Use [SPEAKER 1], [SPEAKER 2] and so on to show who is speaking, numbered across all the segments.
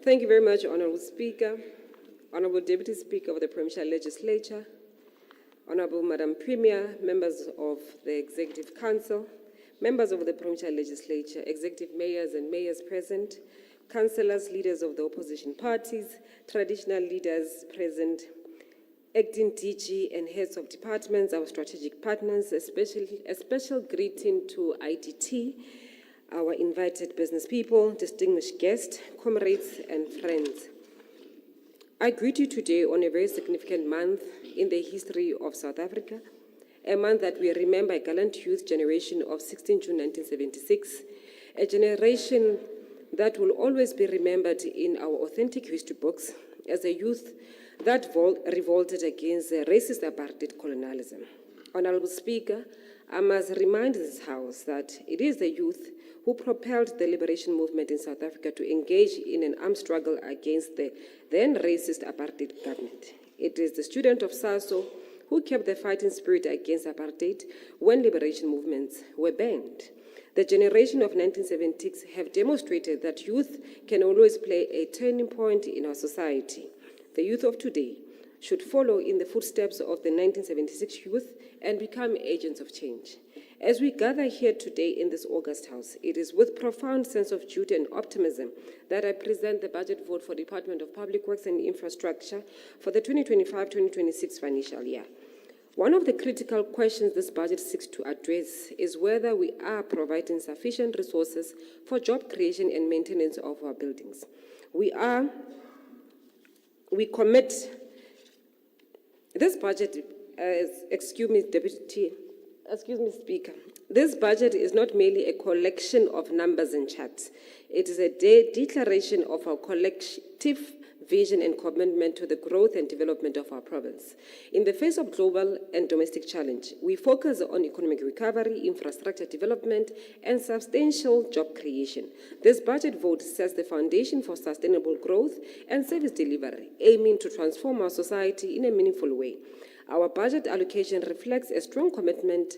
[SPEAKER 1] Thank you very much, Honourable Speaker, Honourable Deputy Speaker of the Provincial Legislature, Honourable Madam Premier, members of the Executive Council, members of the Provincial Legislature, executive mayors and mayors present, councillors, leaders of the opposition parties, traditional leaders present, acting DG and heads of departments, our strategic partners, a special greeting to IDT, our invited business people, distinguished guests, comrades and friends. I greet you today on a very significant month in the history of South Africa, a month that we remember a gallant youth generation of 16 June 1976, a generation that will always be remembered in our authentic history books as a youth that revolted against the racist apartheid colonialism. Honourable Speaker, I must remind this House that it is the youth who propelled the liberation movement in South Africa to engage in an armed struggle against the then racist apartheid government. It is the student of SASO who kept the fighting spirit against apartheid when liberation movements were banned. The generation of 1976 have demonstrated that youth can always play a turning point in our society. The youth of today should follow in the footsteps of the 1976 youth and become agents of change. As we gather here today in this August House, it is with profound sense of duty and optimism that I present the budget vote for the Department of Public Works and Infrastructure for the 2025-2026 financial year. One of the critical questions this budget seeks to address is whether we are providing sufficient resources for job creation and maintenance of our buildings. This budget, Excuse me, Speaker. This budget is not merely a collection of numbers and charts. It is a declaration of our collective vision and commitment to the growth and development of our province. In the face of global and domestic challenge, we focus on economic recovery, infrastructure development, and substantial job creation. This budget vote sets the foundation for sustainable growth and service delivery, aiming to transform our society in a meaningful way. Our budget allocation reflects a strong commitment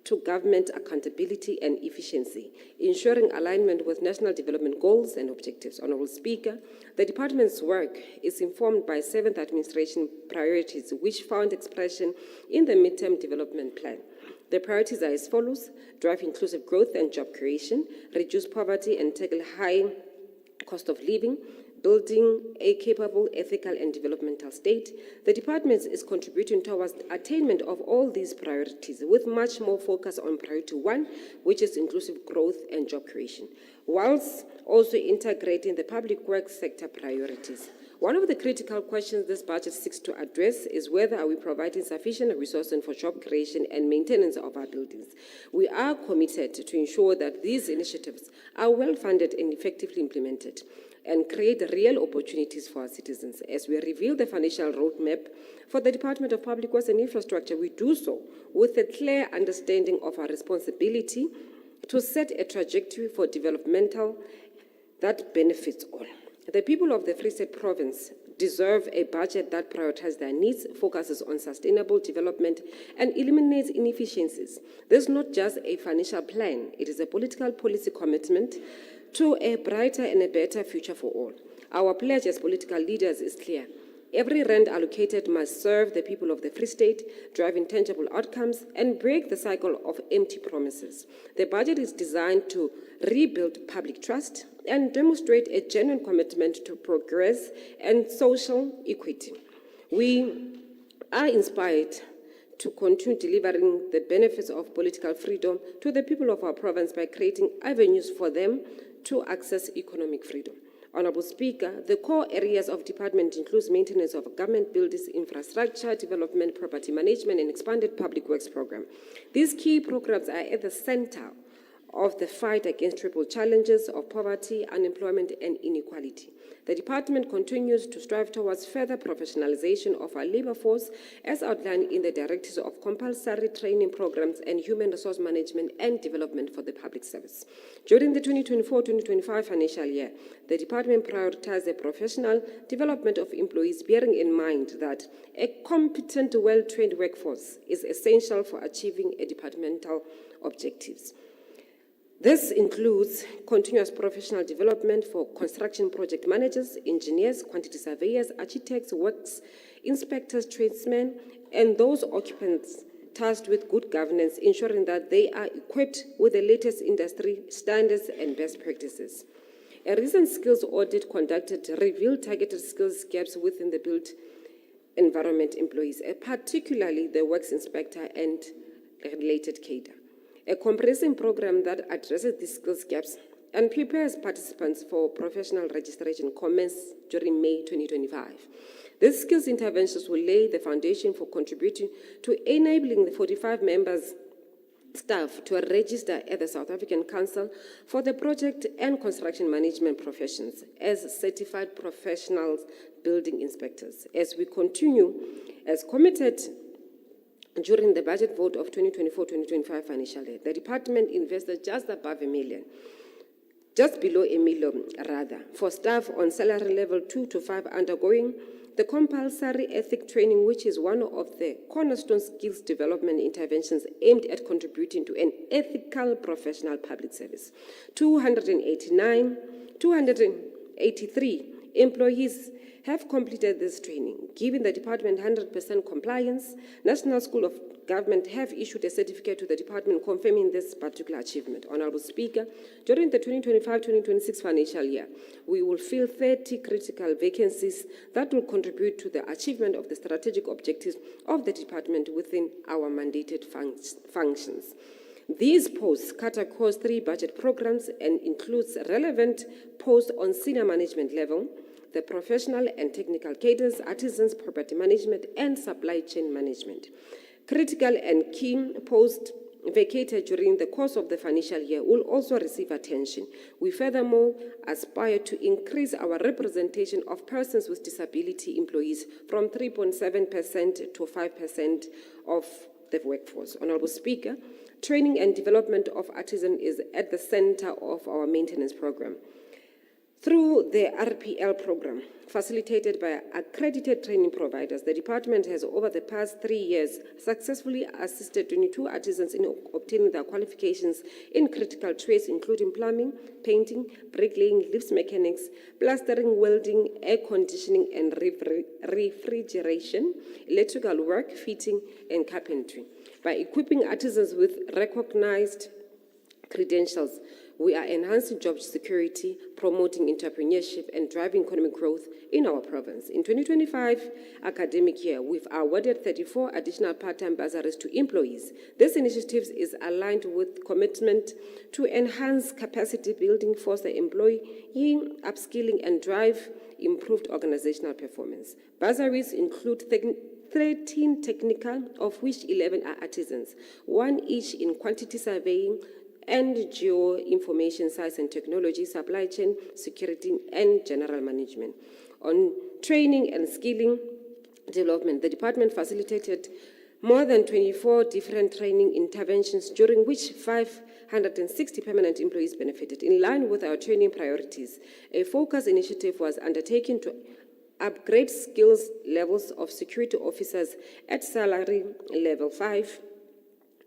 [SPEAKER 1] to government accountability and efficiency, ensuring alignment with national development goals and objectives. Honourable Speaker, the department's work is informed by 7th administration priorities, which found expression in the midterm development plan. The priorities are as follows: drive inclusive growth and job creation, reduce poverty and tackle high cost of living, building a capable, ethical, and developmental state. The department is contributing towards the attainment of all these priorities, with much more focus on priority 1, which is inclusive growth and job creation, whilst also integrating the public works sector priorities. One of the critical questions this budget seeks to address is whether are we providing sufficient resources for job creation and maintenance of our buildings. We are committed to ensure that these initiatives are well funded and effectively implemented, and create real opportunities for our citizens. As we reveal the financial roadmap for the Department of Public Works and Infrastructure, we do so with a clear understanding of our responsibility to set a trajectory for developmental that benefits all. The people of the Free State Province deserve a budget that prioritizes their needs, focuses on sustainable development, and eliminates inefficiencies. This is not just a financial plan, it is a political policy commitment to a brighter and a better future for all. Our pledge as political leaders is clear. Every rand allocated must serve the people of the Free State, driving tangible outcomes, and break the cycle of empty promises. The budget is designed to rebuild public trust and demonstrate a genuine commitment to progress and social equity. We are inspired to continue delivering the benefits of political freedom to the people of our province by creating avenues for them to access economic freedom. Honourable Speaker, the core areas of department includes maintenance of government buildings, infrastructure, development, property management, and expanded public works program. These key programs are at the center of the fight against triple challenges of poverty, unemployment, and inequality. The department continues to strive towards further professionalization of our labor force as outlined in the directives of compulsory training programs and human resource management and development for the public service. During the 2024-2025 financial year, the department prioritized the professional development of employees, bearing in mind that a competent, well-trained workforce is essential for achieving departmental objectives. This includes continuous professional development for construction project managers, engineers, quantity surveyors, architects, works inspectors, tradesmen, and those occupants tasked with good governance, ensuring that they are equipped with the latest industry standards and best practices. A recent skills audit conducted revealed targeted skills gaps within the built environment employees, particularly the works inspector and related cadre. A comprehensive program that addresses these skills gaps and prepares participants for professional registration commenced during May 2025. These skills interventions will lay the foundation for contributing to enabling the 45 members staff to register at the South African Council for the project and construction management professions as certified professionals building inspectors. As we continue, as committed during the budget vote of 2024-2025 financial year, the department invested just above $1 million, just below $1 million rather, for staff on salary level 2 to 5 undergoing the compulsory ethic training, which is one of the cornerstone skills development interventions aimed at contributing to an ethical professional public service. 283 employees have completed this training. Given the department 100% compliance, National School of Government have issued a certificate to the department confirming this particular achievement. Honorable Speaker, during the 2025-2026 financial year, we will fill 30 critical vacancies that will contribute to the achievement of the strategic objectives of the department within our mandated functions. These posts cut across 3 budget programs and includes relevant posts on senior management level, the professional and technical cadres, artisans, property management, and supply chain management. Critical and key posts vacated during the course of the financial year will also receive attention. We furthermore aspire to increase our representation of persons with disability employees from 3.7% to 5% of the workforce. Honorable Speaker, training and development of artisans is at the center of our maintenance program. Through the RPL program, facilitated by accredited training providers, the department has over the past 3 years successfully assisted 22 artisans in obtaining their qualifications in critical trades, including plumbing, painting, bricklaying, lifts mechanics, plastering, welding, air conditioning and refrigeration, electrical work, fitting, and carpentry. By equipping artisans with recognized credentials, we are enhancing job security, promoting entrepreneurship, and driving economic growth in our province. In 2025 academic year, we've awarded 34 additional part-time bursaries to employees. This initiative is aligned with commitment to enhance capacity building, foster employee upskilling, and drive improved organizational performance. Bursaries include 13 technical, of which 11 are artisans, 1 each in quantity surveying and geo-information science and technology, supply chain, security, and general management. On training and skilling development, the department facilitated more than 24 different training interventions, during which 560 permanent employees benefited. In line with our training priorities, a focus initiative was undertaken to upgrade skills levels of security officers at salary level 5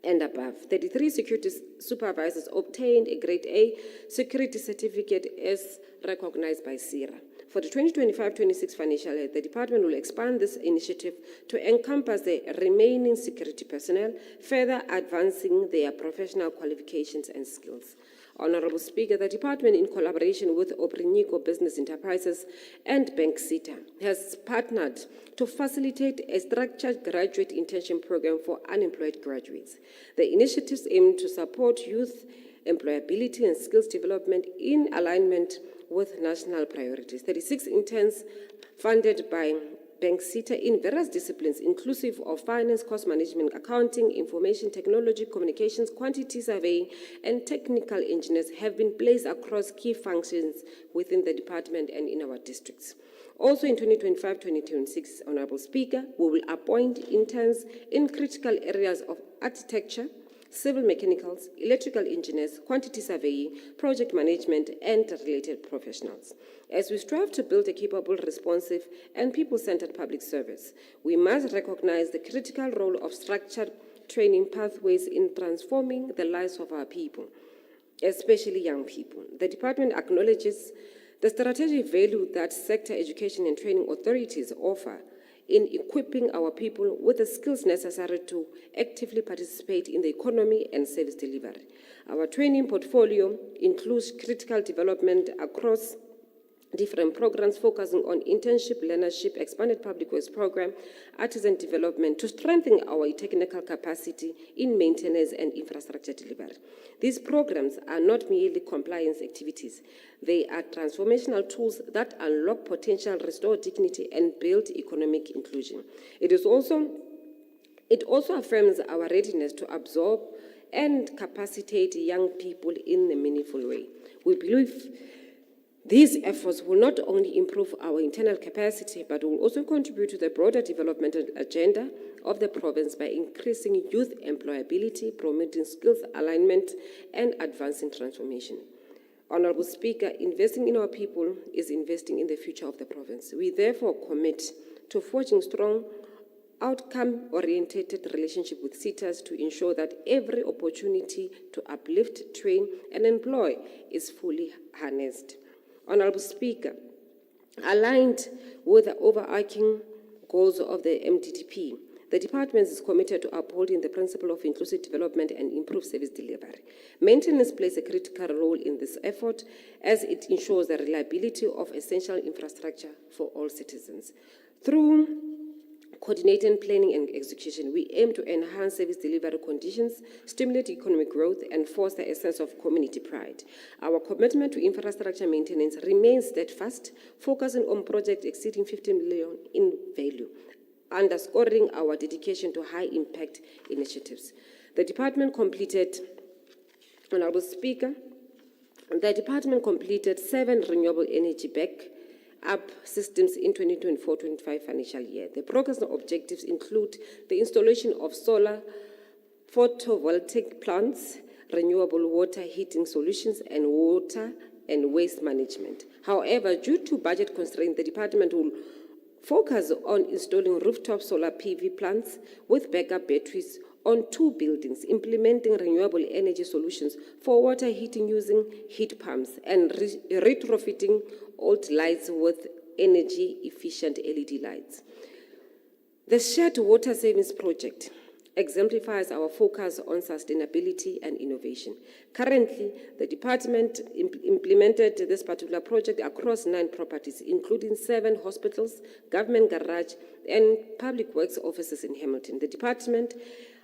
[SPEAKER 1] and above. 33 security supervisors obtained a Grade A security certificate as recognized by CIRA. For the 2025-26 financial year, the department will expand this initiative to encompass the remaining security personnel, further advancing their professional qualifications and skills. Honorable Speaker, the department, in collaboration with Obrinico Business Enterprises and Bank Sita, has partnered to facilitate a structured graduate internship program for unemployed graduates. The initiatives aim to support youth employability and skills development in alignment with national priorities. 36 interns funded by Bank Sita in various disciplines, inclusive of finance, cost management, accounting, information technology, communications, quantity surveying, and technical engineers, have been placed across key functions within the department and in our districts. Also in 2025-2026, Honorable Speaker, we will appoint interns in critical areas of architecture, civil mechanicals, electrical engineers, quantity surveying, project management, and related professionals. As we strive to build a capable, responsive, and people-centered public service, we must recognize the critical role of structured training pathways in transforming the lives of our people. especially young people. The department acknowledges the strategic value that sector education and training authorities offer in equipping our people with the skills necessary to actively participate in the economy and service delivery. Our training portfolio includes critical development across different programs focusing on internship, learnership, expanded public works program, artisan development to strengthen our technical capacity in maintenance and infrastructure delivery. These programs are not merely compliance activities. They are transformational tools that unlock potential, restore dignity, and build economic inclusion. It also affirms our readiness to absorb and capacitate young people in a meaningful way. We believe these efforts will not only improve our internal capacity, but will also contribute to the broader developmental agenda of the province by increasing youth employability, promoting skills alignment, and advancing transformation. Honorable Speaker, investing in our people is investing in the future of the province. We therefore commit to forging strong, outcome-oriented relationship with SETAs to ensure that every opportunity to uplift, train, and employ is fully harnessed. Honorable Speaker, aligned with the overarching goals of the MDDP, the department is committed to upholding the principle of inclusive development and improved service delivery. Maintenance plays a critical role in this effort as it ensures the reliability of essential infrastructure for all citizens. Through coordinated planning and execution, we aim to enhance service delivery conditions, stimulate economic growth, and foster a sense of community pride. Our commitment to infrastructure maintenance remains steadfast, focusing on projects exceeding 50 million in value, underscoring our dedication to high-impact initiatives. The department completed, Honorable Speaker, the department completed 7 renewable energy backup systems in 2024-25 financial year. The progress objectives include the installation of solar photovoltaic plants, renewable water heating solutions, and water and waste management. However, due to budget constraints, the department will focus on installing rooftop solar PV plants with backup batteries on 2 buildings, implementing renewable energy solutions for water heating using heat pumps, and retrofitting old lights with energy-efficient LED lights. The Shared Water Savings Project exemplifies our focus on sustainability and innovation. Currently, the department implemented this particular project across 9 properties, including 7 hospitals, government garage, and public works offices in Hamilton. The Department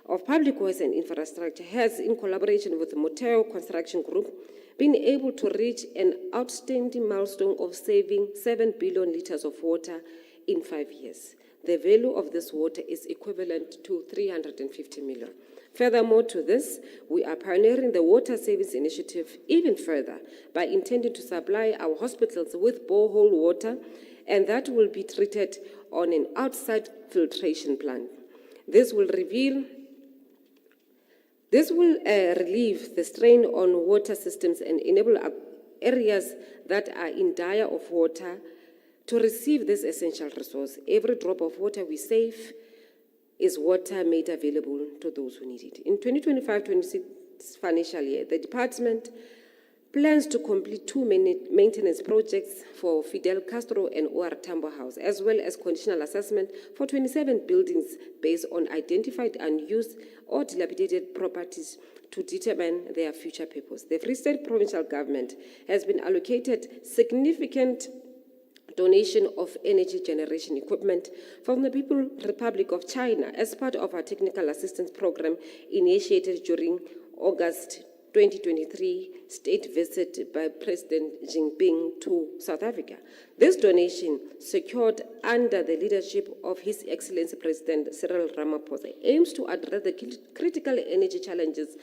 [SPEAKER 1] of Public Works and Infrastructure has, in collaboration with the Moteo Construction Group, been able to reach an outstanding milestone of saving 7 billion liters of water in 5 years. The value of this water is equivalent to 350 million. Furthermore to this, we are pioneering the water savings initiative even further by intending to supply our hospitals with borehole water, and that will be treated on an outside filtration plant. This will relieve the strain on water systems and enable areas that are in dire of water to receive this essential resource. Every drop of water we save is water made available to those who need it. In 2025-26 financial year, the department plans to complete 2 maintenance projects for Fidel Castro and OR Tambo House, as well as conditional assessment for 27 buildings based on identified unused or dilapidated properties to determine their future purpose. The Free State Provincial Government has been allocated significant donation of energy generation equipment from the People's Republic of China as part of our technical assistance program initiated during August 2023 state visit by President Xi Jinping to South Africa. This donation, secured under the leadership of His Excellency President Cyril Ramaphosa, aims to address the critical energy challenges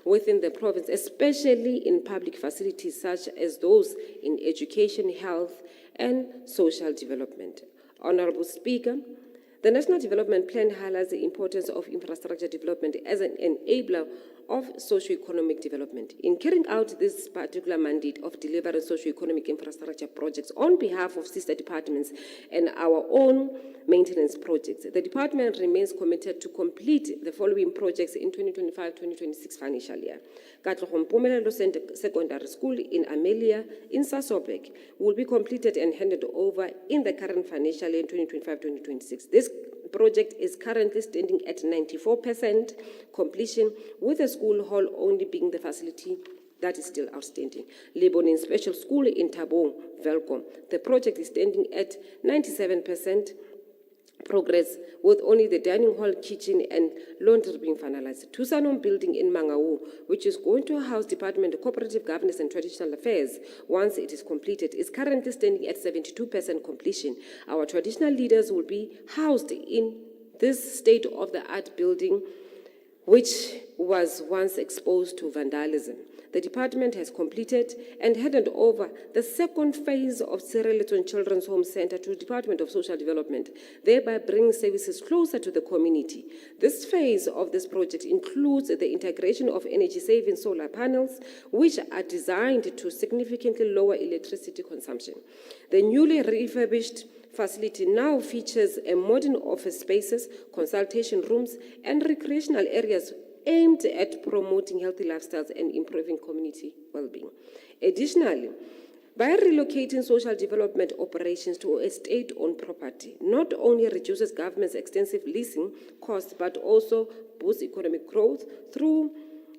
[SPEAKER 1] within the province, especially in public facilities such as those in education, health, and social development. Honorable Speaker, the National Development Plan highlights the importance of infrastructure development as an enabler of socio-economic development. In carrying out this particular mandate of delivering socio-economic infrastructure projects on behalf of sister departments and our own maintenance projects, the department remains committed to complete the following projects in 2025-2026 financial year. Katlehong Mpumelelo Secondary School in Amelia in Sasobek will be completed and handed over in the current financial year 2025-2026. This project is currently standing at 94% completion, with the school hall only being the facility that is still outstanding. Lebonin Special School in Tabong, Velkom. The project is standing at 97% progress, with only the dining hall, kitchen, and laundry being finalized. Tusanom Building in Mangaung, which is going to house Department of Cooperative Governance and Traditional Affairs, once it is completed, is currently standing at 72% completion. Our traditional leaders will be housed in this state-of-the-art building, which was once exposed to vandalism. The department has completed and handed over the second phase of Sierra Children's Home Center to the Department of Social Development, thereby bringing services closer to the community. This phase of this project includes the integration of energy-saving solar panels, which are designed to significantly lower electricity consumption. The newly refurbished facility now features a modern office spaces, consultation rooms, and recreational areas aimed at promoting healthy lifestyles and improving community well-being. Additionally, by relocating social development operations to a state-owned property, not only reduces government's extensive leasing costs, but also boosts economic growth through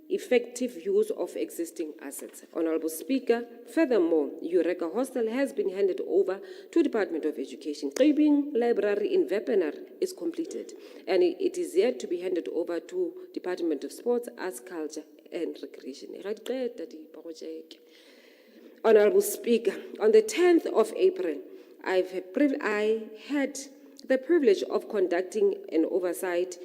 [SPEAKER 1] effective use of existing assets. Honorable Speaker, furthermore, Eureka Hostel has been handed over to Department of Education. Qibing Library in Vepenar is completed, and it is yet to be handed over to Department of Sports, Arts, Culture, and Recreation. Honorable Speaker, on the 10th of April, I had the privilege of conducting an oversight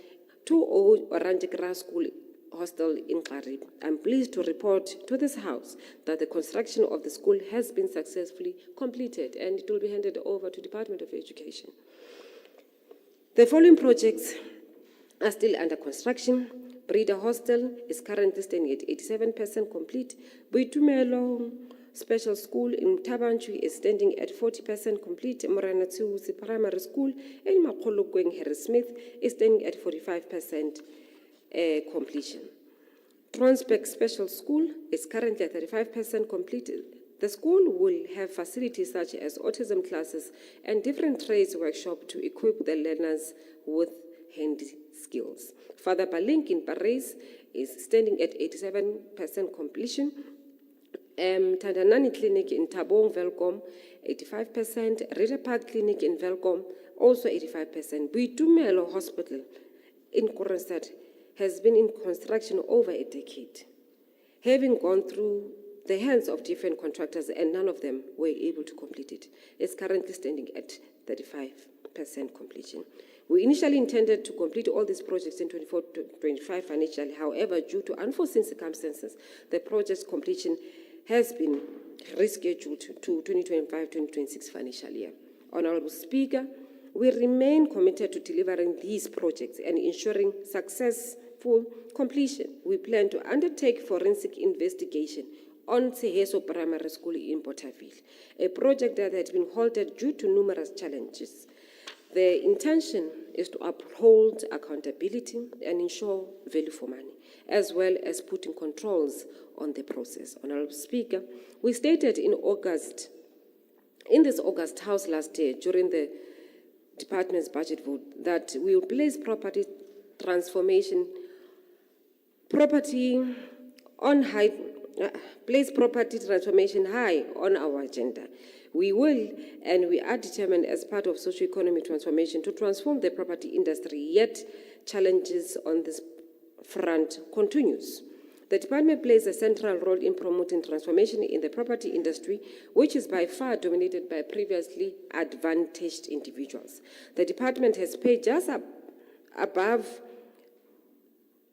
[SPEAKER 1] to Oranje Grass School Hostel in Qarib. I'm pleased to report to this House that the construction of the school has been successfully completed, and it will be handed over to Department of Education. The following projects are still under construction. Breeder Hostel is currently standing at 87% complete. Boitumelo Special School in Tabanchu is standing at 40% complete. Morana Tsusi Primary School in Makolokweng Harris Smith is standing at 45% completion. Transbeck Special School is currently at 35% completed. The school will have facilities such as autism classes and different trades workshop to equip the learners with hand skills. Father Balink in Paris is standing at 87% completion. Tandanani Clinic in Tabong, Velkom, 85%. Reader Park Clinic in Velkom, also 85%. Boitumelo Hospital in Kroonstad has been in construction over a decade, having gone through the hands of different contractors, and none of them were able to complete it. It's currently standing at 35% completion. We initially intended to complete all these projects in 24-25 financially. However, due to unforeseen circumstances, the project's completion has been rescheduled to 2025-2026 financial year. Honorable Speaker, we remain committed to delivering these projects and ensuring successful completion. We plan to undertake forensic investigation on Seheso Primary School in Bothaville, a project that had been halted due to numerous challenges. The intention is to uphold accountability and ensure value for money, as well as putting controls on the process. Honorable Speaker, we stated in this August House last year during the Department's budget vote that we will place property transformation high on our agenda. We will, and we are determined as part of socio-economic transformation to transform the property industry, yet challenges on this front continues. The department plays a central role in promoting transformation in the property industry, which is by far dominated by previously advantaged individuals. The department has paid just about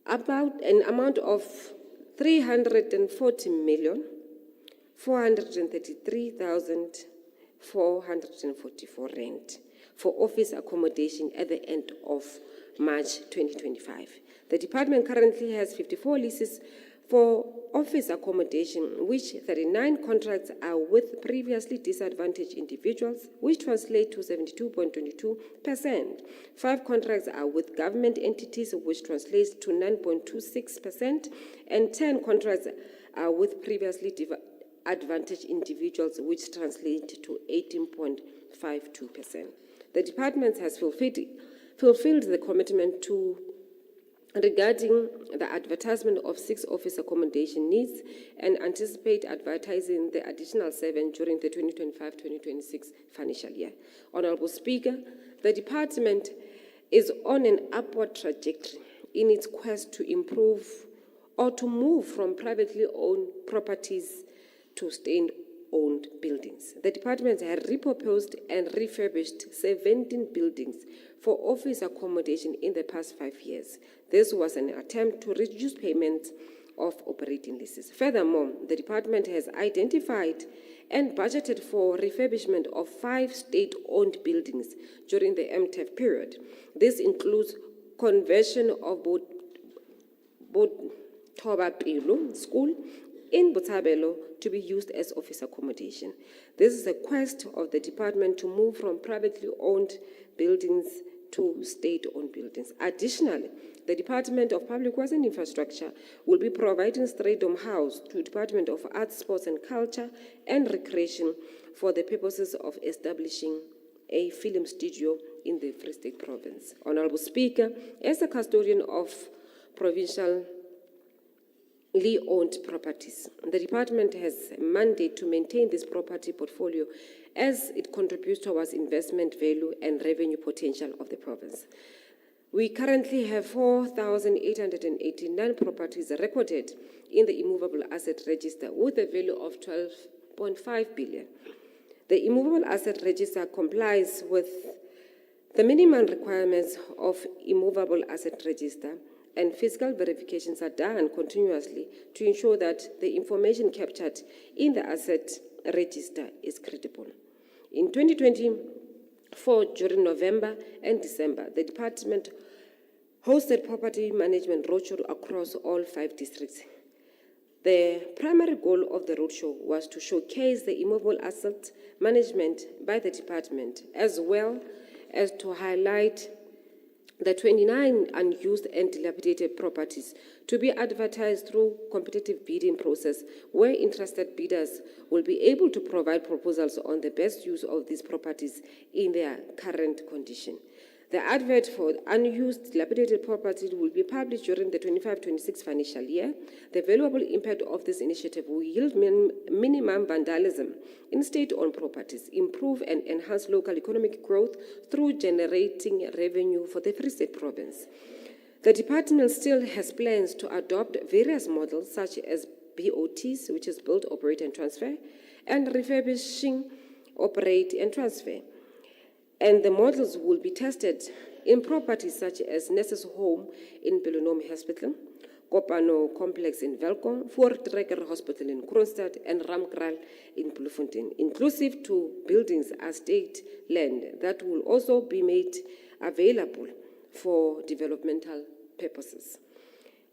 [SPEAKER 1] an amount of 340,433,444 rand for office accommodation at the end of March 2025. The department currently has 54 leases for office accommodation, which 39 contracts are with previously disadvantaged individuals, which translate to 72.22%. 5 contracts are with government entities, which translates to 9.26%, and 10 contracts are with previously advantaged individuals, which translate to 18.52%. The department has fulfilled the commitment regarding the advertisement of 6 office accommodation needs and anticipate advertising the additional 7 during the 2025-2026 financial year. Honorable Speaker, the department is on an upward trajectory in its quest to improve or to move from privately owned properties to state-owned buildings. The department has repurposed and refurbished 17 buildings for office accommodation in the past 5 years. This was an attempt to reduce payments of operating leases. Furthermore, the department has identified and budgeted for refurbishment of 5 state-owned buildings during the MTEF period. This includes conversion of Thoba Pilo School in Botshabelo to be used as office accommodation. This is a quest of the department to move from privately owned buildings to state-owned buildings. Additionally, the Department of Public Works and Infrastructure will be providing Straydom House to Department of Arts, Sports and Culture and Recreation for the purposes of establishing a film studio in the Free State Province. Honorable Speaker, as a custodian of provincial owned properties, the department has a mandate to maintain this property portfolio as it contributes towards investment value and revenue potential of the province. We currently have 4,889 properties recorded in the immovable asset register with a value of 12.5 billion. The immovable asset register complies with the minimum requirements of immovable asset register, and physical verifications are done continuously to ensure that the information captured in the asset register is credible. In 2024, during November and December, the department hosted property management roadshow across all 5 districts. The primary goal of the roadshow was to showcase the immovable asset management by the department, as well as to highlight the 29 unused and dilapidated properties to be advertised through competitive bidding process, where interested bidders will be able to provide proposals on the best use of these properties in their current condition. The advert for unused dilapidated properties will be published during the 25-26 financial year. The valuable impact of this initiative will yield minimum vandalism in state-owned properties, improve and enhance local economic growth through generating revenue for the Free State Province. The department still has plans to adopt various models such as BOTs, which is build, operate and transfer, and refurbishing, operate and transfer. And the models will be tested in properties such as Nurses Home in Pelonom Hospital, Kopano Complex in Welkom, Voortrekker Hospital in Kroonstad, and Ramkral in Bloemfontein, inclusive to buildings as state land that will also be made available for developmental purposes.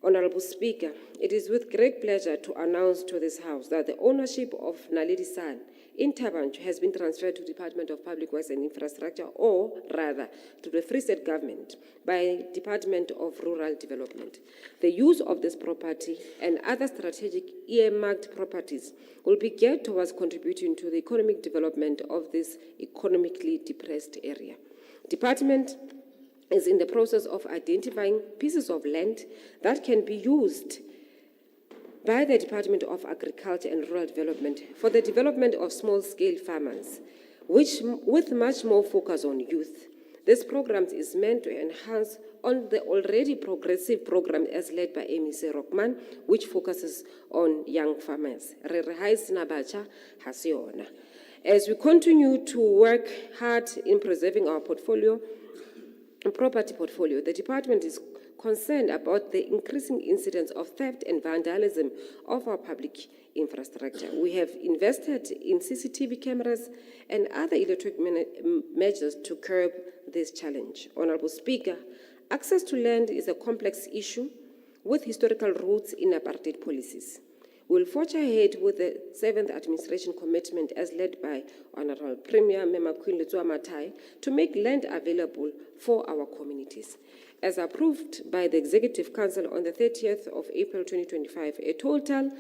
[SPEAKER 1] Honorable Speaker, it is with great pleasure to announce to this House that the ownership of Naledi San in Tabanchu has been transferred to the Department of Public Works and Infrastructure, or rather to the Free State Government by Department of Rural Development. The use of this property and other strategic earmarked properties will be geared towards contributing to the economic development of this economically depressed area. Department is in the process of identifying pieces of land that can be used by the Department of Agriculture and Rural Development for the development of small-scale farmers, with much more focus on youth. This program is meant to enhance on the already progressive program as led by MEC Rockman, which focuses on young farmers. As we continue to work hard in preserving our property portfolio, the department is concerned about the increasing incidence of theft and vandalism of our public infrastructure. We have invested in CCTV cameras and other electronic measures to curb this challenge. Honorable Speaker, Access to land is a complex issue with historical roots in apartheid policies. We'll forge ahead with the 7th Administration Commitment as led by Honorable Premier Mema Queen Letua Matai to make land available for our communities. As approved by the Executive Council on the 30th of April 2025, a total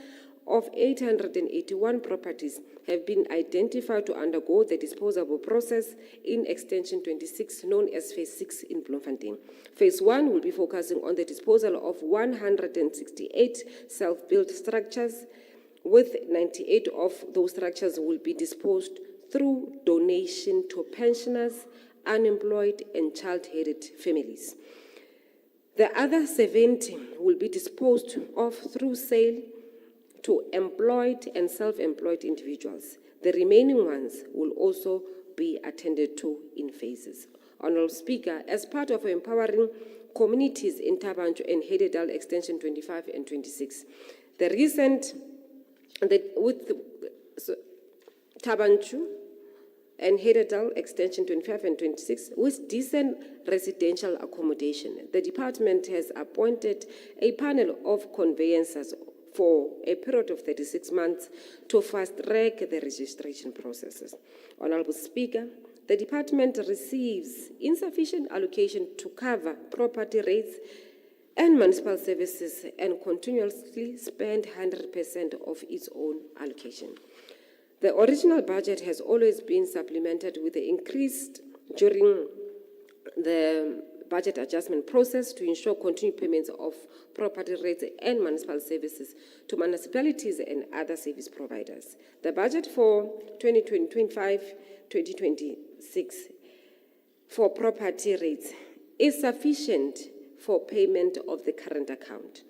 [SPEAKER 1] of 881 properties have been identified to undergo the disposable process in Extension 26, known as Phase 6 in Bloemfontein. Phase 1 will be focusing on the disposal of 168 self-built structures, with 98 of those structures will be disposed through donation to pensioners, unemployed, and child-headed families. The other 70 will be disposed of through sale to employed and self-employed individuals. The remaining ones will also be attended to in phases. Honorable Speaker, as part of empowering communities in Thaba Nchu and Heidedal Extension 25 and 26, the recent, Thaba Nchu and Heidedal Extension 25 and 26, with decent residential accommodation, the department has appointed a panel of conveyancers for a period of 36 months to fast-track the registration processes. Honorable Speaker, the department receives insufficient allocation to cover property rates and municipal services and continuously spend 100% of its own allocation. The original budget has always been supplemented with the increased during the budget adjustment process to ensure continued payments of property rates and municipal services to municipalities and other service providers. The budget for 2025-2026 for property rates is sufficient for payment of the current account.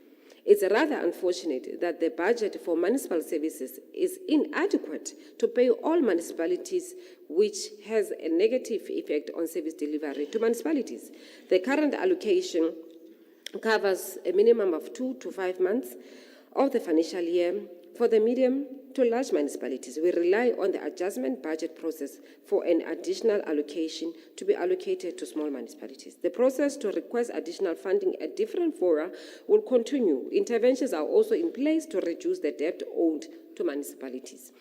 [SPEAKER 1] It's rather unfortunate that the budget for municipal services is inadequate to pay all municipalities, which has a negative effect on service delivery to municipalities. The current allocation covers a minimum of 2 to 5 months of the financial year for the medium to large municipalities. We rely on the adjustment budget process for an additional allocation to be allocated to small municipalities. The process to request additional funding at different fora will continue. Interventions are also in place to reduce the debt owed to municipalities.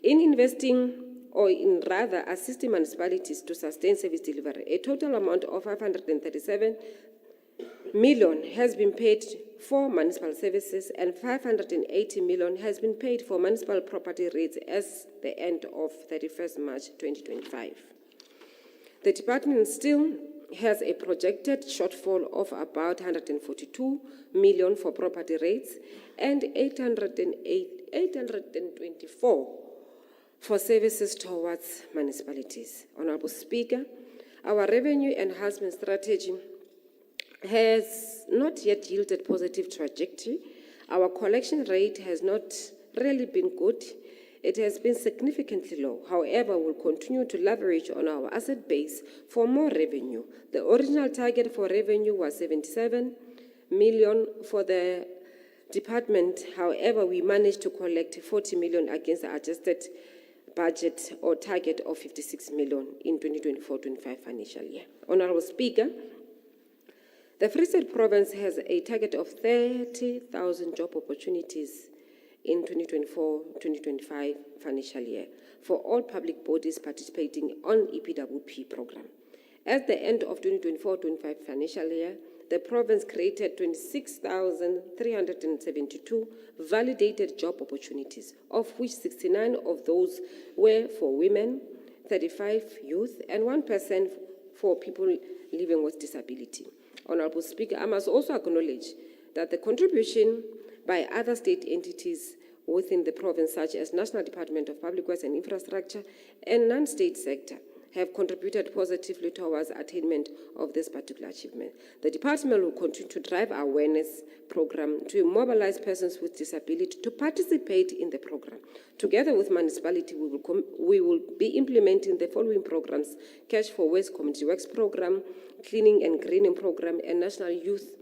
[SPEAKER 1] In investing, or in rather assisting municipalities to sustain service delivery, a total amount of 537 million has been paid for municipal services and 580 million has been paid for municipal property rates as the end of 31st March 2025. The department still has a projected shortfall of about 142 million for property rates and 824 for services towards municipalities. Honorable Speaker, our revenue enhancement strategy has not yet yielded positive trajectory. Our collection rate has not really been good. It has been significantly low. However, we'll continue to leverage on our asset base for more revenue. The original target for revenue was 77 million for the department. However, we managed to collect 40 million against the adjusted budget or target of 56 million in 2024-25 financial year. Honorable Speaker, the Free State Province has a target of 30,000 job opportunities in 2024-2025 financial year for all public bodies participating on EPWP program. At the end of 2024-25 financial year, the province created 26,372 validated job opportunities, of which 69 of those were for women, 35 youth, and 1% for people living with disability. Honorable Speaker, I must also acknowledge that the contribution by other state entities within the province, such as National Department of Public Works and Infrastructure and non-state sector, have contributed positively towards attainment of this particular achievement. The department will continue to drive our awareness program to mobilize persons with disability to participate in the program. Together with municipality, we will be implementing the following programs: Cash for Waste Community Works Program, Cleaning and Greening Program, and National Youth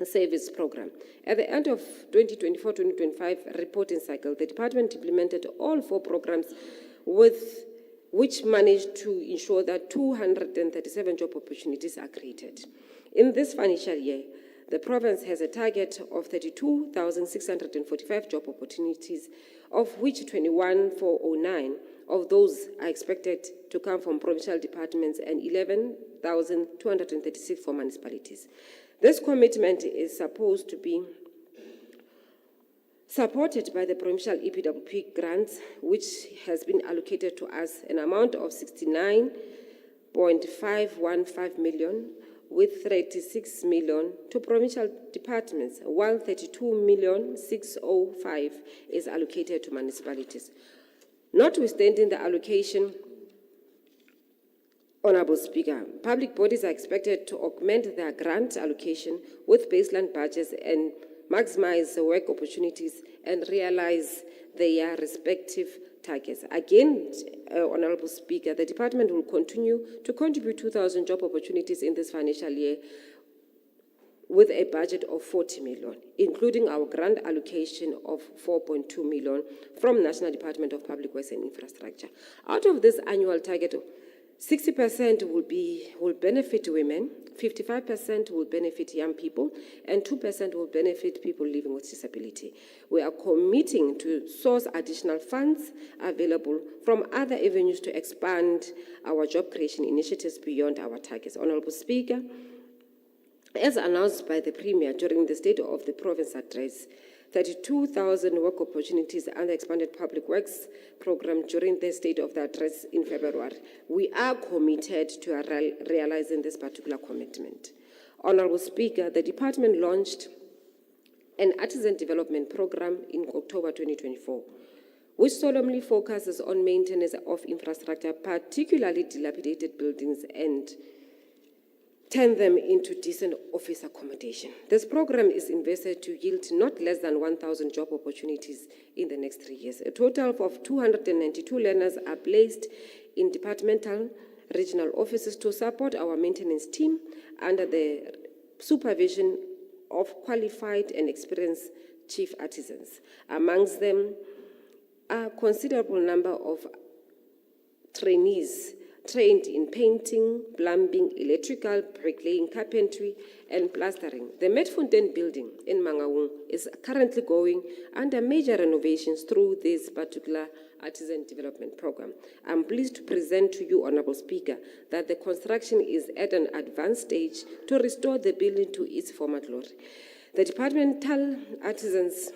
[SPEAKER 1] Service Program. At the end of 2024-2025 reporting cycle, the department implemented all 4 programs which managed to ensure that 237 job opportunities are created. In this financial year, the province has a target of 32,645 job opportunities, of which 21,409 of those are expected to come from provincial departments and 11,236 from municipalities. This commitment is supposed to be supported by the provincial EPWP grants, which has been allocated to us an amount of 69.515 million, with 36 million to provincial departments, while 32,605 is allocated to municipalities. Notwithstanding the allocation, Honourable Speaker, public bodies are expected to augment their grant allocation with baseline budgets and maximize the work opportunities and realize their respective targets. Again, Honourable Speaker, the department will continue to contribute 2,000 job opportunities in this financial year with a budget of 40 million, including our grant allocation of 4.2 million from National Department of Public Works and Infrastructure. Out of this annual target, 60% will benefit women, 55% will benefit young people, and 2% will benefit people living with disability. We are committing to source additional funds available from other avenues to expand our job creation initiatives beyond our targets. Honourable Speaker, as announced by the Premier during the State of the Province address, 32,000 work opportunities under expanded public works program during the State of the Address in February. We are committed to realizing this particular commitment. Honourable Speaker, the department launched an artisan development program in October 2024, which solemnly focuses on maintenance of infrastructure, particularly dilapidated buildings, and turn them into decent office accommodation. This program is invested to yield not less than 1,000 job opportunities in the next 3 years. A total of 292 learners are placed in departmental regional offices to support our maintenance team under the supervision of qualified and experienced chief artisans. Amongst them are a considerable number of trainees trained in painting, plumbing, electrical, bricklaying, carpentry, and plastering. The Metfontein building in Mangaung is currently going under major renovations through this particular artisan development program. I'm pleased to present to you, Honourable Speaker, that the construction is at an advanced stage to restore the building to its former glory. The departmental artisans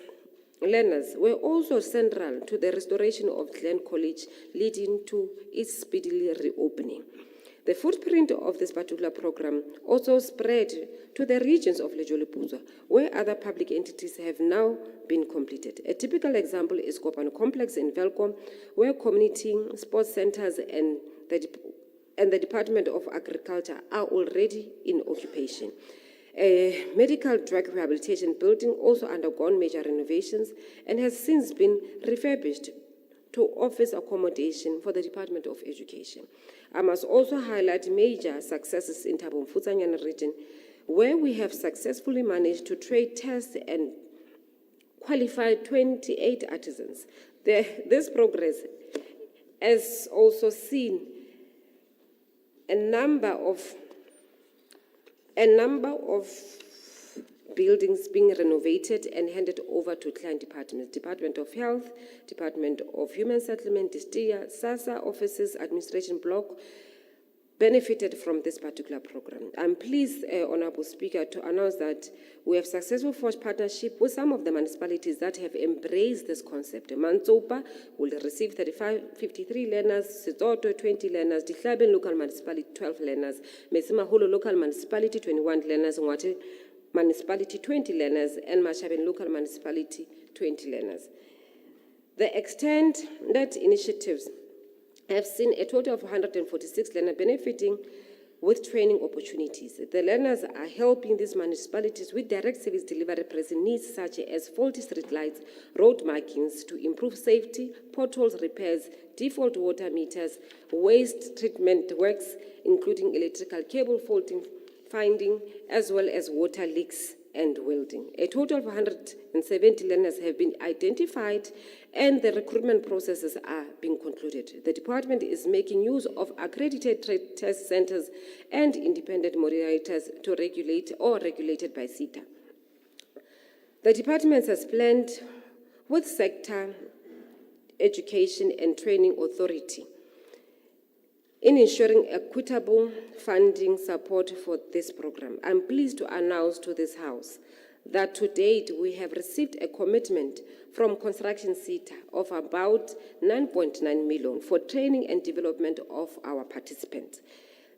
[SPEAKER 1] learners were also central to the restoration of Glen College, leading to its speedily reopening. The footprint of this particular program also spread to the regions of Lejolipuza, where other public entities have now been completed. A typical example is Kopano Complex in Velkom, where community sports centers and the Department of Agriculture are already in occupation. A medical drug rehabilitation building also undergone major renovations and has since been refurbished to office accommodation for the Department of Education. I must also highlight major successes in Thaba Mofokeng region, where we have successfully managed to trade test and qualify 28 artisans. This progress has also seen a number of buildings being renovated and handed over to client departments, Department of Health, Department of Human Settlement, DSTIA, SASSA offices, administration block, benefited from this particular program. I'm pleased, Honourable Speaker, to announce that we have successfully forged partnership with some of the municipalities that have embraced this concept. Mantsopa will receive 53 learners, Setoto 20 learners, Dihlaben local municipality 12 learners, Mesimaholo local municipality 21 learners, Ngwate municipality 20 learners, and Mashaben local municipality 20 learners. The extended initiatives have seen a total of 146 learners benefiting with training opportunities. The learners are helping these municipalities with direct service delivery pressing needs such as faulty street lights, road markings to improve safety, potholes repairs, default water meters, waste treatment works, including electrical cable faulting, finding, as well as water leaks and welding. A total of 170 learners have been identified and the recruitment processes are being concluded. The department is making use of accredited trade test centers and independent moderators to regulate or regulated by CETA. The department has planned with sector education and training authority in ensuring equitable funding support for this program. I'm pleased to announce to this House that to date we have received a commitment from Construction CETA of about 9.9 million for training and development of our participants.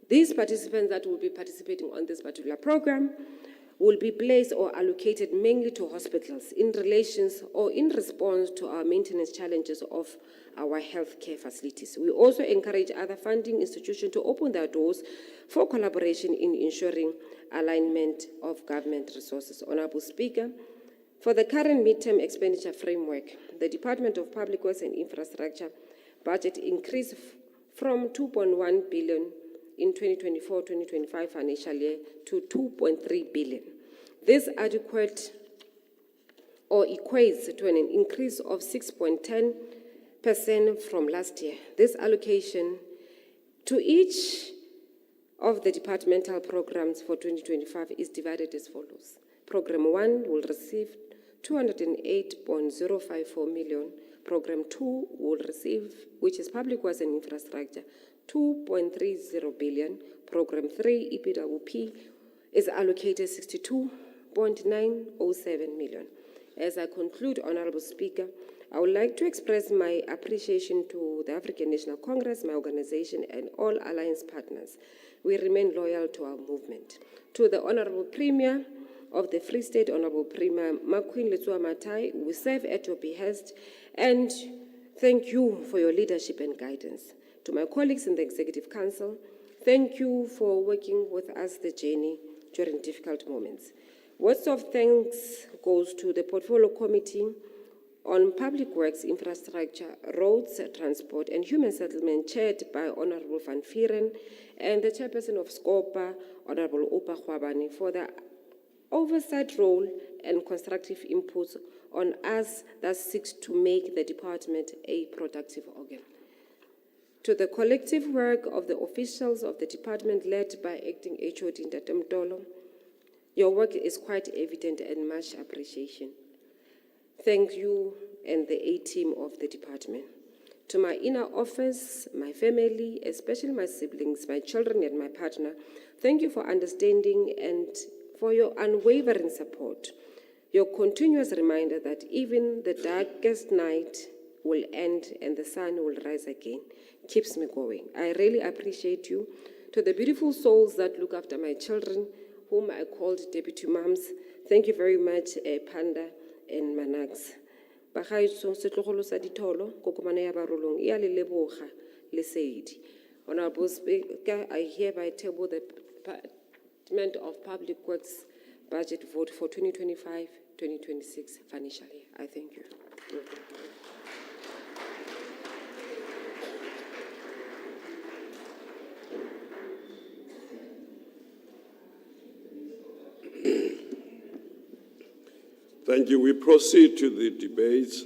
[SPEAKER 1] These participants that will be participating on this particular program will be placed or allocated mainly to hospitals in relations or in response to our maintenance challenges of our healthcare facilities. We also encourage other funding institutions to open their doors for collaboration in ensuring alignment of government resources. Honorable Speaker, for the current midterm expenditure framework, the Department of Public Works and Infrastructure budget increased from 2.1 billion in 2024-2025 financial year to 2.3 billion. This adequate or equates to an increase of 6.10% from last year. This allocation to each of the departmental programs for 2025 is divided as follows. Program 1 will receive 208.054 million. Program 2 will receive, which is Public Works and Infrastructure, 2.30 billion. Program 3, EPWP, is allocated 62.907 million. As I conclude, Honorable Speaker, I would like to express my appreciation to the African National Congress, my organization, and all alliance partners. We remain loyal to our movement. To the Honorable Premier of the Free State, Honorable Premier Makwin Letsua Matai, we serve at your behest and thank you for your leadership and guidance. To my colleagues in the Executive Council, thank you for working with us the journey during difficult moments. Words of thanks goes to the Portfolio Committee on Public Works, Infrastructure, Roads, Transport and Human Settlement, chaired by Honorable Van Vieren, and the Chairperson of SCOPA, Honorable Opa Khwabane, for the oversight role and constructive inputs on us that seeks to make the department a productive organ. To the collective work of the officials of the department led by Acting HOD Ntate Mtolo, your work is quite evident and much appreciation. Thank you and the A-team of the department. To my inner office, my family, especially my siblings, my children and my partner, thank you for understanding and for your unwavering support. Your continuous reminder that even the darkest night will end and the sun will rise again keeps me going. I really appreciate you. To the beautiful souls that look after my children, whom I called deputy moms, thank you very much, Panda and Manax. Bagaetso setlogolo sa ditholo kokomane ya barolong e a le leboga le Seidi. Honorable Speaker, I hereby table the Department of Public Works budget vote for 2025-2026 financial year. I thank you.
[SPEAKER 2] Thank you. We proceed to the debates,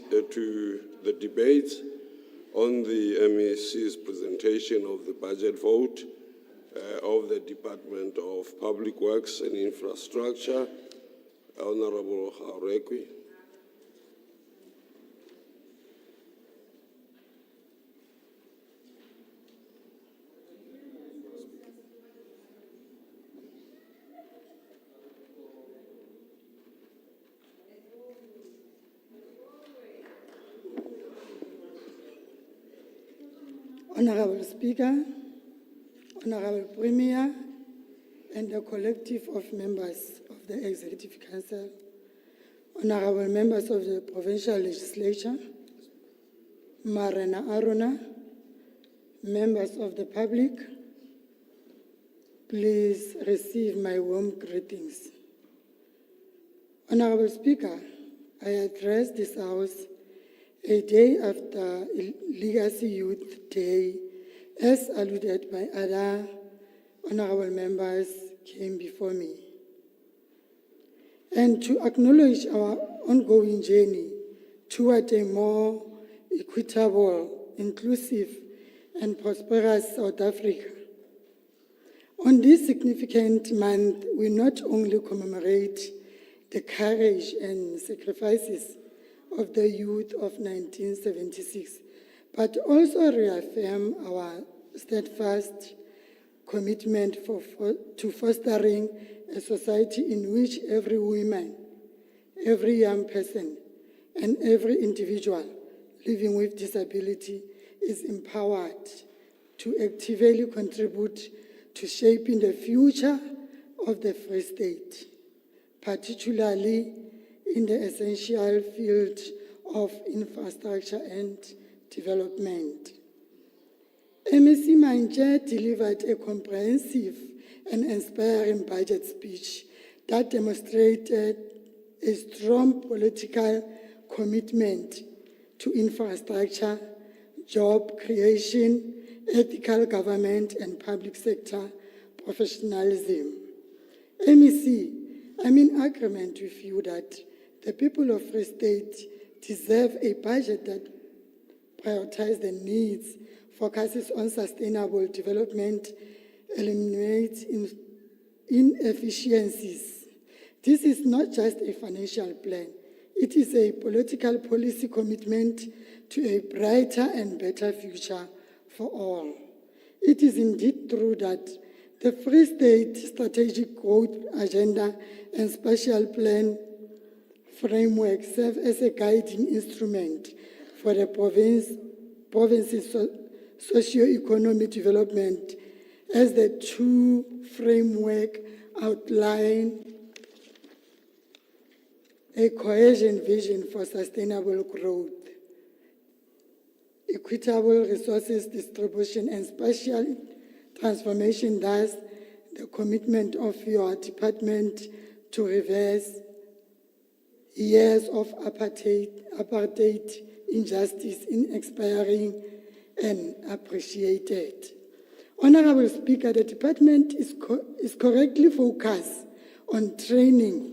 [SPEAKER 2] on the MEC's presentation of the budget vote of the Department of Public Works and Infrastructure. Honorable Haurekwi.
[SPEAKER 3] Honorable Speaker, Honorable Premier, and the collective of members of the Executive Council, Honorable members of the Provincial Legislature, Marena Aruna, members of the public, please receive my warm greetings. Honorable Speaker, I address this House a day after Legacy Youth Day, as alluded by other honorable members came before me. and to acknowledge our ongoing journey toward a more equitable, inclusive, and prosperous South Africa. On this significant month, we not only commemorate the courage and sacrifices of the youth of 1976, but also reaffirm our steadfast commitment to fostering a society in which every woman, every young person, and every individual living with disability is empowered to actively contribute to shaping the future of the Free State, particularly in the essential field of infrastructure and development. MEC Mantje delivered a comprehensive and inspiring budget speech that demonstrated a strong political commitment to infrastructure, job creation, ethical government, and public sector professionalism. MEC, I'm in agreement with you that the people of Free State deserve a budget that prioritizes the needs, focuses on sustainable development, eliminates inefficiencies. This is not just a financial plan. It is a political policy commitment to a brighter and better future for all. It is indeed true that the Free State Strategic Growth Agenda and Special Plan framework serve as a guiding instrument for the province's socio-economic development, as the two framework outline a cohesion vision for sustainable growth, equitable resources distribution, and spatial transformation. Thus, the commitment of your department to reverse years of apartheid injustice in expiring and appreciated. Honorable Speaker, the department is correctly focused on training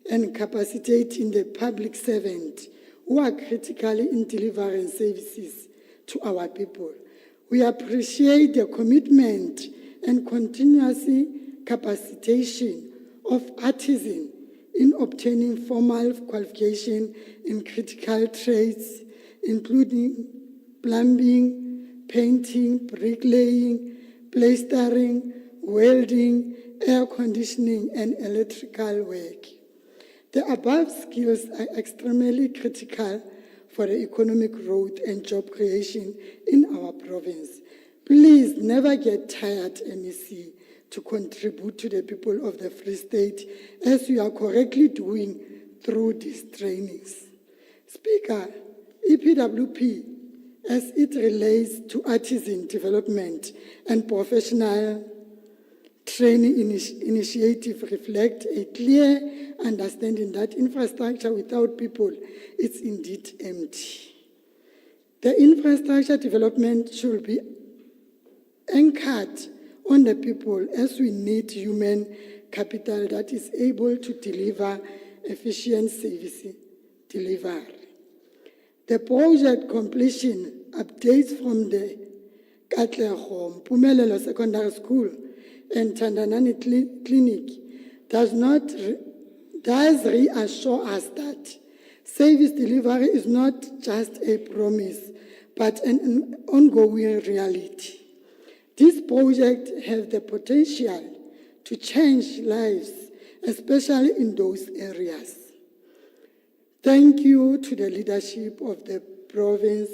[SPEAKER 3] and capacitating the public servant who are critically in delivering services to our people. We appreciate the commitment and continuous capacitation of artisans in obtaining formal qualification in critical trades, including plumbing, painting, bricklaying, plastering, welding, air conditioning, and electrical work. The above skills are extremely critical for the economic growth and job creation in our province. Please never get tired, MEC, to contribute to the people of the Free State, as you are correctly doing through these trainings. Speaker, EPWP, as it relates to artisan development and professional training initiative, reflect a clear understanding that infrastructure without people is indeed empty. The infrastructure development should be anchored on the people, as we need human capital that is able to deliver efficient service delivery. The project completion updates from the Katlego Mpumelelo Secondary School and Tandanani Clinic does reassure us that service delivery is not just a promise, but an ongoing reality. This project has the potential to change lives, especially in those areas. Thank you to the leadership of the province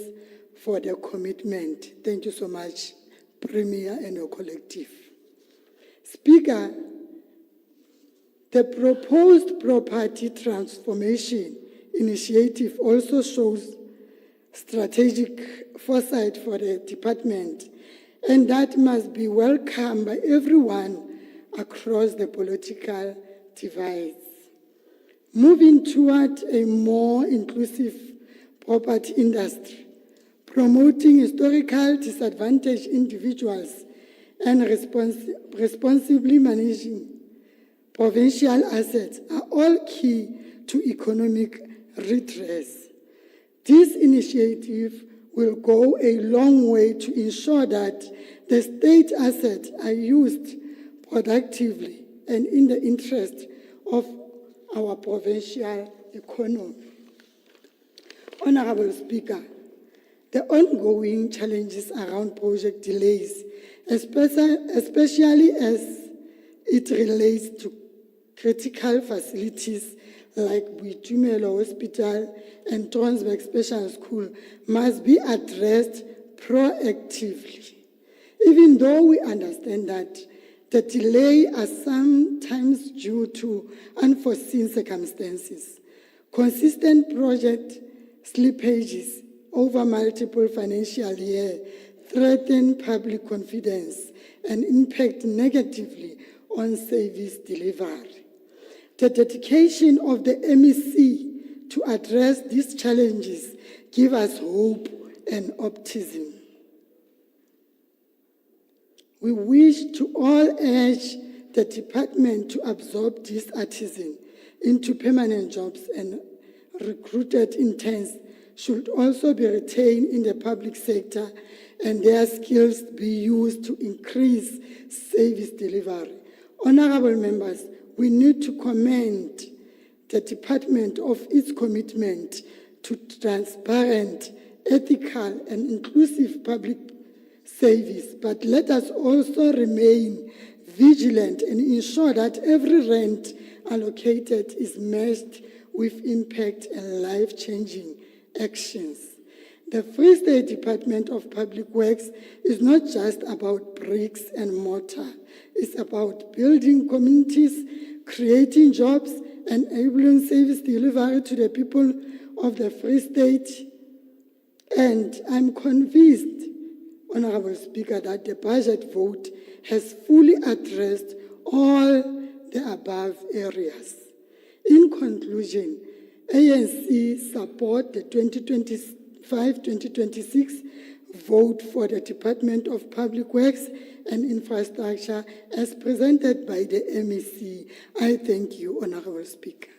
[SPEAKER 3] for their commitment. Thank you so much, Premier and your collective. Speaker, the proposed property transformation initiative also shows strategic foresight for the department, and that must be welcomed by everyone across the political divides. Moving toward a more inclusive property industry, promoting historical disadvantaged individuals, and responsibly managing provincial assets are all key to economic redress. This initiative will go a long way to ensure that the state assets are used productively and in the interest of our provincial economy. Honorable Speaker, the ongoing challenges around project delays, especially as it relates to critical facilities like Boitumelo Hospital and Tronsberg Special School, must be addressed proactively. Even though we understand that the delay are sometimes due to unforeseen circumstances, consistent project slippages over multiple financial years threaten public confidence and impact negatively on service delivery. The dedication of the MEC to address these challenges give us hope and optimism. We wish to all urge the department to absorb these artisans into permanent jobs, and recruited interns should also be retained in the public sector and their skills be used to increase service delivery. Honorable members, we need to commend the department of its commitment to transparent, ethical, and inclusive public service, but let us also remain vigilant and ensure that every rand allocated is matched with impact and life-changing actions. The Free State Department of Public Works is not just about bricks and mortar. It's about building communities, creating jobs, enabling service delivery to the people of the Free State. And I'm convinced, Honorable Speaker, that the budget vote has fully addressed all the above areas. In conclusion, ANC support the 2025-2026 vote for the Department of Public Works and Infrastructure as presented by the MEC. I thank you, Honorable Speaker.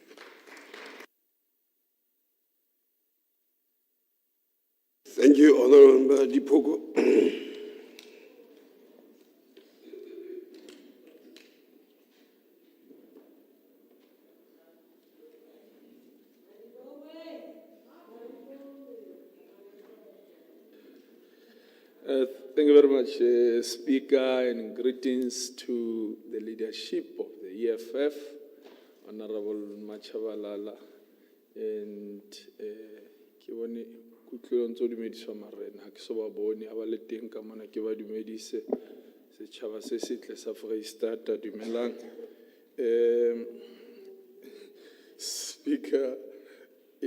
[SPEAKER 2] Thank you, Honorable Member Dipoko.
[SPEAKER 4] Thank you very much, Speaker, and greetings to the leadership of the EFF, Honorable Machabalala, and Kiwani Kutlon Zodimedis Maren, Haksobaboni, Avaletin Kamana Kiva Dumedise, Sechava Sesitle Safari Stata Dumelang. Speaker, I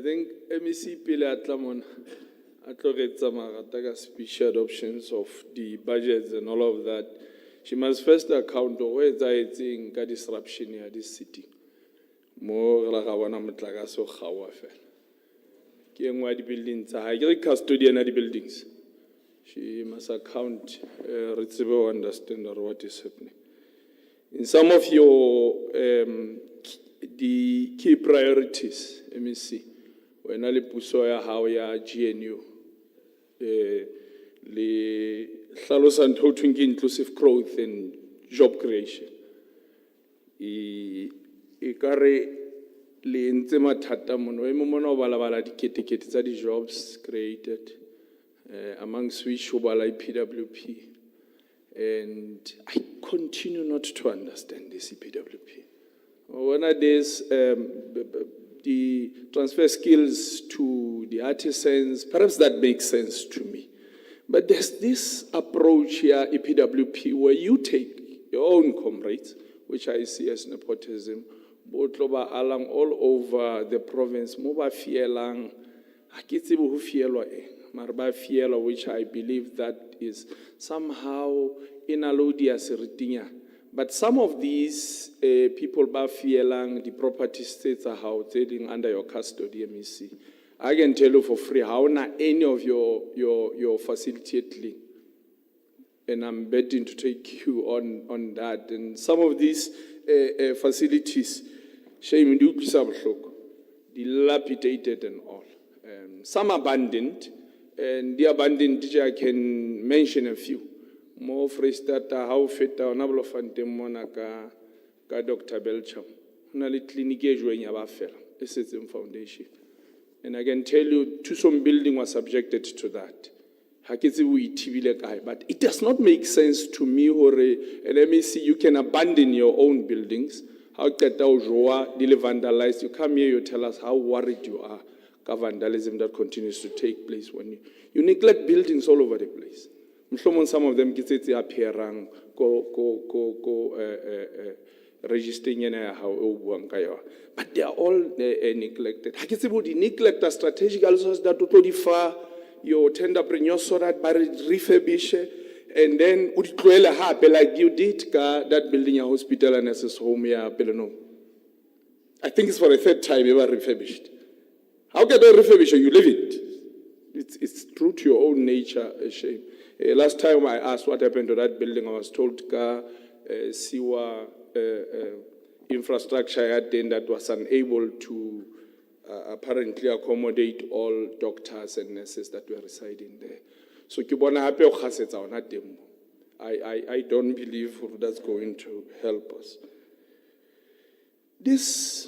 [SPEAKER 4] think MEC Pile Atlamon. Speech adoptions of the budgets and all of that. She must first account of where it's in disruption in this city. More like I want to make so how I feel. The buildings, I get custodian at the buildings. She must account, receive or understand what is happening. In some of your the key priorities, MEC, when I puso ya how ya GNU. Le hlalosa ntho thweng ke inclusive growth and job creation. E kare le ntse mathata mono e mo mona o balabala diketekete tsa di jobs created amongst which o bala PWP, and I continue not to understand this PWP. One of these the transfer skills to the artisans, perhaps that makes sense to me. But there's this approach here, EPWP, where you take your own comrades, which I see as nepotism, Botloba along all over the province, Moba Fielang, Akitibu Fielo, Marba Fielo, which I believe that is somehow inalodious Ritinha. But some of these people, Bafielang, the property estates are housing under your custody, MEC. I can tell you for free how not any of your facility, and I'm betting to take you on that. And some of these facilities, shame, di utlwisa bohloko, dilapidated and all. Some abandoned, and the abandoned, I can mention a few. More Freestata, how fit our Nablo Fante Monaca, Dr. Belcham, Nali Clinic Age Assistant Foundation. And I can tell you, Tucson building was subjected to that. But it does not make sense to me, and let me see, you can abandon your own buildings. How get vandalized? You come here, you tell us how worried you are about vandalism that continues to take place when you neglect buildings all over the place. Some of them get appearang registering how, but they are all neglected. Neglect a strategic also that to differ your tenderpreneur so that by refurbish and then like you did that building a hospital and nurses home here. I think it's for a third time ever refurbished. How can they refurbish it? You leave it. It's true to your own nature, a shame. Last time I asked what happened to that building, I was told Siwa infrastructure that was unable to apparently accommodate all doctors and nurses that were residing there. So I don't believe that's going to help us. This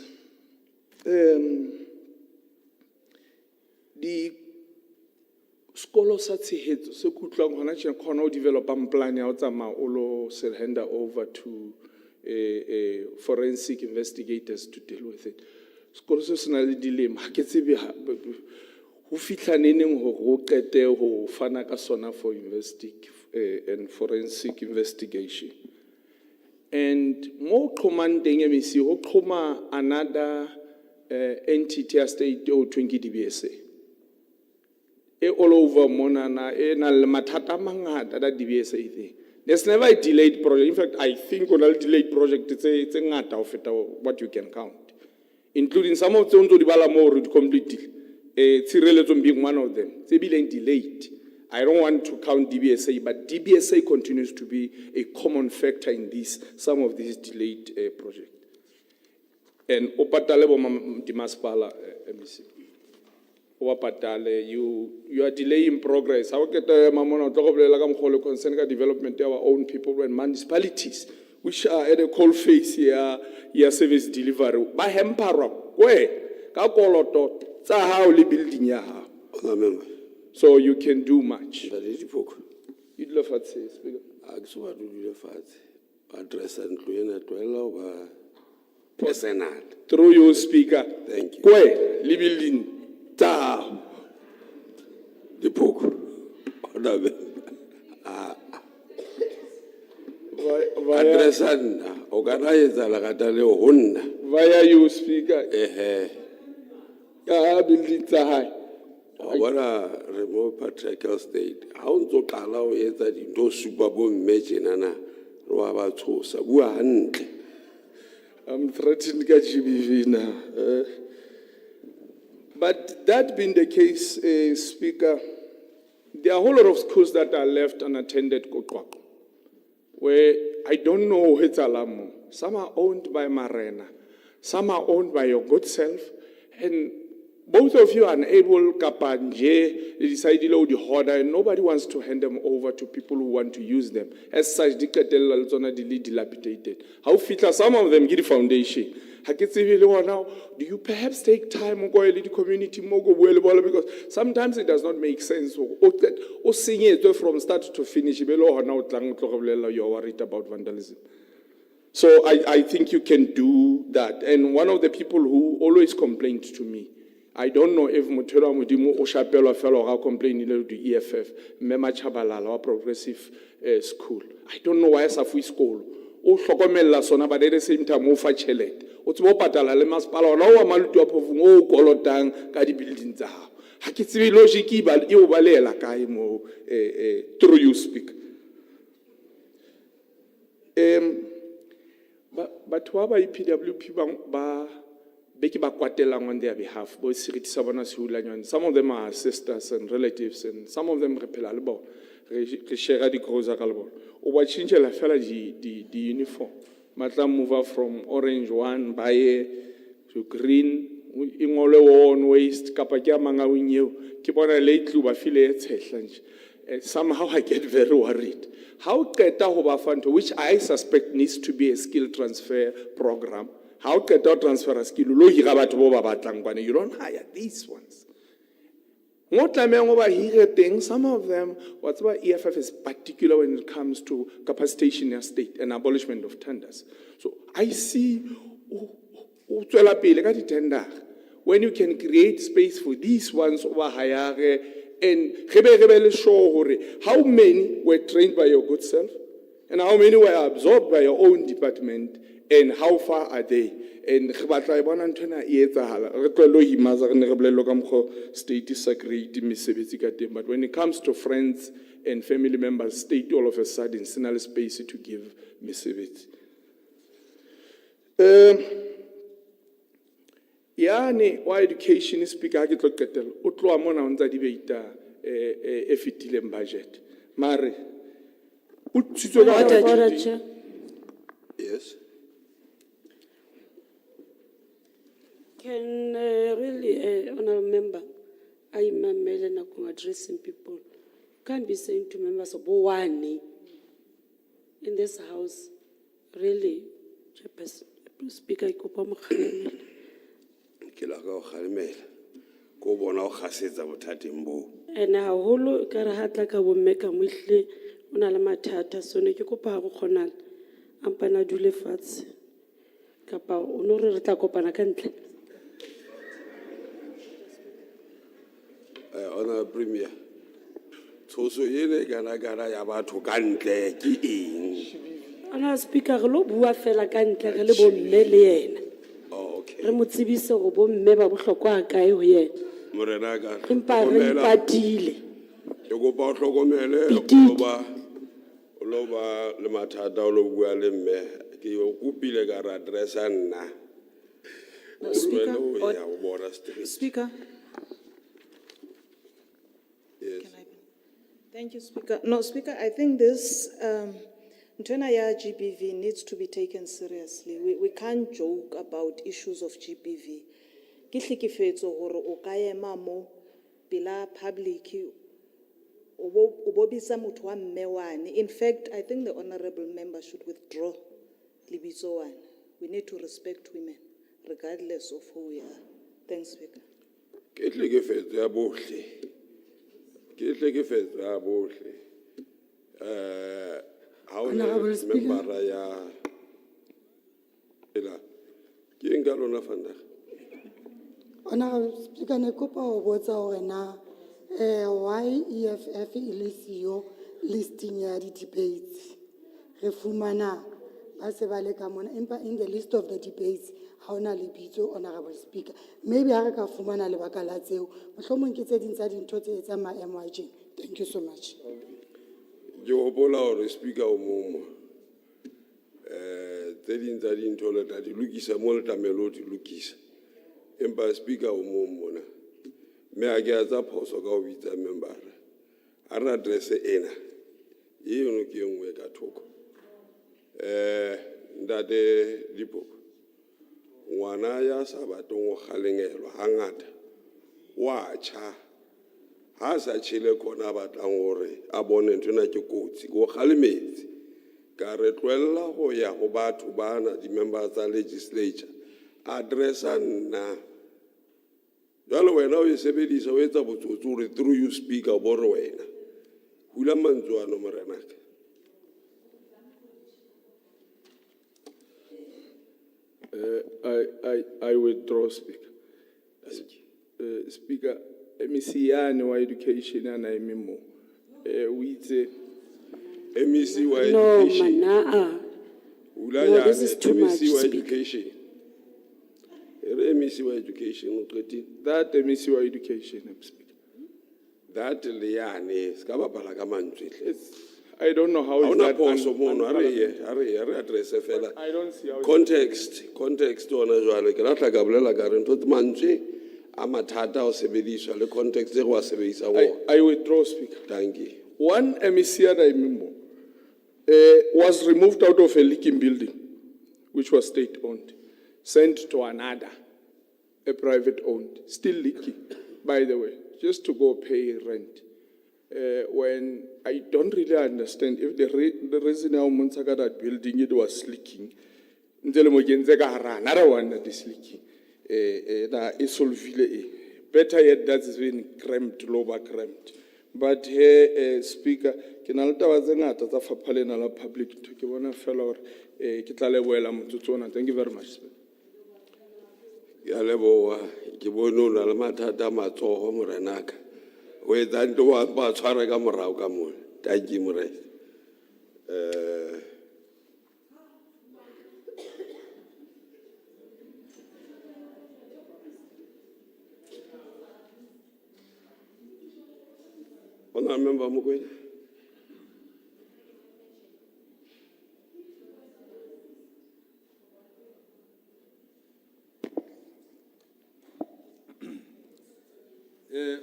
[SPEAKER 4] the scholars at Seheto, so could long develop a plan out of hand over to forensic investigators to deal with it. Scholars are dilemma. Who fit an inning who get who fanaka sona for and forensic investigation. And more commanding MEC, who coma another entity as state or 20 DBSA. All over Monana, Matata Manga, that DBSA thing. There's never a delayed project. In fact, I think on a delayed project, it's a ngata of it, what you can count. Including some of them to develop more completely. Tsireletso being one of them. They being delayed. I don't want to count DBSA, but DBSA continues to be a common factor in some of these delayed projects. And Opatale Dimaspala, MEC. You are delaying progress. How get the concern development of our own people and municipalities, which are at a cold face here, service delivery. By Hempara, where? Kakoloto, Sahau building yaha. So you can do much. You'd love to say, Speaker.
[SPEAKER 2] Address and personal.
[SPEAKER 4] Through you, Speaker.
[SPEAKER 2] Thank you.
[SPEAKER 4] Where? Building. Ta.
[SPEAKER 2] The book. Address and organize the Lagatale Honda.
[SPEAKER 4] Via you, Speaker. Building high.
[SPEAKER 2] What a remote patriarchal state. How to allow it that in those super bomb matching and
[SPEAKER 4] I'm threatened to get GBV now. But that being the case, Speaker, there are a whole lot of schools that are left unattended, where I don't know who it's Alamo. Some are owned by Marena, some are owned by your good self, and both of you are unable, Kapanje, they decided to load the order, and nobody wants to hand them over to people who want to use them. As such, dilapidated. How fit are some of them? Get the foundation. Now, do you perhaps take time to go to the community because sometimes it does not make sense. Or sing it from start to finish. You are worried about vandalism. So I think you can do that. And one of the people who always complained to me, I don't know if Mutera Mudimu or Chapel fellow complaining to the EFF, Mema Chabalala, or progressive school. I don't know why Safui school. O Shokomella Sona, but at the same time, Mofa Chelet. Patala, Lemas Palo, no Malutu of Kolotang, Kadi buildings. Hakitsi logiki, but you vale la Kaimo, through you speak. But why PWP ba Beki Bakwatelang on their behalf, both Siriti Sabanas Hulanyan, some of them are sisters and relatives, and some of them repel Albo, Rishera di Croza Calbo, or what change la fella the uniform. Matla move from orange one, baye to green, ingole one waste, kapa kia manga winyo, kipona lately ba feel it's lunch. Somehow I get very worried. How keta hoba fund, which I suspect needs to be a skill transfer program. How keta transfer a skill, lo hira batho ba ba batlang bana, you don't hire these ones. Some of them, what's why EFF is particular when it comes to capacitation in a state and abolishment of tenders. So I see when you can create space for these ones over higher and how many were trained by your good self and how many were absorbed by your own department and how far are they? And state is sacred, but when it comes to friends and family members, state all of a sudden sinal space to give mesebetsi. Yani wa education speaker ke tlo qetela o tloa mona o ntsa debate e fetileng budget mare o tsitswe
[SPEAKER 5] Order, Chair.
[SPEAKER 2] Yes.
[SPEAKER 5] Can really, honorable member, I'm a male addressing people. Can't be saying to members of Bowane in this house, really, Chairperson, Speaker, Ikopa Mokhalemela.
[SPEAKER 2] Ke la ka o kgalemela. Ko bona o kgasetsa bothateng bo.
[SPEAKER 5] And haholo ka re ha tla ka bomme ka mo ehlile o na le mathata so ne ke kopa ha go kgonala ampa na dule fatshe kapa o no re tla kopana ka ntle.
[SPEAKER 2] Honorable Premier, tshoso ene kana ya batho ka ntle ke eng?
[SPEAKER 5] Honorable Speaker, re lo bua fela ka ntle re le bomme le yena.
[SPEAKER 2] Oh, okay.
[SPEAKER 5] Re mo tsebise go bomme ba bohlokwa kae ho yena.
[SPEAKER 2] Morena ka.
[SPEAKER 5] Empa re ipatile.
[SPEAKER 2] Ke kopa o hlokomele o lo ba le mathata o lo bua le mme ke o kopile ka ra addressa nna.
[SPEAKER 6] Speaker.
[SPEAKER 2] Yes.
[SPEAKER 6] Thank you, Speaker. No, Speaker, I think this Ntwenaya GBV needs to be taken seriously. We can't joke about issues of GBV. Ke hlekefetso gore o ka ema mo pela public o bo bitsa motho wa mme wane. In fact, I think the honorable member should withdraw lebitso wane. We need to respect women, regardless of who we are. Thanks, Speaker.
[SPEAKER 2] Ke hlekefetso ya bohle. Ke hlekefetso ya bohle.
[SPEAKER 3] Honourable Speaker.
[SPEAKER 2] Member ya ela ke eng ka lona fanda.
[SPEAKER 3] Honourable Speaker, ne kopa ho botsa hore na why EFF e le siyo listing ya di-debates. Re fumana ba se ba le ka mona empa in the list of the debates ha ona lebitso, Honourable Speaker. Maybe ha re ka fumana lebaka la tseo mohlomong ke tse ding tsa dintho tse etsang maemo a tjena. Thank you so much.
[SPEAKER 2] Yo hopola hore speaker o momo. Tse ding tsa dintho le tla di lokisa mo le tlamelo di lokisa. Empa speaker o momo na. Me a ke a tsa phoso ka o bitsa member. A re address ena. E yono ke engwe ka thoko. Ndate Dipopo. Ngwana ya sa batong o kgalengelwa hangata. Wa cha. Ha sa tshile khona batlang hore a bone ntona ke kotsi go kgalemetse. Ka re tlwella go ya go batho bana di members tsa legislature. Addressa nna. Jalo wena o sebedisa o etsa botsotsi hore through you speaker bo re wena. Hula mantswana morena ka.
[SPEAKER 4] I withdraw, Speaker. Speaker, Misiane wa education ana emimo. We say
[SPEAKER 2] MEC wa
[SPEAKER 5] No,
[SPEAKER 2] education.
[SPEAKER 5] mana.
[SPEAKER 2] Hula
[SPEAKER 5] No,
[SPEAKER 2] ya
[SPEAKER 5] this is too much,
[SPEAKER 2] MEC wa
[SPEAKER 5] Speaker.
[SPEAKER 2] education. MEC wa education o qetile.
[SPEAKER 4] that MEC wa education, Speaker.
[SPEAKER 2] That liane ska ba bala ka mantswe.
[SPEAKER 4] I don't know how
[SPEAKER 2] Ha
[SPEAKER 4] is
[SPEAKER 2] ona
[SPEAKER 4] that.
[SPEAKER 2] phoso mono are address fela.
[SPEAKER 4] I don't see how.
[SPEAKER 2] Context ona jwale ke la tla ka bolela ka re ntho tse mantswe a mathata o sebediswa le context e go a sebedisa go.
[SPEAKER 4] I withdraw, Speaker.
[SPEAKER 2] Thank you.
[SPEAKER 4] One MEC ana emimo was removed out of a leaking building which was state-owned, sent to another, a private-owned, still leaking, by the way, just to go pay rent. When I don't really understand if the reason how Monsaka that building it was leaking, another one that is leaking. Better yet, that's been cramped, lower cramped. But here, Speaker, can I tell you that that's a public to give one fellow, thank you very much.
[SPEAKER 2] Ya leboa, ke bone o na le mathata a matsogo morenaka. O etsang te wa ba tshwara ka morao ka mona. Thank you, Morena. Honourable Member Mokoena.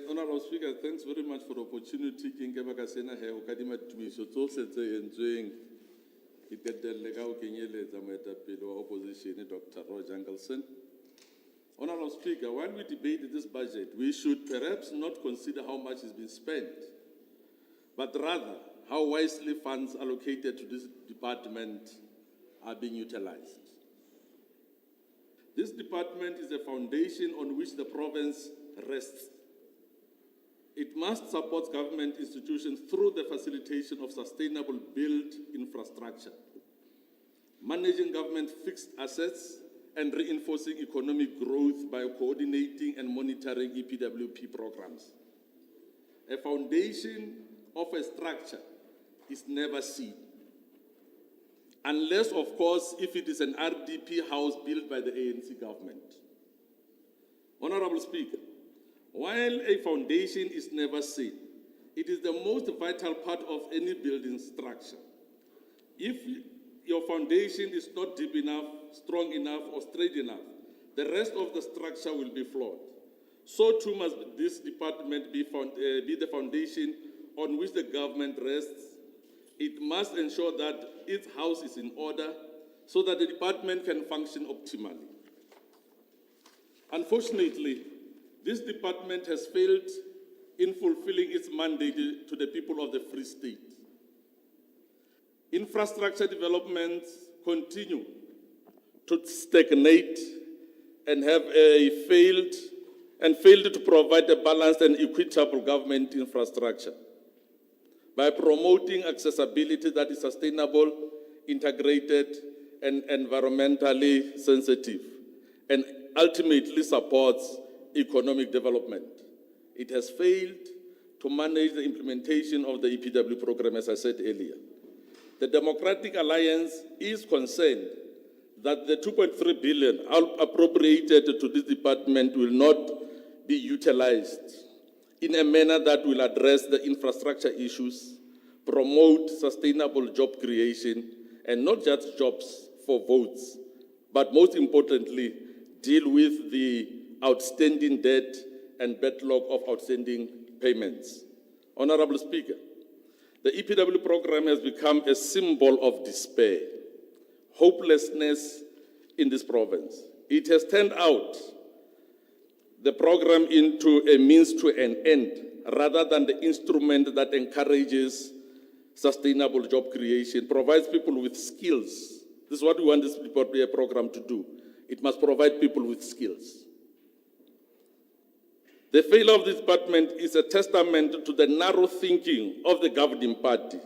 [SPEAKER 7] Honourable Speaker, thanks very much for the opportunity. Ke nke baka sena he o kadima tumiso tsohle tse entsweng ke tetelle ka ho kenyeletsa moetapele wa opposition Dr. Roger Ankelson. Honourable Speaker, while we debate this budget, we should perhaps not consider how much has been spent, but rather how wisely funds allocated to this department are being utilized. This department is a foundation on which the province rests. It must support government institutions through the facilitation of sustainable built infrastructure, managing government fixed assets, and reinforcing economic growth by coordinating and monitoring EPWP programs. A foundation of a structure is never seen, unless, of course, if it is an RDP house built by the ANC government. Honourable Speaker, while a foundation is never seen, it is the most vital part of any building structure. If your foundation is not deep enough, strong enough, or straight enough, the rest of the structure will be flawed. So too must this department be the foundation on which the government rests. It must ensure that its house is in order so that the department can function optimally. Unfortunately, this department has failed in fulfilling its mandate to the people of the Free State. Infrastructure developments continue to stagnate and have failed to provide a balanced and equitable government infrastructure. By promoting accessibility that is sustainable, integrated, and environmentally sensitive, and ultimately supports economic development. It has failed to manage the implementation of the EPW program, as I said earlier. The Democratic Alliance is concerned that the 2.3 billion appropriated to this department will not be utilized in a manner that will address the infrastructure issues, promote sustainable job creation, and not just jobs for votes, but most importantly, deal with the outstanding debt and backlog of outstanding payments. Honourable Speaker, the EPW program has become a symbol of despair, hopelessness in this province. It has turned out the program into a means to an end rather than the instrument that encourages sustainable job creation, provides people with skills. This is what we want this program to do. It must provide people with skills. The failure of this department is a testament to the narrow thinking of the governing party.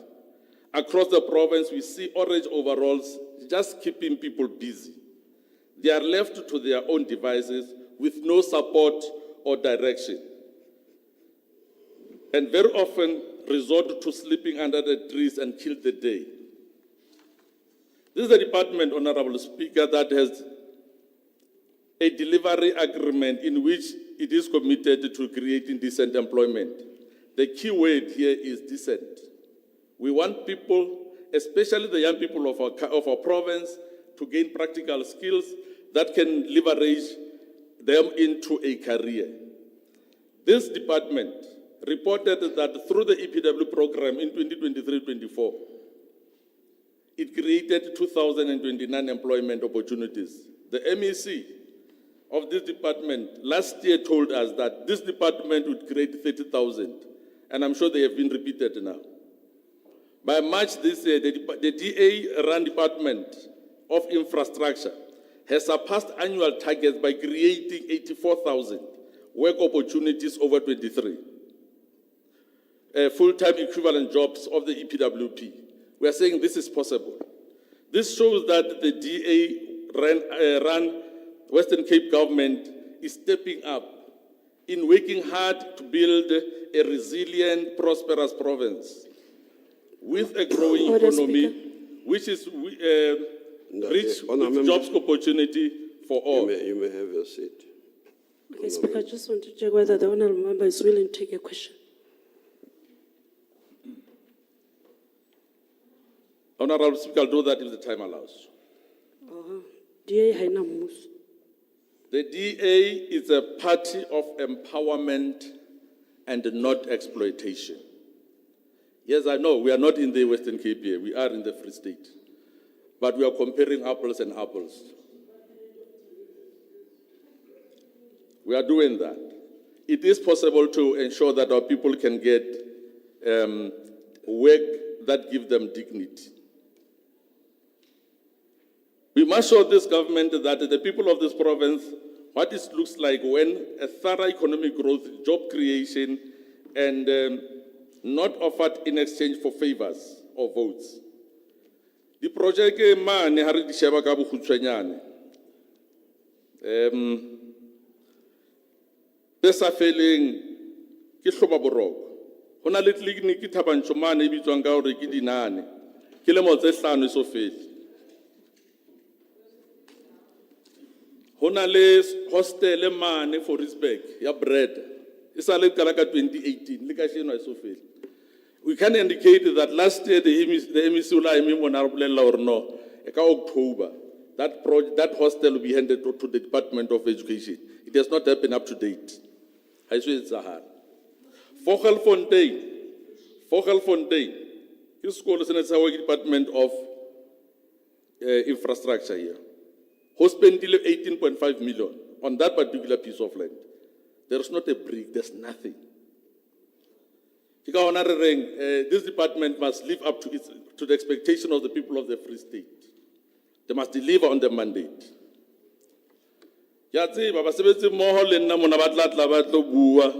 [SPEAKER 7] Across the province, we see orange overalls just keeping people busy. They are left to their own devices with no support or direction, and very often resort to sleeping under the trees and kill the day. This is a department, Honourable Speaker, that has a delivery agreement in which it is committed to creating decent employment. The key word here is decent. We want people, especially the young people of our province, to gain practical skills that can leverage them into a career. This department reported that through the EPW program in 2023-24, it created 2,029 employment opportunities. The MEC of this department last year told us that this department would create 30,000, and I'm sure they have been repeated now. By March this year, the DA-run Department of Infrastructure has surpassed annual targets by creating 84,000 work opportunities over 23 full-time equivalent jobs of the EPWP. We are saying this is possible. This shows that the DA-run Western Cape government is stepping up in working hard to build a resilient, prosperous province with a growing
[SPEAKER 5] Order,
[SPEAKER 7] economy,
[SPEAKER 5] Speaker.
[SPEAKER 7] which is
[SPEAKER 2] No,
[SPEAKER 7] rich
[SPEAKER 2] Honour
[SPEAKER 7] with
[SPEAKER 2] Member.
[SPEAKER 7] jobs opportunity for all.
[SPEAKER 2] You may have your seat.
[SPEAKER 5] Okay, Speaker, I just want to check whether the honorable member is willing to take a question.
[SPEAKER 7] Honorable Speaker, I'll do that if the time allows.
[SPEAKER 5] DA haina mmuso.
[SPEAKER 7] The DA is a party of empowerment and not exploitation. Yes, I know we are not in the Western Cape here, we are in the Free State. But we are comparing apples and apples. We are doing that. It is possible to ensure that our people can get work that gives them dignity. We must show this government that the people of this province, what it looks like when a thorough economic growth, job creation, and not offered in exchange for favors or votes. The project mane ha re di sheba ka bokgutshwanyane. Pesa feleng ke hloba boroko. Ho na le tleliniki Thabantsho mane e bitswang ka hore ke Dinane. Ke lemo tse 5 e so fele. Ho na le hostel mane for Risberg ya bread. E sa le kala ka 2018 le ka sheno e so fele. We can indicate that last year the MEC ula eme mona re bolela hore no ka October that hostel will be handed to the Department of Education. It has not happened up to date. Ha iso etsahala. Vogelfontein ke sekolo se ne se hawa ke Department of Infrastructure here. Who spent 18.5 million on that particular piece of land. There is not a brick, there's nothing. This department must live up to the expectation of the people of the Free State. They must deliver on the mandate. Ya tseba basebetsi mmoho le nna mona ba tla ba tlo bua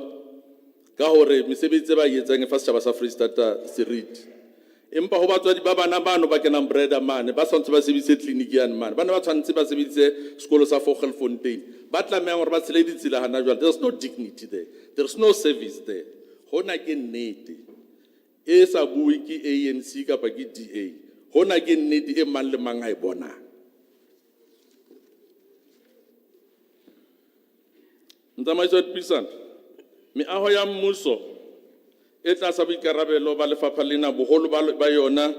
[SPEAKER 7] ka hore mesebetsi ba etsang e fa setjhaba sa Free State seriti. Empa ho batswadi ba bana bano ba kenang breda mane ba tshwantse ba sebedise clinic yan mane bana ba tshwantse ba sebedise sekolo sa Vogelfontein ba tlameha hore ba tshele ditsela hana jwale. There's no dignity there, there's no service there. Hona ke nnete e sa bue ke ANC kapa ke DA. Hona ke nnete e mang le mang a e bonang. Ntsamaiso Tpisana meaho ya mmuso e tla sa boikarabelo ba lefapha lena boholo ba yona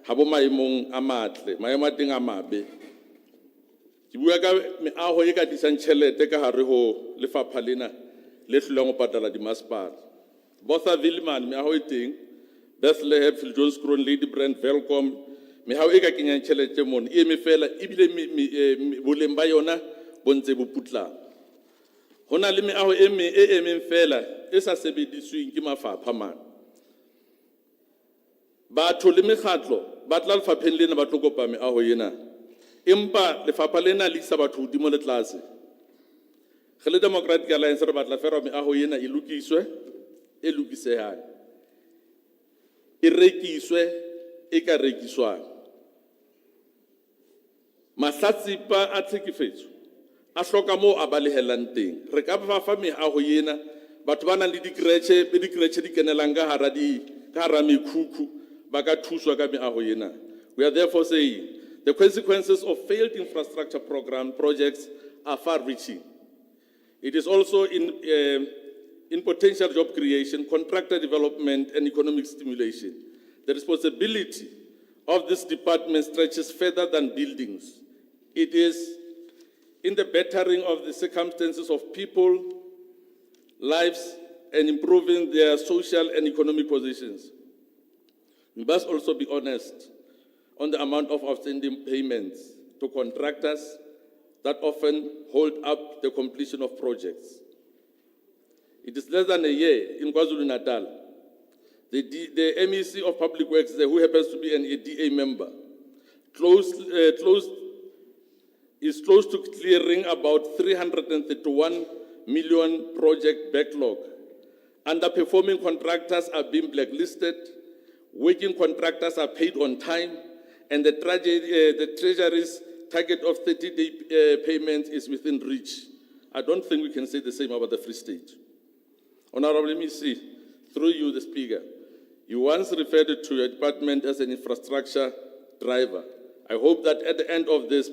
[SPEAKER 7] ha bo maemong a matle maemo a teng a mabe. Ke bua ka meaho e ka tlisang tjhelete ka hare ho lefapha lena le hloleng ho patala dimasepala. Bothaville man meaho e teng, Bethlehem, Viljoenskroon, Lady Brand, Welcome, meaho e ka kenyang tjhelete mona e eme fela ebile boleng ba yona bo ntse bo putlang. Ho na le meaho e emeng fela e sa sebedisweng ke mafapha man. Batho le mekgatlo ba tla lefapheng lena ba tlo kopa meaho ena. Empa lefapha lena le isa batho hodimo le tlase. Re le Democratic Alliance re batla fela meaho ena e lokiswe e lokisehang. E rekiswe e ka rekiswang. Mahlatsipa a tlhekefetso a hloka moo a balehelang teng. Re ka ba fa meaho ena batho ba nang le dikretjhe di kenelang ka hara mekhukhu ba ka thuswa ka meaho ena. We are therefore saying the consequences of failed infrastructure projects are far-reaching. It is also in potential job creation, contractor development, and economic stimulation. The responsibility of this department stretches further than buildings. It is in the bettering of the circumstances of people, lives, and improving their social and economic positions. We must also be honest. on the amount of outstanding payments to contractors that often hold up the completion of projects. It is less than a year in KwaZulu-Natal. The MEC of Public Works, who happens to be an ADA member, is close to clearing about 331 million project backlog. Underperforming contractors are being blacklisted, working contractors are paid on time, and the Treasury's target of 30-day payments is within reach. I don't think we can say the same about the Free State. Honorable MEC, through you, the Speaker, you once referred to your department as an infrastructure driver. I hope that at the end of this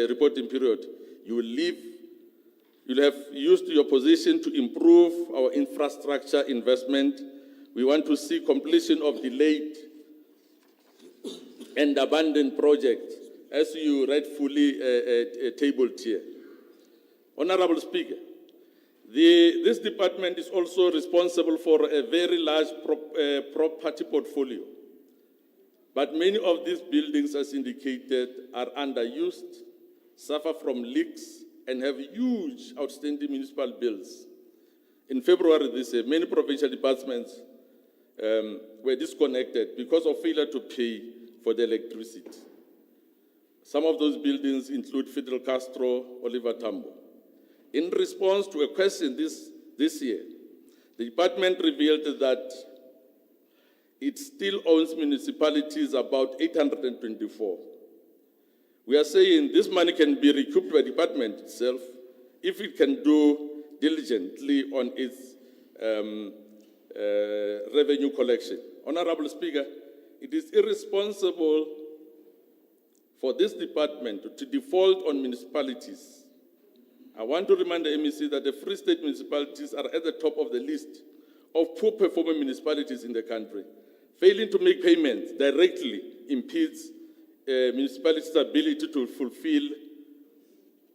[SPEAKER 7] reporting period, you'll have used your position to improve our infrastructure investment. We want to see completion of delayed and abandoned projects, as you rightfully tabled here. Honorable Speaker, this department is also responsible for a very large property portfolio. But many of these buildings, as indicated, are underused, suffer from leaks, and have huge outstanding municipal bills. In February this year, many provincial departments were disconnected because of failure to pay for the electricity. Some of those buildings include Fidel Castro, Oliver Tambo. In response to a question this year, the department revealed that it still owes municipalities about 824. We are saying this money can be recouped by the department itself if it can do diligently on its revenue collection. Honorable Speaker, it is irresponsible for this department to default on municipalities. I want to remind the MEC that the Free State municipalities are at the top of the list of poor-performing municipalities in the country. Failing to make payments directly impedes municipalities' ability to fulfill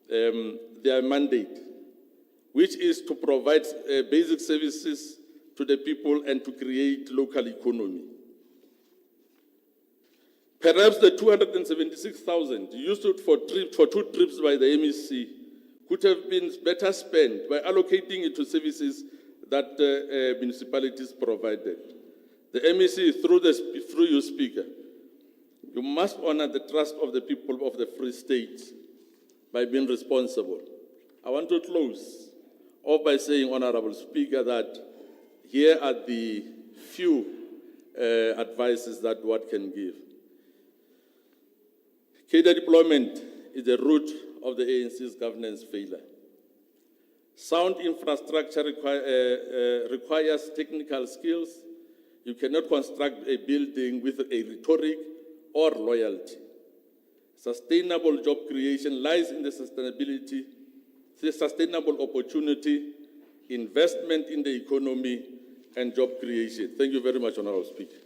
[SPEAKER 7] their mandate, which is to provide basic services to the people and to create local economy. Perhaps the 276,000 used for 2 trips by the MEC could have been better spent by allocating it to services that municipalities provided. The MEC, through you, Speaker, you must honor the trust of the people of the Free State by being responsible. I want to close off by saying, Honorable Speaker, that here are the few advices that one can give. Cadre deployment is the root of the ANC's governance failure. Sound infrastructure requires technical skills. You cannot construct a building with a rhetoric or loyalty. Sustainable job creation lies in the sustainable opportunity, investment in the economy, and job creation. Thank you very much, Honorable Speaker.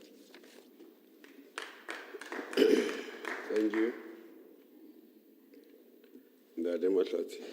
[SPEAKER 2] Thank you. Ndade Mahlathi.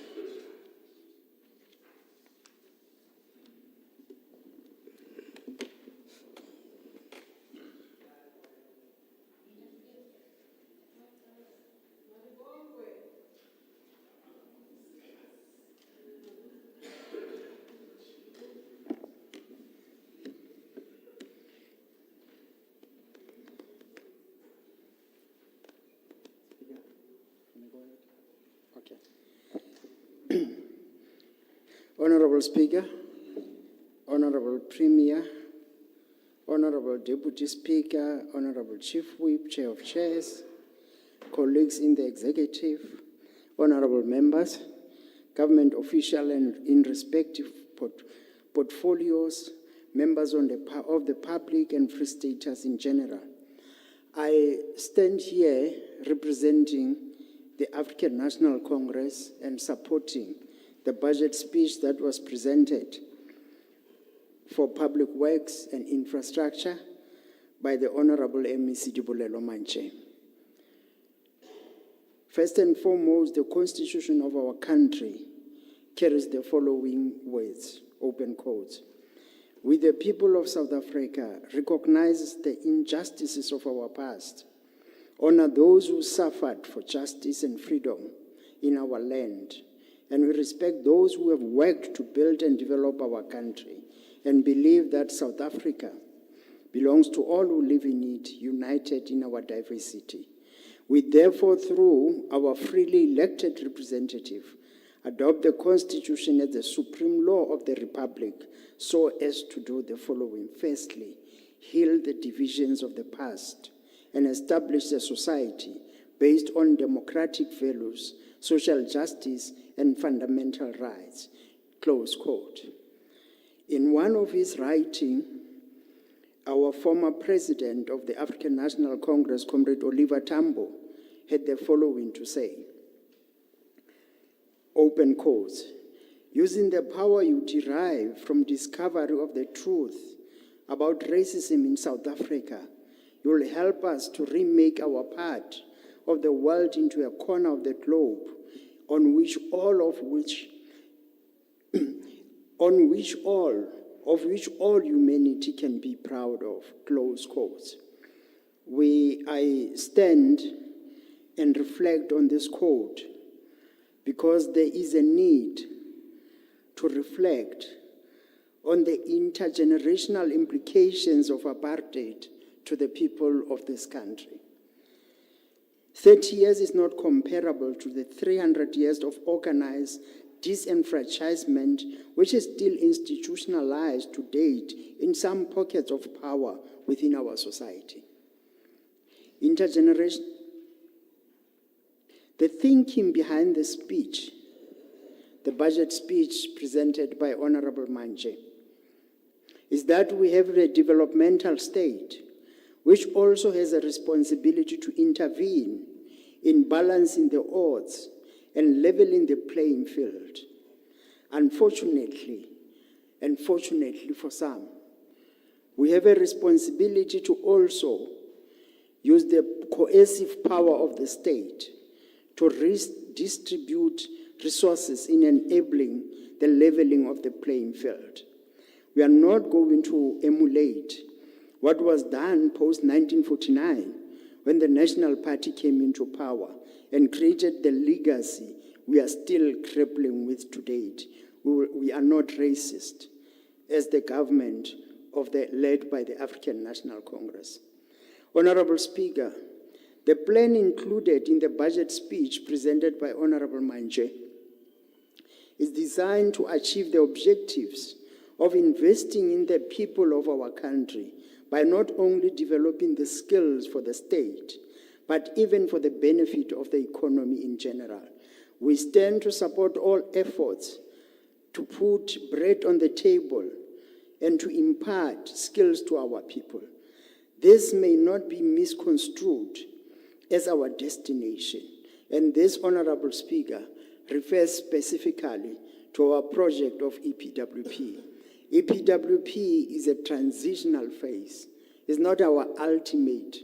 [SPEAKER 8] Honorable Speaker, Honorable Premier, Honorable Deputy Speaker, Honorable Chief Whip, Chair of Chairs, colleagues in the executive, honorable members, government officials and in respective portfolios, members of the public and Free Staters in general. I stand here representing the African National Congress and supporting the budget speech that was presented for public works and infrastructure by the Honorable MEC Dibulelo Manche. First and foremost, the Constitution of our country carries the following words, open quotes. We, the people of South Africa, recognize the injustices of our past, honor those who suffered for justice and freedom in our land, and we respect those who have worked to build and develop our country, and believe that South Africa belongs to all who live in it, united in our diversity. We therefore, through our freely elected representative, adopt the Constitution as the supreme law of the Republic so as to do the following. Firstly, heal the divisions of the past and establish a society based on democratic values, social justice, and fundamental rights. Close quote. In one of his writings, our former president of the African National Congress, Comrade Oliver Tambo, had the following to say, open quotes, using the power you derive from discovery of the truth about racism in South Africa, you will help us to remake our part of the world into a corner of the globe on which all humanity can be proud of, close quotes. I stand and reflect on this quote because there is a need to reflect on the intergenerational implications of apartheid to the people of this country. 30 years is not comparable to the 300 years of organized disenfranchisement, which is still institutionalized to date in some pockets of power within our society. The thinking behind the speech, the budget speech presented by Honorable Manje, is that we have a developmental state which also has a responsibility to intervene in balancing the odds and leveling the playing field. Unfortunately, and fortunately for some, we have a responsibility to also use the coercive power of the state to redistribute resources in enabling the leveling of the playing field. We are not going to emulate what was done post-1949 when the National Party came into power and created the legacy we are still grappling with to date. We are not racist as the government led by the African National Congress. Honorable Speaker, the plan included in the budget speech presented by Honorable Manje is designed to achieve the objectives of investing in the people of our country by not only developing the skills for the state, but even for the benefit of the economy in general. We stand to support all efforts to put bread on the table and to impart skills to our people. This may not be misconstrued as our destination, and this, Honorable Speaker, refers specifically to our project of EPWP. EPWP is a transitional phase. It's not our ultimate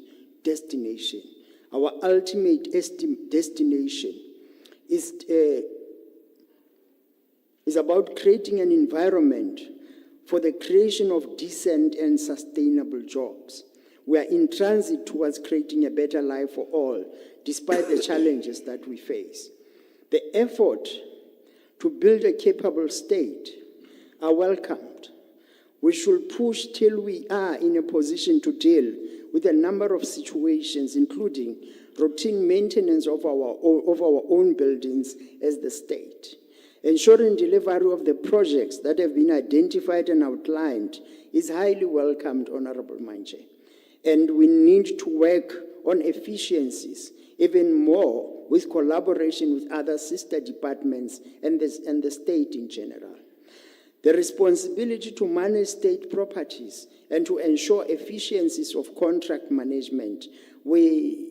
[SPEAKER 8] destination. Our ultimate destination is about creating an environment for the creation of decent and sustainable jobs. We are in transit towards creating a better life for all, despite the challenges that we face. The effort to build a capable state are welcomed. We should push till we are in a position to deal with a number of situations, including routine maintenance of our own buildings as the state. Ensuring delivery of the projects that have been identified and outlined is highly welcomed, Honorable Manje. And we need to work on efficiencies even more with collaboration with other sister departments and the state in general. The responsibility to manage state properties and to ensure efficiencies of contract management, we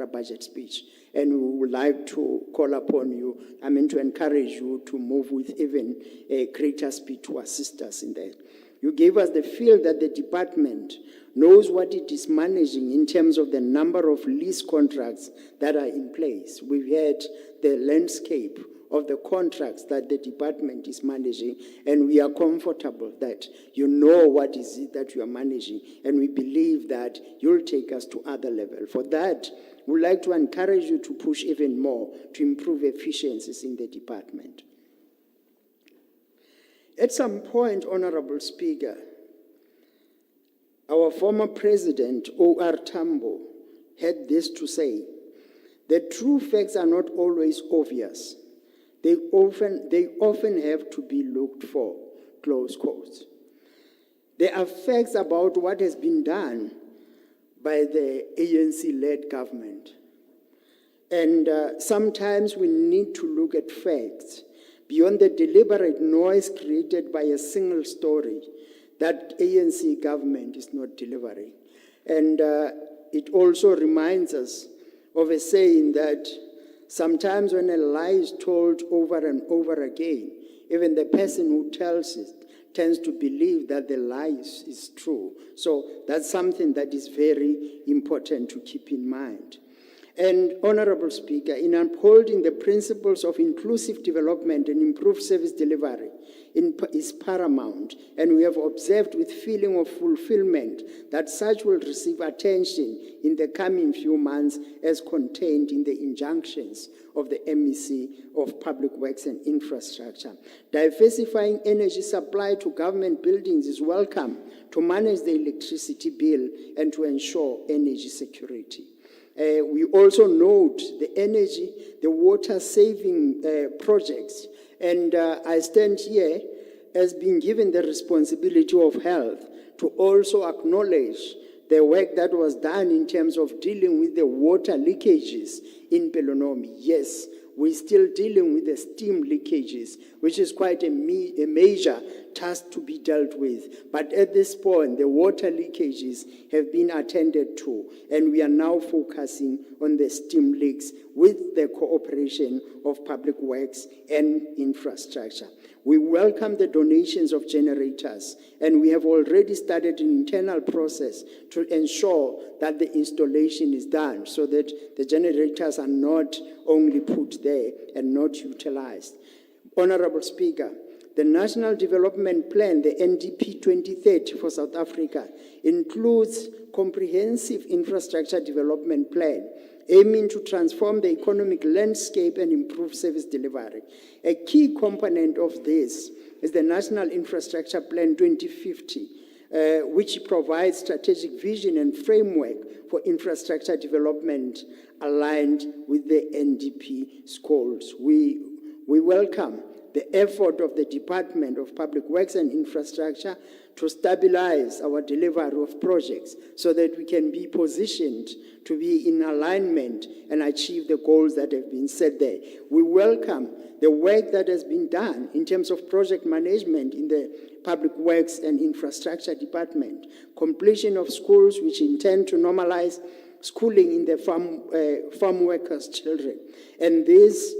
[SPEAKER 8] budget speech, and we would like to call upon you, to encourage you to move with even a greater speed to assist us in that. You gave us the feel that the department knows what it is managing in terms of the number of lease contracts that are in place. We've had the landscape of the contracts that the department is managing, and we are comfortable that you know what is it that you are managing, and we believe that you'll take us to other level. For that, we'd like to encourage you to push even more to improve efficiencies in the department. At some point, Honorable Speaker, our former president, O.R. Tambo, had this to say: the true facts are not always obvious. They often have to be looked for, close quotes. There are facts about what has been done by the ANC-led government. And sometimes we need to look at facts beyond the deliberate noise created by a single story that ANC government is not delivering. And it also reminds us of a saying that sometimes when a lie is told over and over again, even the person who tells it tends to believe that the lie is true. So that's something that is very important to keep in mind. And Honorable Speaker, in upholding the principles of inclusive development and improved service delivery is paramount, and we have observed with feeling of fulfillment that such will receive attention in the coming few months as contained in the injunctions of the MEC of Public Works and Infrastructure. Diversifying energy supply to government buildings is welcome to manage the electricity bill and to ensure energy security. We also note the water saving projects, and I stand here as being given the responsibility of health to also acknowledge the work that was done in terms of dealing with the water leakages in Pelonomi. Yes, we're still dealing with the steam leakages, which is quite a major task to be dealt with. But at this point, the water leakages have been attended to, and we are now focusing on the steam leaks with the cooperation of Public Works and Infrastructure. We welcome the donations of generators, and we have already started an internal process to ensure that the installation is done so that the generators are not only put there and not utilized. Honorable Speaker, the National Development Plan, the NDP 2030 for South Africa, includes comprehensive infrastructure development plan aiming to transform the economic landscape and improve service delivery. A key component of this is the National Infrastructure Plan 2050, which provides strategic vision and framework for infrastructure development aligned with the NDP's goals. We welcome the effort of the Department of Public Works and Infrastructure to stabilize our delivery of projects so that we can be positioned to be in alignment and achieve the goals that have been set there. We welcome the work that has been done in terms of project management in the Public Works and Infrastructure Department, completion of schools which intend to normalize schooling in the farm workers' children. And this,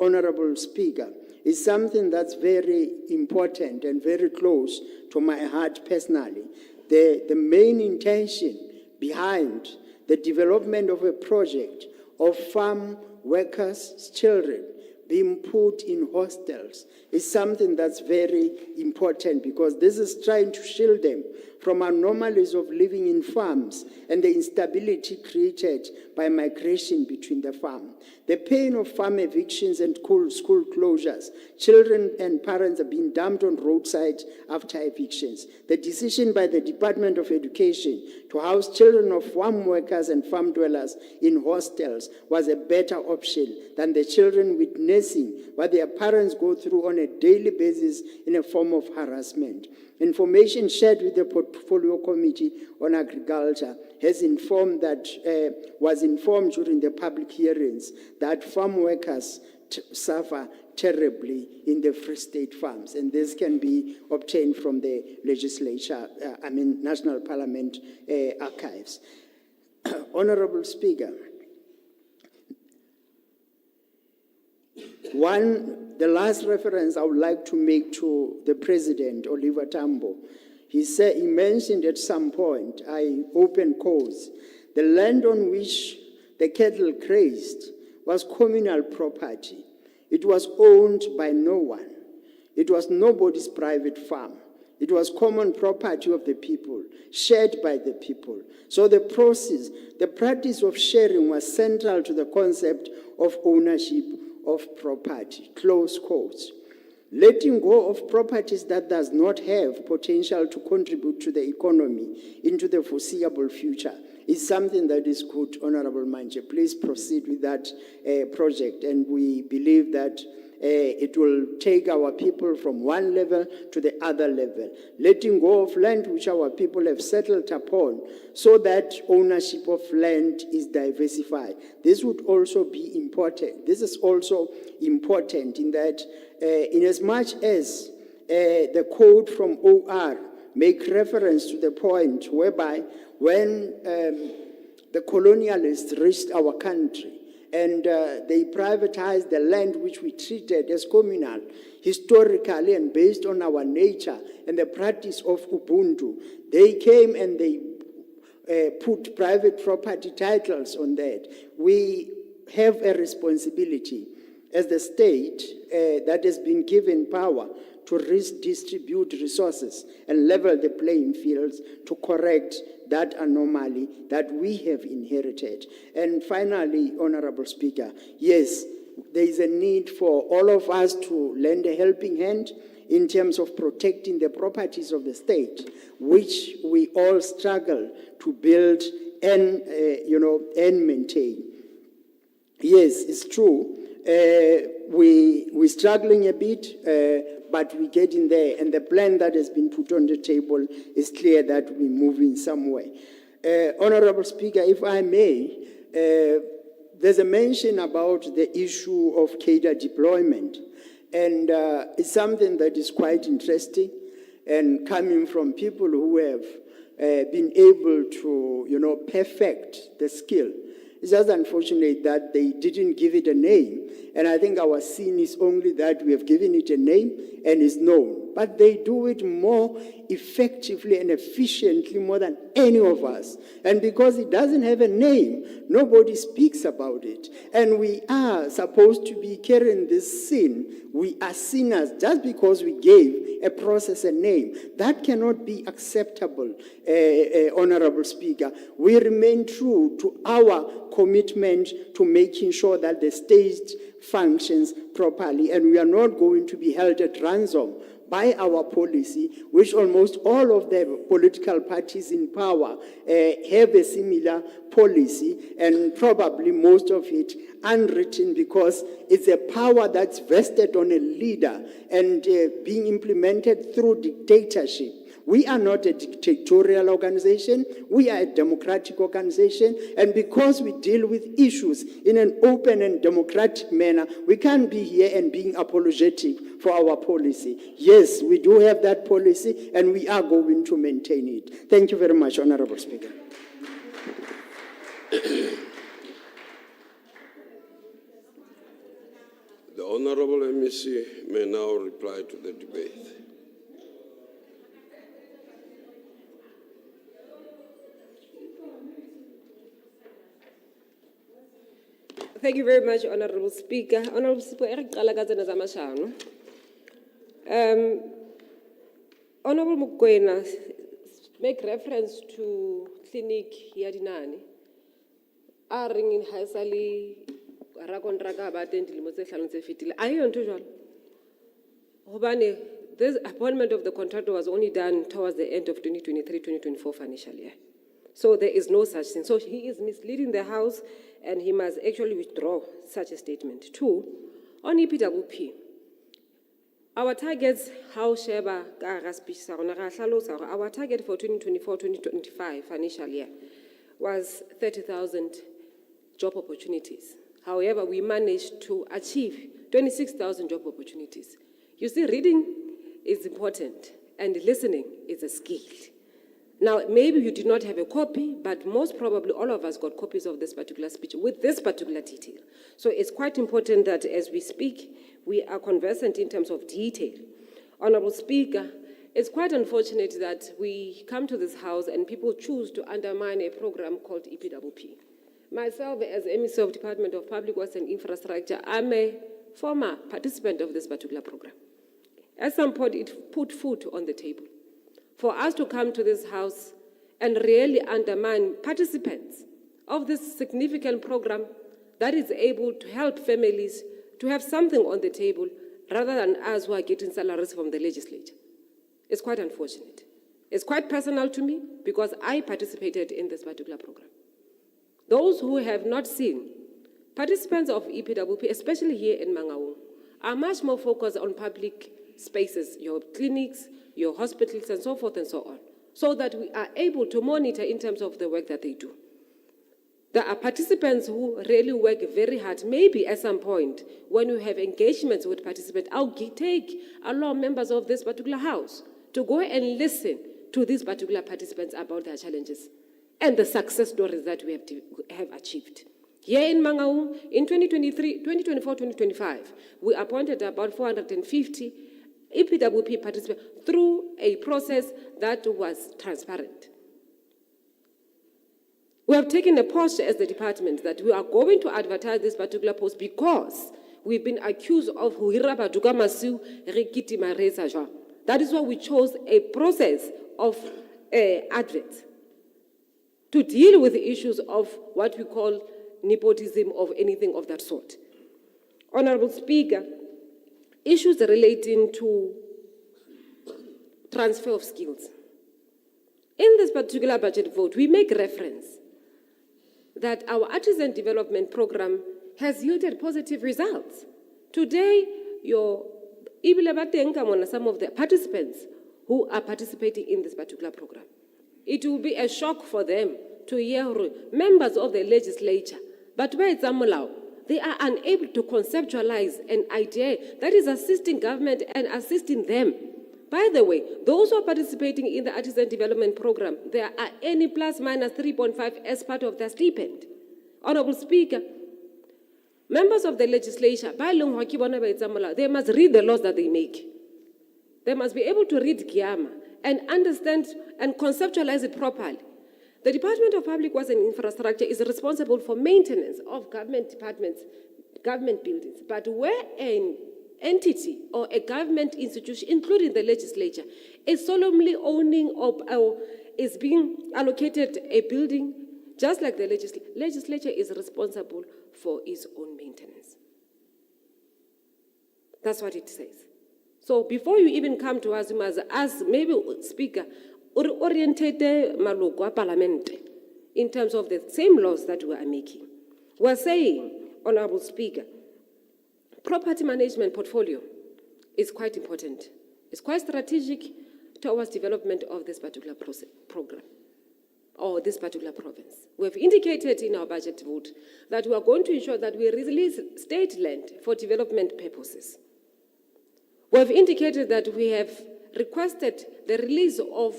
[SPEAKER 8] Honorable Speaker, is something that's very important and very close to my heart personally. The main intention behind the development of a project of farm workers' children being put in hostels is something that's very important, because this is trying to shield them from anomalies of living in farms and the instability created by migration between the farm. The pain of farm evictions and school closures. Children and parents are being dumped on roadsides after evictions. The decision by the Department of Education to house children of farm workers and farm dwellers in hostels was a better option than the children witnessing what their parents go through on a daily basis in a form of harassment. Information shared with the Portfolio Committee on Agriculture was informed during the public hearings that farm workers suffer terribly in the Free State farms, and this can be obtained from the National Parliament archives. Honorable Speaker, the last reference I would like to make to the President, Oliver Tambo. he mentioned at some point, I open quotes, the land on which the cattle grazed was communal property. It was owned by no one. It was nobody's private farm. It was common property of the people, shared by the people. So the practice of sharing was central to the concept of ownership of property, close quotes. Letting go of properties that does not have potential to contribute to the economy into the foreseeable future is something that is good, Honorable Manje. Please proceed with that project, and we believe that it will take our people from one level to the other level, letting go of land which our people have settled upon so that ownership of land is diversified. This would also be important. This is also important in that in as much as the code from OR make reference to the point whereby when the colonialists reached our country, and they privatized the land which we treated as communal, historically and based on our nature and the practice of Ubuntu. They came and they put private property titles on that. We have a responsibility as the state that has been given power to redistribute resources and level the playing fields to correct that anomaly that we have inherited. And finally, Honorable Speaker, yes, there is a need for all of us to lend a helping hand in terms of protecting the properties of the state, which we all struggle to build and, and maintain. Yes, it's true. We're struggling a bit, but we're getting there. And the plan that has been put on the table is clear that we're moving somewhere. Honorable Speaker, if I may, there's a mention about the issue of cadre deployment. And it's something that is quite interesting and coming from people who have been able to, perfect the skill. It's just unfortunate that they didn't give it a name. And I think our sin is only that we have given it a name and it's known. But they do it more effectively and efficiently more than any of us. And because it doesn't have a name, nobody speaks about it. And we are supposed to be carrying this sin. We are sinners just because we gave a process a name. That cannot be acceptable, Honorable Speaker. We remain true to our commitment to making sure that the state functions properly, and we are not going to be held at ransom by our policy, which almost all of the political parties in power have a similar policy, and probably most of it unwritten because it's a power that's vested on a leader and being implemented through dictatorship. We are not a dictatorial organization. We are a democratic organization. And because we deal with issues in an open and democratic manner, we can't be here and being apologetic for our policy. Yes, we do have that policy, and we are going to maintain it. Thank you very much, Honorable Speaker.
[SPEAKER 2] The Honorable MEC may now reply to the debate.
[SPEAKER 1] Thank you very much, Honorable Speaker. Honorable Speaker, Eric Kalagazana Zamashano. Honorable Mukwena, make reference to clinic Yadinani. A ringing Haisali, Rakondraga, Batent, Limose Salonse Fitil. Are you unusual? Hobani, this appointment of the contractor was only done towards the end of 2023-2024 financial year. So there is no such thing. So he is misleading the House, and he must actually withdraw such a statement. Two, on EPWP, our targets, how Sheba, our target for 2024-2025 financial year was 30,000 job opportunities. However, we managed to achieve 26,000 job opportunities. You see, reading is important, and listening is a skill. Now, maybe you did not have a copy, but most probably all of us got copies of this particular speech with this particular detail. So it's quite important that as we speak, we are conversant in terms of detail. Honorable Speaker, It's quite unfortunate that we come to this house and people choose to undermine a program called EPWP. Myself, as MEC of Department of Public Works and Infrastructure, I'm a former participant of this particular program. At some point, it put food on the table. For us to come to this house and really undermine participants of this significant program that is able to help families to have something on the table rather than us who are getting salaries from the legislature. It's quite unfortunate. It's quite personal to me because I participated in this particular program. Those who have not seen, participants of EPWP, especially here in Mangaung, are much more focused on public spaces, your clinics, your hospitals, and so forth and so on, so that we are able to monitor in terms of the work that they do. There are participants who really work very hard. Maybe at some point, when you have engagements with participants, I'll take along members of this particular house to go and listen to these particular participants about their challenges and the success stories that we have achieved. Here in Mangaung, in 2024-2025, we appointed about 450 EPWP participants through a process that was transparent. We have taken a posture as the department that we are going to advertise this particular post because we've been accused of huhira baduka masiu re kitima re sa jwang. That is why we chose a process of adverts to deal with the issues of what we call nepotism of anything of that sort. Honorable Speaker, issues relating to transfer of skills. In this particular budget vote, we make reference that our artisan development program has yielded positive results. Today, some of the participants who are participating in this particular program. It will be a shock for them to hear members of the legislature, but where it's Amulao, they are unable to conceptualize an idea that is assisting government and assisting them. By the way, those who are participating in the artisan development program, there are any plus minus 3.5 as part of their stipend. Honorable Speaker, members of the legislature, they must read the laws that they make. They must be able to read Kiama and understand and conceptualize it properly. The Department of Public Works and Infrastructure is responsible for maintenance of government departments, government buildings. But where an entity or a government institution, including the legislature, is solemnly owning or is being allocated a building, just like the legislature is responsible for its own maintenance. That's what it says. So before you even come to us, you must ask, maybe Speaker, orientate maloko parliament in terms of the same laws that we are making. We're saying, Honorable Speaker, property management portfolio is quite important. It's quite strategic towards development of this particular program or this particular province. We have indicated in our budget vote that we are going to ensure that we release state land for development purposes. We have indicated that we have requested the release of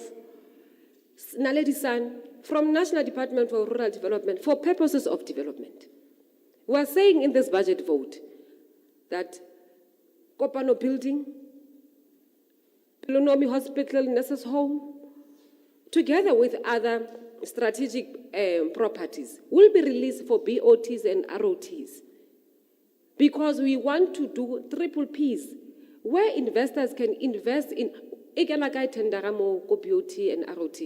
[SPEAKER 1] Naledi San from National Department for Rural Development for purposes of development. We are saying in this budget vote that Kopano Building, Pilonomi Hospital, Nurses Home, together with other strategic properties, will be released for BOTs and ROTs because we want to do triple Ps where investors can invest in BOT and ROT,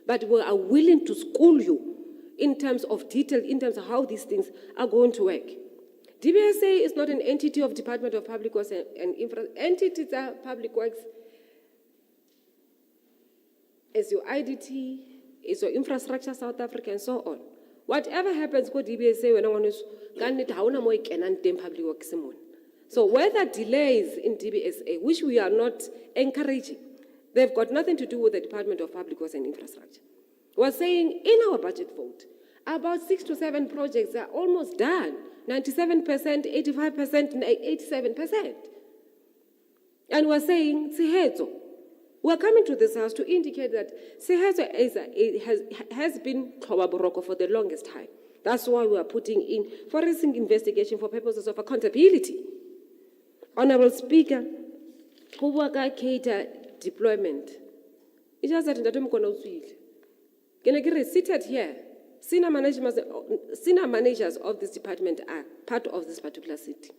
[SPEAKER 1] but we are willing to school you in terms of detail, in terms of how these things are going to work. DBSA is not an entity of Department of Public Works and Infra. Entities are Public Works, is your IDT, is your Infrastructure South Africa, and so on. Whatever happens, go DBSA when I want to Public Works. So whether delays in DBSA, which we are not encouraging, they've got nothing to do with the Department of Public Works and Infrastructure. We're saying in our budget vote, about 6 to 7 projects are almost done, 97%, 85%, 87%. And we're saying, Sihezo, we're coming to this house to indicate that Sihezo has been Kawaboroko for the longest time. That's why we are putting in forensic investigation for purposes of accountability. Honorable Speaker, Go bua ka cater deployment. It's just that ntate Mokona o tswile. Ke ne ke re, seated here, senior managers of this department are part of this particular city.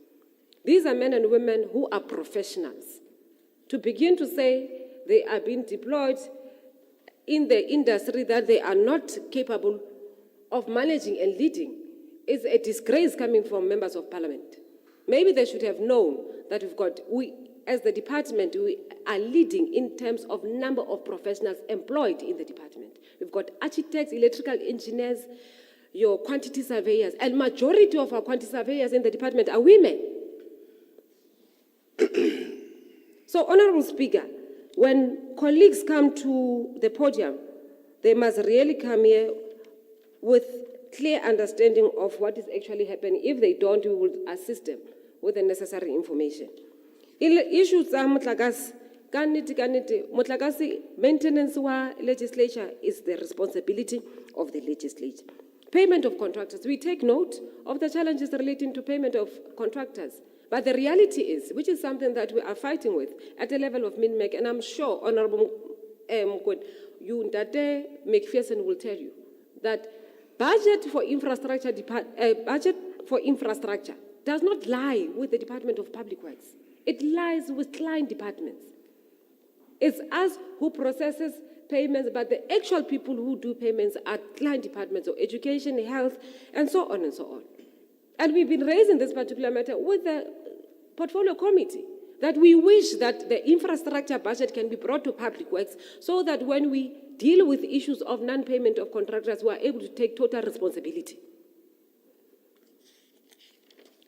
[SPEAKER 1] These are men and women who are professionals. To begin to say they are being deployed in the industry that they are not capable of managing and leading is a disgrace coming from members of parliament. Maybe they should have known that as the department, we are leading in terms of number of professionals employed in the department. We've got architects, electrical engineers, your quantity surveyors, and majority of our quantity surveyors in the department are women. So, Honorable Speaker, when colleagues come to the podium, they must really come here with clear understanding of what is actually happening. If they don't, we will assist them with the necessary information. Issues are motlakas, maintenance wa legislature is the responsibility of the legislature. Payment of contractors, we take note of the challenges relating to payment of contractors. But the reality is, which is something that we are fighting with at the level of MINMEC, and I'm sure Honorable Ndate McPherson will tell you that budget for infrastructure does not lie with the Department of Public Works. It lies with client departments. It's us who processes payments, but the actual people who do payments are client departments of education, health, and so on and so on. And we've been raising this particular matter with the portfolio committee, that we wish that the infrastructure budget can be brought to Public Works so that when we deal with issues of non-payment of contractors, we are able to take total responsibility.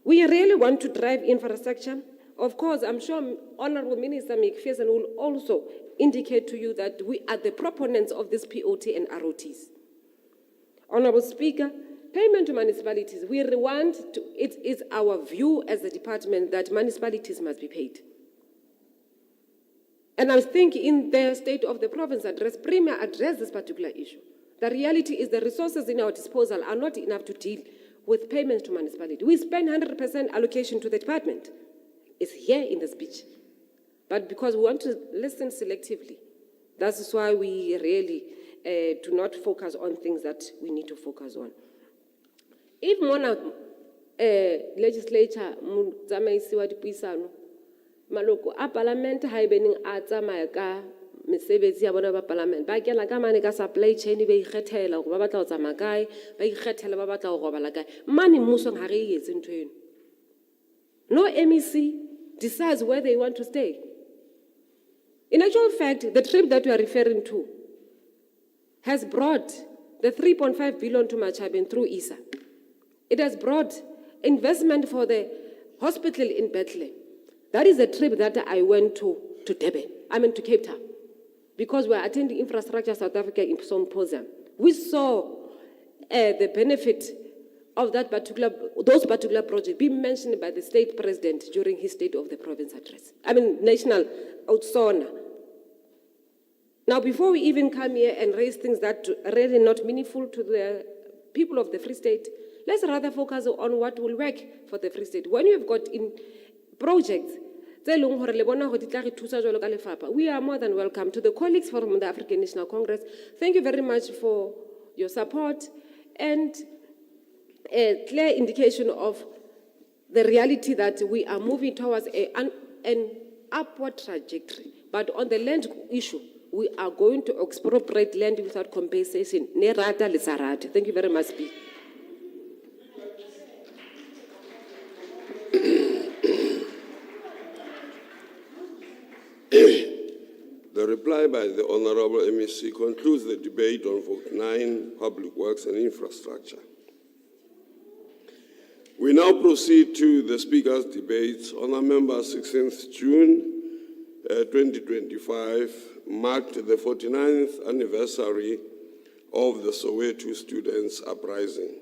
[SPEAKER 1] We really want to drive infrastructure. Of course, I'm sure Honorable Minister McPherson will also indicate to you that we are the proponents of this POT and ROTs. Honorable Speaker, payment to municipalities, it is our view as a department that municipalities must be paid. And I think in the State of the Province address, Premier addressed this particular issue. The reality is the resources in our disposal are not enough to deal with payments to municipalities. We spend 100% allocation to the department. It's here in the speech. But because we want to listen selectively, that's why we really do not focus on things that we need to focus on. If mona legislature tsamaisiwa dipuisano maloko a parliament ha ebeneng a tsamaya ka mesebetsi ya bona ba parliament ba kena ka mane ka supply chain ba ikgethela go ba batla go tsamaya kae ba ikgethela ba batla go robala kae mane mmusong ha re etse ntho eno. No MEC decides where they want to stay. In actual fact, the trip that we are referring to has brought the 3.5 billion to Machabeng through ISA. It has brought investment for the hospital in Bethlehem. That is a trip that I went to Cape Town, because we are attending Infrastructure South Africa Symposium. We saw the benefit of those particular projects being mentioned by the state president during his State of the Province address. National Outsona. Now, before we even come here and raise things that are really not meaningful to the people of the Free State, let's rather focus on what will work for the Free State. When you've got in projects, we are more than welcome. To the colleagues from the African National Congress, thank you very much for your support and a clear indication of the reality that we are moving towards an upward trajectory. But on the land issue, we are going to expropriate land without compensation. Thank you very much, Speaker.
[SPEAKER 2] The reply by the Honorable MEC concludes the debate on Vote 9, Public Works and Infrastructure. We now proceed to the Speaker's debates. Honour Members, 16th June 2025 marked the 49th anniversary of the Soweto students' uprising,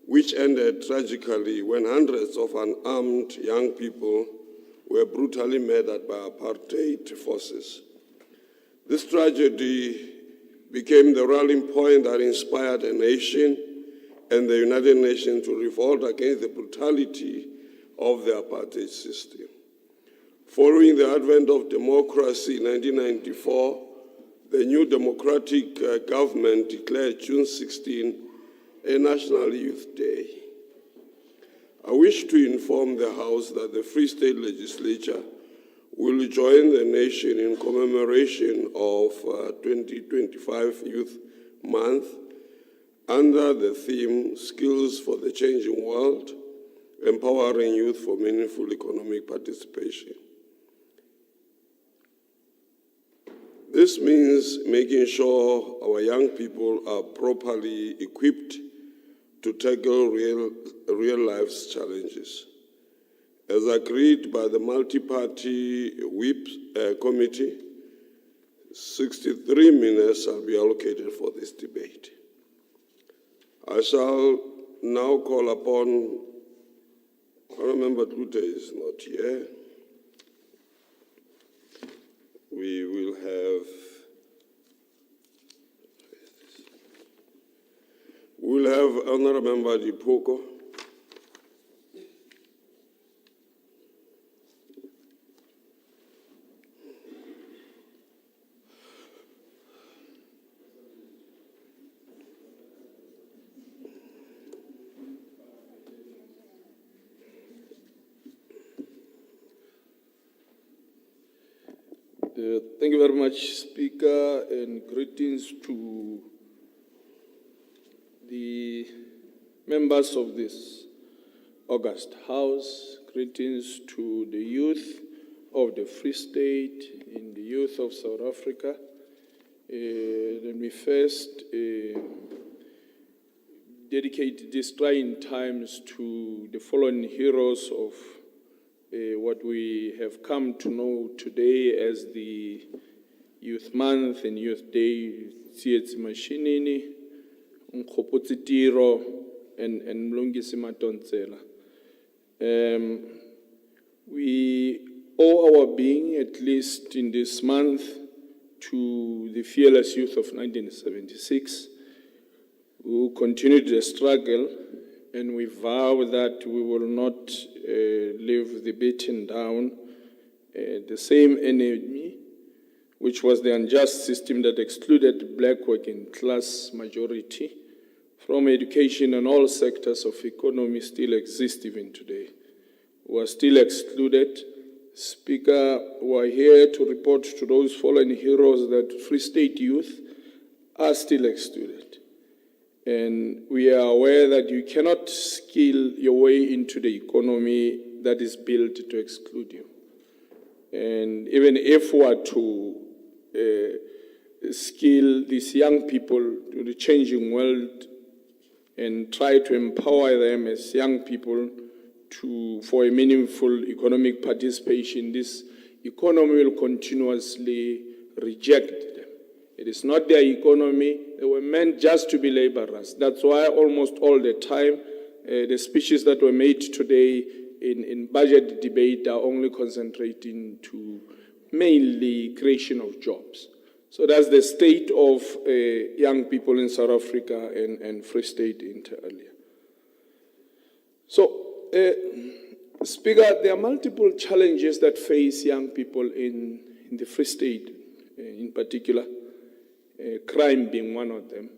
[SPEAKER 2] which ended tragically when hundreds of unarmed young people were brutally murdered by apartheid forces. This tragedy became the rallying point that inspired a nation and the United Nations to revolt against the brutality of the apartheid system. Following the advent of democracy in 1994, the new democratic government declared June 16 a National Youth Day. I wish to inform the House that the Free State Legislature will join the nation in commemoration of 2025 Youth Month under the theme Skills for the Changing World, Empowering Youth for Meaningful Economic Participation. This means making sure our young people are properly equipped to tackle real life's challenges. As agreed by the multi-party whip committee, 63 minutes shall be allocated for this debate. I shall now call upon, Honourable Member Klute is not here. We will have, Honourable Member Dipoko.
[SPEAKER 4] Thank you very much, Speaker, and greetings to the members of this august House. Greetings to the youth of the Free State and the youth of South Africa. Let me first dedicate these trying times to the fallen heroes of what we have come to know today as the Youth Month and Youth Day, Tsietsi Mashinini, Nkgopotse Tiro, and Mlungisi Madonsela. We owe our being, at least in this month, to the fearless youth of 1976, who continued the struggle, and we vow that we will not leave the beaten down. The same enemy, which was the unjust system that excluded black working class majority from education and all sectors of economy, still exists even today. We are still excluded. Speaker, we are here to report to those fallen heroes that Free State youth are still excluded. And we are aware that you cannot skill your way into the economy that is built to exclude you. And even if we are to skill these young people to the changing world and try to empower them as young people for a meaningful economic participation, this economy will continuously reject them. It is not their economy. They were meant just to be laborers. That's why almost all the time, the speeches that were made today in budget debate are only concentrating to mainly creation of jobs. So that's the state of young people in South Africa and Free State inter alia. So, Speaker, there are multiple challenges that face young people in the Free State, in particular, crime being one of them.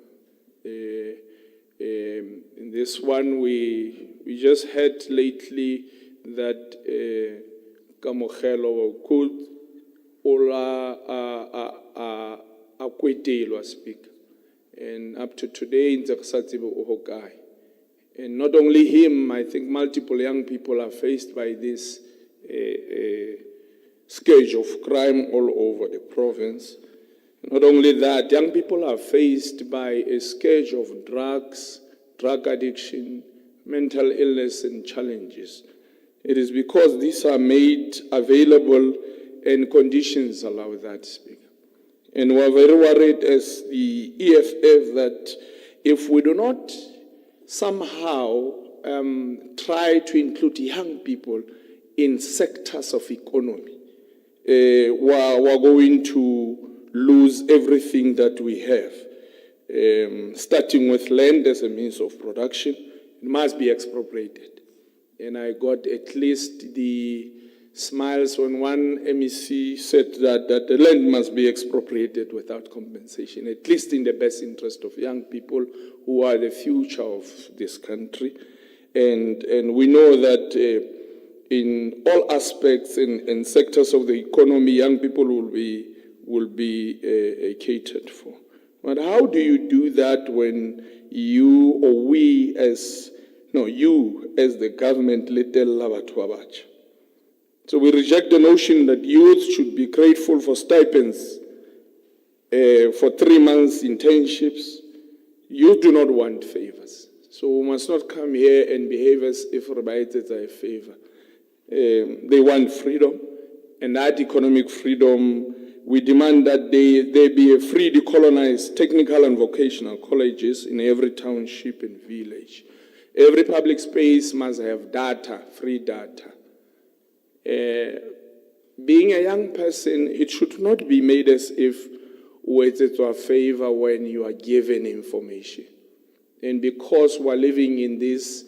[SPEAKER 4] In this one, we just heard lately that Kamogelo could akwetelwa, Speaker. And up to today, in Nzaksatsibo Uhokai. And not only him, I think multiple young people are faced by this scourge of crime all over the province. Not only that, young people are faced by a scourge of drugs, drug addiction, mental illness, and challenges. It is because these are made available and conditions allow that, Speaker. And we're very worried as the EFF that if we do not somehow try to include young people in sectors of economy, we're going to lose everything that we have. Starting with land as a means of production, it must be expropriated. And I got at least the smiles when one MEC said that the land must be expropriated without compensation, at least in the best interest of young people who are the future of this country. And we know that in all aspects and sectors of the economy, young people will be catered for. But how do you do that when you as the government, little batho ba batjha? So we reject the notion that youth should be grateful for stipends, for 3 months internships. You do not want favors. So we must not come here and behave as if it's a favor. They want freedom, and that economic freedom, we demand that there be a free decolonized technical and vocational colleges in every township and village. Every public space must have data, free data. Being a young person, it should not be made as if it's a favor when you are given information. And because we're living in these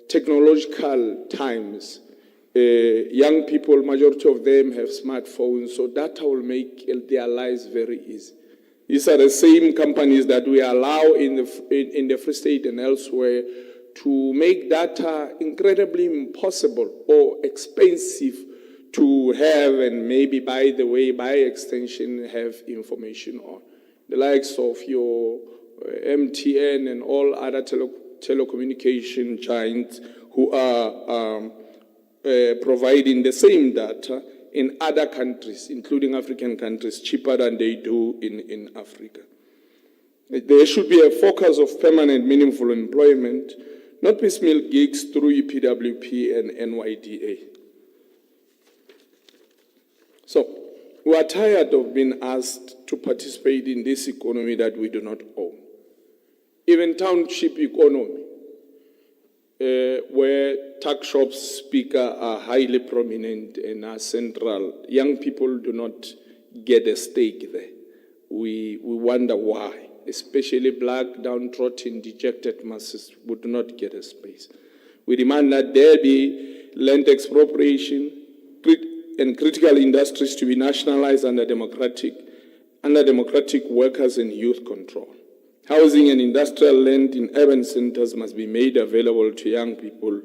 [SPEAKER 4] technological times, young people, majority of them have smartphones, so data will make their lives very easy. These are the same companies that we allow in the Free State and elsewhere to make data incredibly impossible or expensive to have, and maybe, by the way, by extension, have information on. The likes of your MTN and all other telecommunication giants who are providing the same data in other countries, including African countries, cheaper than they do in Africa. There should be a focus of permanent, meaningful employment, not piecemeal gigs through EPWP and NYDA. So, we are tired of being asked to participate in this economy that we do not own. Even township economy, where tuck shops speaker are highly prominent and are central, young people do not get a stake there. We wonder why, especially black, downtrodden, dejected masses would not get a space. We demand that there be land expropriation and critical industries to be nationalized under democratic workers and youth control. Housing and industrial land in urban centers must be made available to young people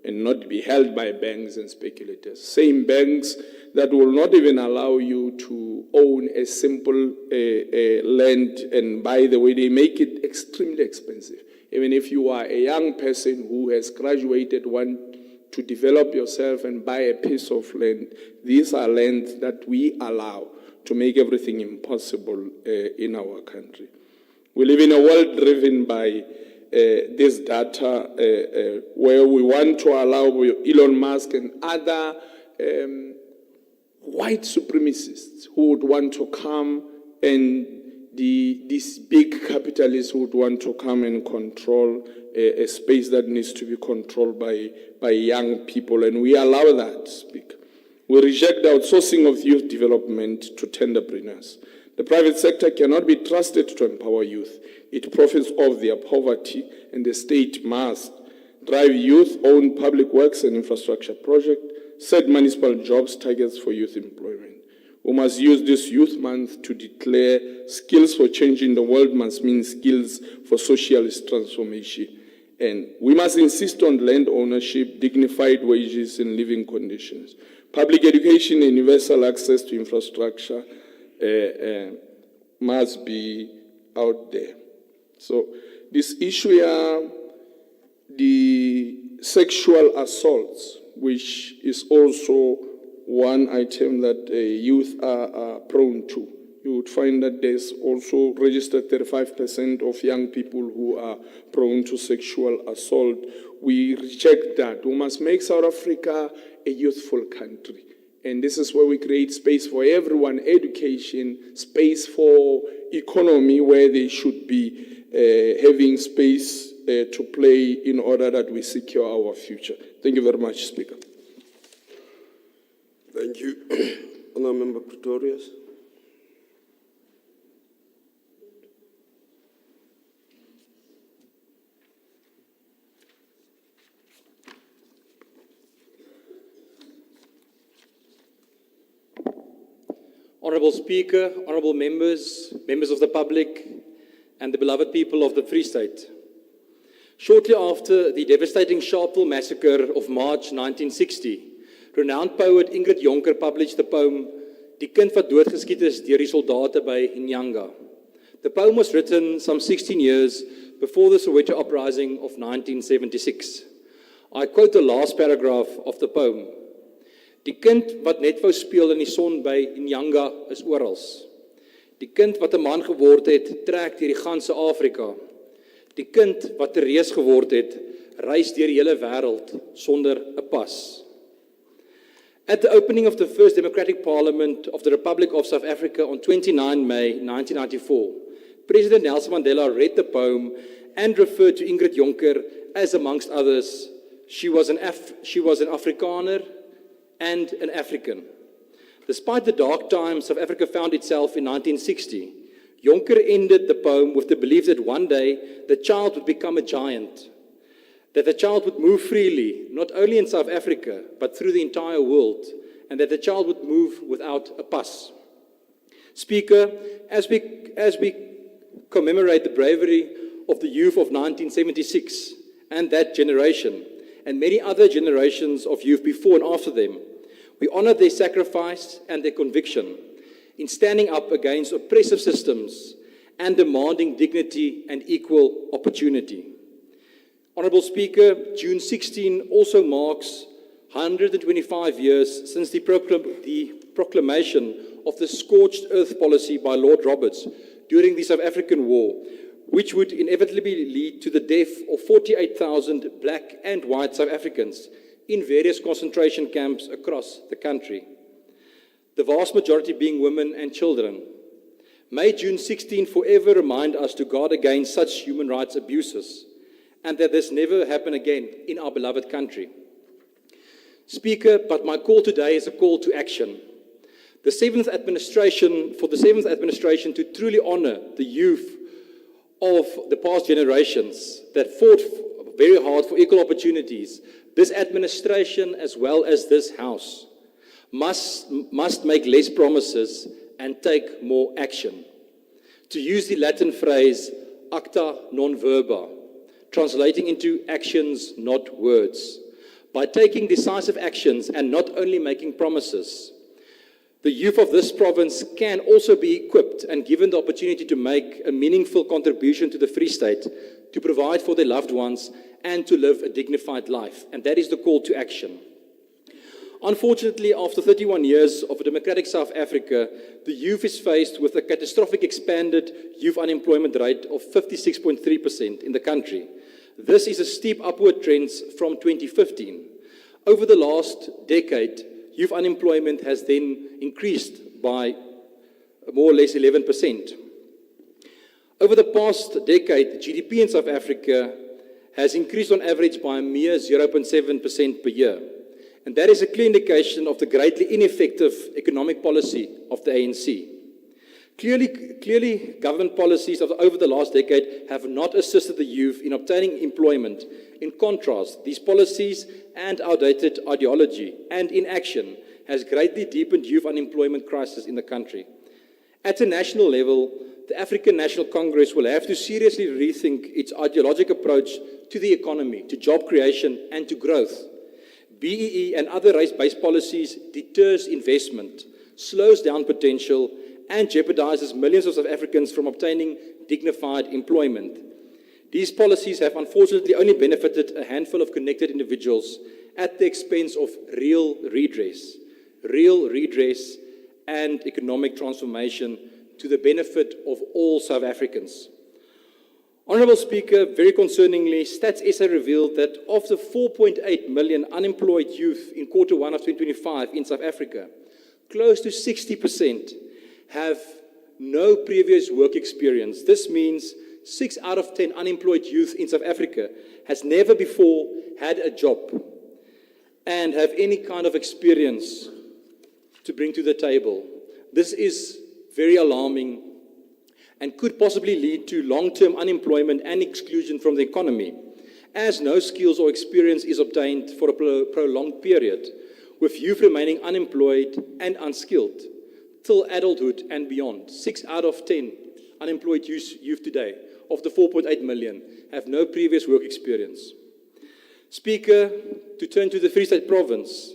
[SPEAKER 4] and not be held by banks and speculators. Same banks that will not even allow you to own a simple land, and by the way, they make it extremely expensive. Even if you are a young person who has graduated, want to develop yourself and buy a piece of land, these are lands that we allow to make everything impossible in our country. We live in a world driven by this data where we want to allow Elon Musk and other white supremacists who would want to come, and these big capitalists who would want to come and control a space that needs to be controlled by young people, and we allow that, Speaker. We reject the outsourcing of youth development to tenderpreneurs. The private sector cannot be trusted to empower youth. It profits off their poverty, and the state must drive youth-owned public works and infrastructure projects, set municipal jobs targets for youth employment. We must use this Youth Month to declare skills for changing the world must mean skills for socialist transformation. And we must insist on land ownership, dignified wages, and living conditions. Public education and universal access to infrastructure must be out there. So this issue here, the sexual assaults, which is also one item that youth are prone to. You would find that there's also registered 35% of young people who are prone to sexual assault. We reject that. We must make South Africa a youthful country. And this is where we create space for everyone, education, space for economy, where they should be having space to play in order that we secure our future. Thank you very much, Speaker.
[SPEAKER 2] Thank you. Honourable Member Pretorius.
[SPEAKER 9] Honourable Speaker, honourable members, members of the public, and the beloved people of the Free State. Shortly after the devastating Sharpeville massacre of March 1960, renowned poet Ingrid Jonker published the poem Die kind wat doodgeskiet is deur die soldate by Inyanga. The poem was written some 16 years before the Soweto uprising of 1976. I quote the last paragraph of the poem. Die kind wat net wou speel in die son by Inyanga is oral. Die kind wat 'n man geword het, trek deur die ganse Afrika. Die kind wat 'n reus geword het, reis deur die hele wêreld sonder 'n pas. At the opening of the first democratic parliament of the Republic of South Africa on 29 May 1994, President Nelson Mandela read the poem and referred to Ingrid Jonker as, amongst others, she was an Afrikaner and an African. Despite the dark times South Africa found itself in 1960, Jonker ended the poem with the belief that one day the child would become a giant, that the child would move freely, not only in South Africa, but through the entire world, and that the child would move without a pass. Speaker, as we commemorate the bravery of the youth of 1976 and that generation, and many other generations of youth before and after them, we honor their sacrifice and their conviction in standing up against oppressive systems and demanding dignity and equal opportunity. Honourable Speaker, June 16 also marks 125 years since the proclamation of the scorched earth policy by Lord Roberts during the South African War, which would inevitably lead to the death of 48,000 black and white South Africans in various concentration camps across the country, the vast majority being women and children. May June 16 forever remind us to guard against such human rights abuses, and that this never happen again in our beloved country. Speaker, but my call today is a call to action. For the seventh administration to truly honor the youth of the past generations that fought very hard for equal opportunities, this administration, as well as this House, must make less promises and take more action. To use the Latin phrase, acta non verba, translating into actions, not words. By taking decisive actions and not only making promises, the youth of this province can also be equipped and given the opportunity to make a meaningful contribution to the Free State, to provide for their loved ones, and to live a dignified life. And that is the call to action. Unfortunately, after 31 years of a democratic South Africa, the youth is faced with a catastrophic expanded youth unemployment rate of 56.3% in the country. This is a steep upward trend from 2015. Over the last decade, youth unemployment has then increased by more or less 11%. Over the past decade, GDP in South Africa has increased on average by a mere 0.7% per year. And that is a clear indication of the greatly ineffective economic policy of the ANC. Clearly, government policies over the last decade have not assisted the youth in obtaining employment. In contrast, these policies and outdated ideology and inaction has greatly deepened youth unemployment crisis in the country. At a national level, the African National Congress will have to seriously rethink its ideological approach to the economy, to job creation, and to growth. BEE and other race-based policies deters investment, slows down potential, and jeopardizes millions of South Africans from obtaining dignified employment. These policies have unfortunately only benefited a handful of connected individuals at the expense of real redress and economic transformation to the benefit of all South Africans. Honourable Speaker, very concerningly, Stats SA revealed that of the 4.8 million unemployed youth in Q1 of 2025 in South Africa, close to 60% have no previous work experience. This means 6 out of 10 unemployed youth in South Africa has never before had a job and have any kind of experience to bring to the table. This is very alarming and could possibly lead to long-term unemployment and exclusion from the economy, as no skills or experience is obtained for a prolonged period, with youth remaining unemployed and unskilled. till adulthood and beyond. 6 out of 10 unemployed youth today, of the 4.8 million, have no previous work experience. Speaker, to turn to the Free State Province,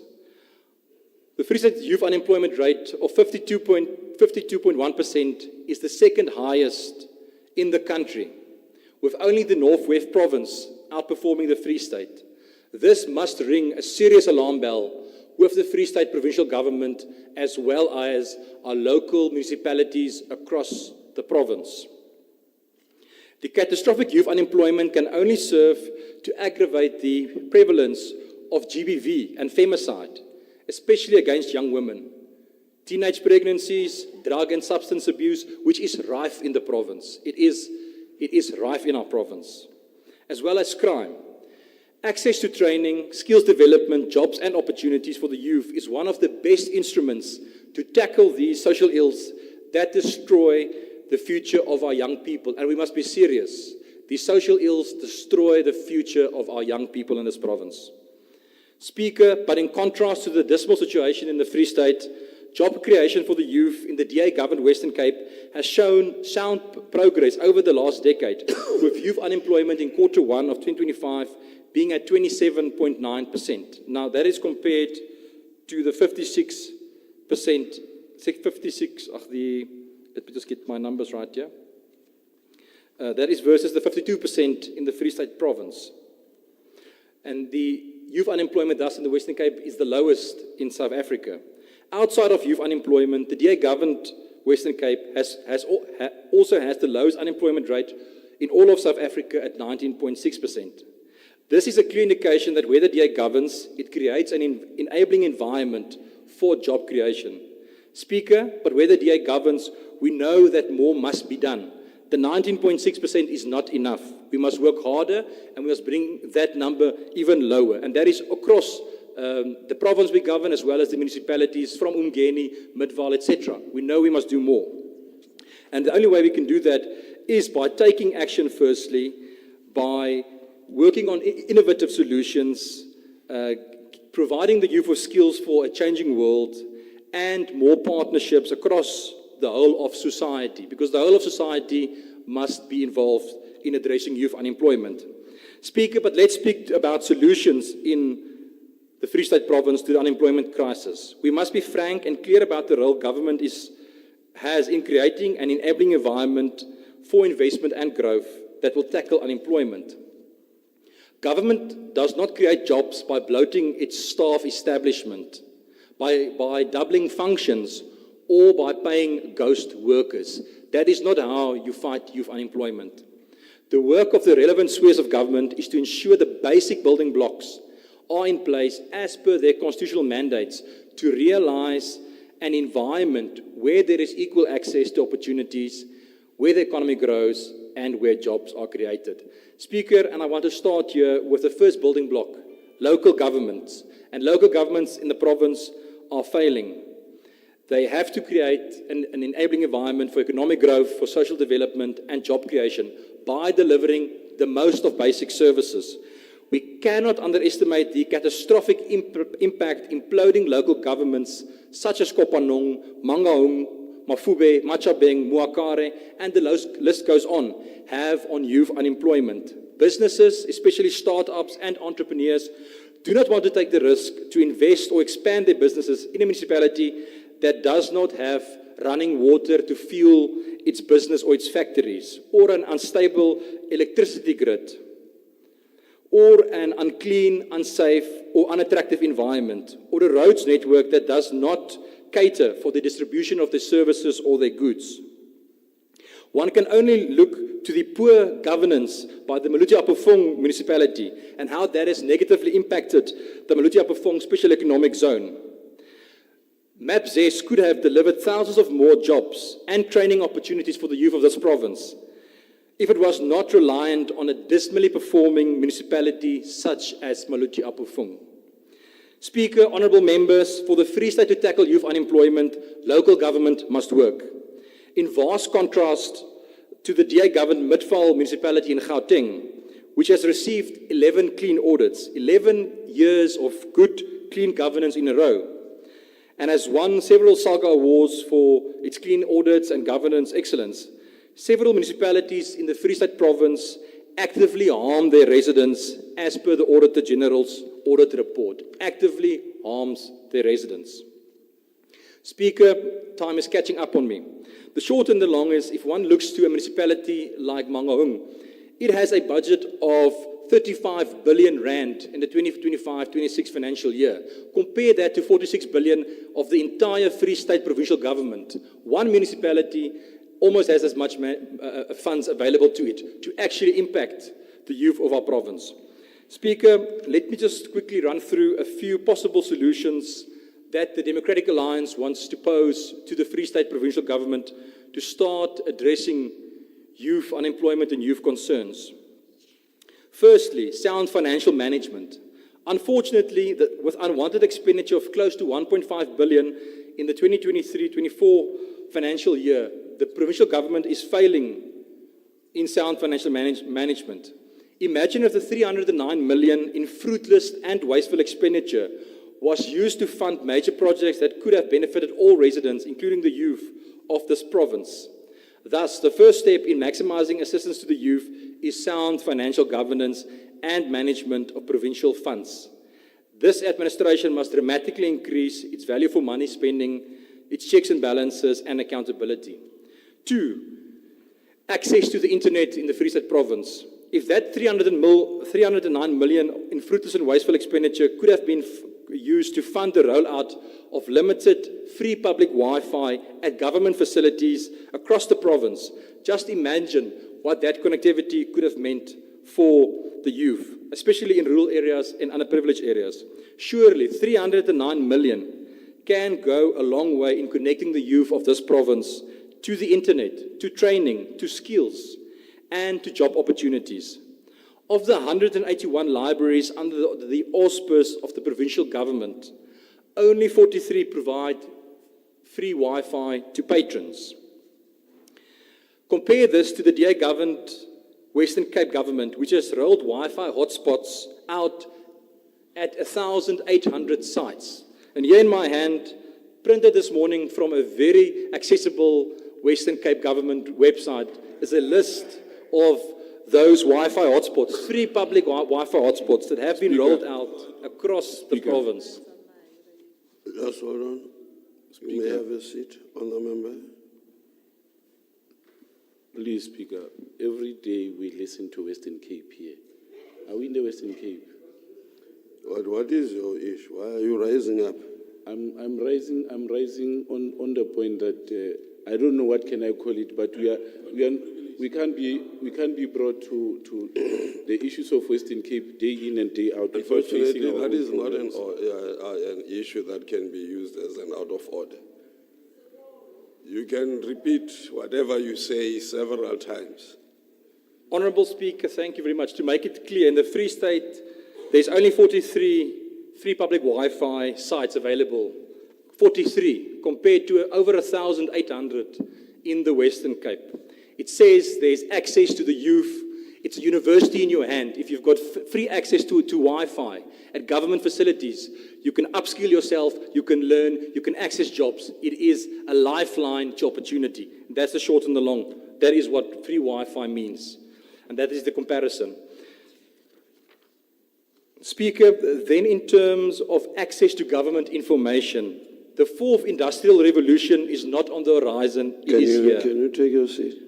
[SPEAKER 9] the Free State youth unemployment rate of 52.1% is the second highest in the country, with only the Northwest Province outperforming the Free State. This must ring a serious alarm bell with the Free State provincial government as well as our local municipalities across the province. The catastrophic youth unemployment can only serve to aggravate the prevalence of GBV and femicide, especially against young women, teenage pregnancies, drug and substance abuse, which is rife in the province. It is rife in our province, as well as crime. Access to training, skills development, jobs and opportunities for the youth is one of the best instruments to tackle these social ills that destroy the future of our young people. And we must be serious. These social ills destroy the future of our young people in this province. Speaker, but in contrast to the dismal situation in the Free State, job creation for the youth in the DA-governed Western Cape has shown sound progress over the last decade, with youth unemployment in Q1 of 2025 being at 27.9%. Now, that is compared to the 56%, let me just get my numbers right here. That is versus the 52% in the Free State Province. And the youth unemployment thus in the Western Cape is the lowest in South Africa. Outside of youth unemployment, the DA-governed Western Cape also has the lowest unemployment rate in all of South Africa at 19.6%. This is a clear indication that where the DA governs, it creates an enabling environment for job creation. Speaker, but where the DA governs, we know that more must be done. The 19.6% is not enough. We must work harder and we must bring that number even lower. And that is across the province we govern as well as the municipalities from Umgeni, Midvaal, etc. We know we must do more. And the only way we can do that is by taking action firstly, by working on innovative solutions, providing the youth with skills for a changing world, and more partnerships across the whole of society, because the whole of society must be involved in addressing youth unemployment. Speaker, but let's speak about solutions in the Free State Province to the unemployment crisis. We must be frank and clear about the role government has in creating an enabling environment for investment and growth that will tackle unemployment. Government does not create jobs by bloating its staff establishment, by doubling functions, or by paying ghost workers. That is not how you fight youth unemployment. The work of the relevant spheres of government is to ensure the basic building blocks are in place as per their constitutional mandates to realize an environment where there is equal access to opportunities, where the economy grows, and where jobs are created. Speaker, and I want to start here with the first building block, local governments. And local governments in the province are failing. They have to create an enabling environment for economic growth, for social development, and job creation by delivering the most of basic services. We cannot underestimate the catastrophic impact imploding local governments such as Kopanong, Mangaung, Mafube, Machabeng, Muakare, and the list goes on, have on youth unemployment. Businesses, especially startups and entrepreneurs, do not want to take the risk to invest or expand their businesses in a municipality that does not have running water to fuel its business or its factories, or an unstable electricity grid, or an unclean, unsafe, or unattractive environment, or a roads network that does not cater for the distribution of their services or their goods. One can only look to the poor governance by the Maluti Apofong municipality and how that has negatively impacted the Maluti Apofong Special Economic Zone. MAPZES could have delivered thousands of more jobs and training opportunities for the youth of this province if it was not reliant on a dismally performing municipality such as Maluti Apofong. Speaker, honourable members, for the Free State to tackle youth unemployment, local government must work. In vast contrast to the DA-governed Midvaal municipality in Gauteng, which has received 11 clean audits, 11 years of good, clean governance in a row, and has won several SAGA awards for its clean audits and governance excellence, several municipalities in the Free State Province actively harm their residents as per the Auditor General's audit report. Actively harms their residents. Speaker, time is catching up on me. The short and the long is, if one looks to a municipality like Mangaung, it has a budget of 35 billion rand in the 2025-26 financial year. Compare that to 46 billion of the entire Free State provincial government. One municipality almost has as much funds available to it to actually impact the youth of our province. Speaker, let me just quickly run through a few possible solutions that the Democratic Alliance wants to pose to the Free State provincial government to start addressing youth unemployment and youth concerns. Firstly, sound financial management. Unfortunately, with unwanted expenditure of close to 1.5 billion in the 2023-24 financial year, the provincial government is failing in sound financial management. Imagine if the 309 million in fruitless and wasteful expenditure was used to fund major projects that could have benefited all residents, including the youth of this province. Thus, the first step in maximizing assistance to the youth is sound financial governance and management of provincial funds. This administration must dramatically increase its value for money spending, its checks and balances, and accountability. 2, access to the internet in the Free State Province. If that 309 million in fruitless and wasteful expenditure could have been used to fund the rollout of limited free public Wi-Fi at government facilities across the province, just imagine what that connectivity could have meant for the youth, especially in rural areas and underprivileged areas. Surely 309 million can go a long way in connecting the youth of this province to the internet, to training, to skills, and to job opportunities. Of the 181 libraries under the auspice of the provincial government, only 43 provide free Wi-Fi to patrons. Compare this to the DA-governed Western Cape government, which has rolled Wi-Fi hotspots out at 1,800 sites. And here in my hand, printed this morning from a very accessible Western Cape government website, is a list of those Wi-Fi hotspots, free public Wi-Fi hotspots that have been rolled out across the province.
[SPEAKER 2] Just hold on. You may have a seat, honourable member.
[SPEAKER 10] Please, Speaker, every day we listen to Western Cape here. Are we in the Western Cape?
[SPEAKER 2] What is your issue? Why are you rising up?
[SPEAKER 10] I'm rising on the point that I don't know what can I call it, but we can't be brought to the issues of Western Cape day in and day out. without facing
[SPEAKER 2] Unfortunately,
[SPEAKER 10] our
[SPEAKER 2] that
[SPEAKER 10] own
[SPEAKER 2] is not
[SPEAKER 10] problems.
[SPEAKER 2] an issue that can be used as an out of order. You can repeat whatever you say several times.
[SPEAKER 9] Honourable Speaker, thank you very much. To make it clear, in the Free State, there's only 43 free public Wi-Fi sites available. 43, compared to over 1,800 in the Western Cape. It says there's access to the youth. It's a university in your hand. If you've got free access to Wi-Fi at government facilities, you can upskill yourself, you can learn, you can access jobs. It is a lifeline to opportunity. That's the short and the long. That is what free Wi-Fi means. And that is the comparison. Speaker, then in terms of access to government information, the fourth industrial revolution is not on the horizon, it is here.
[SPEAKER 2] Can you take your seat?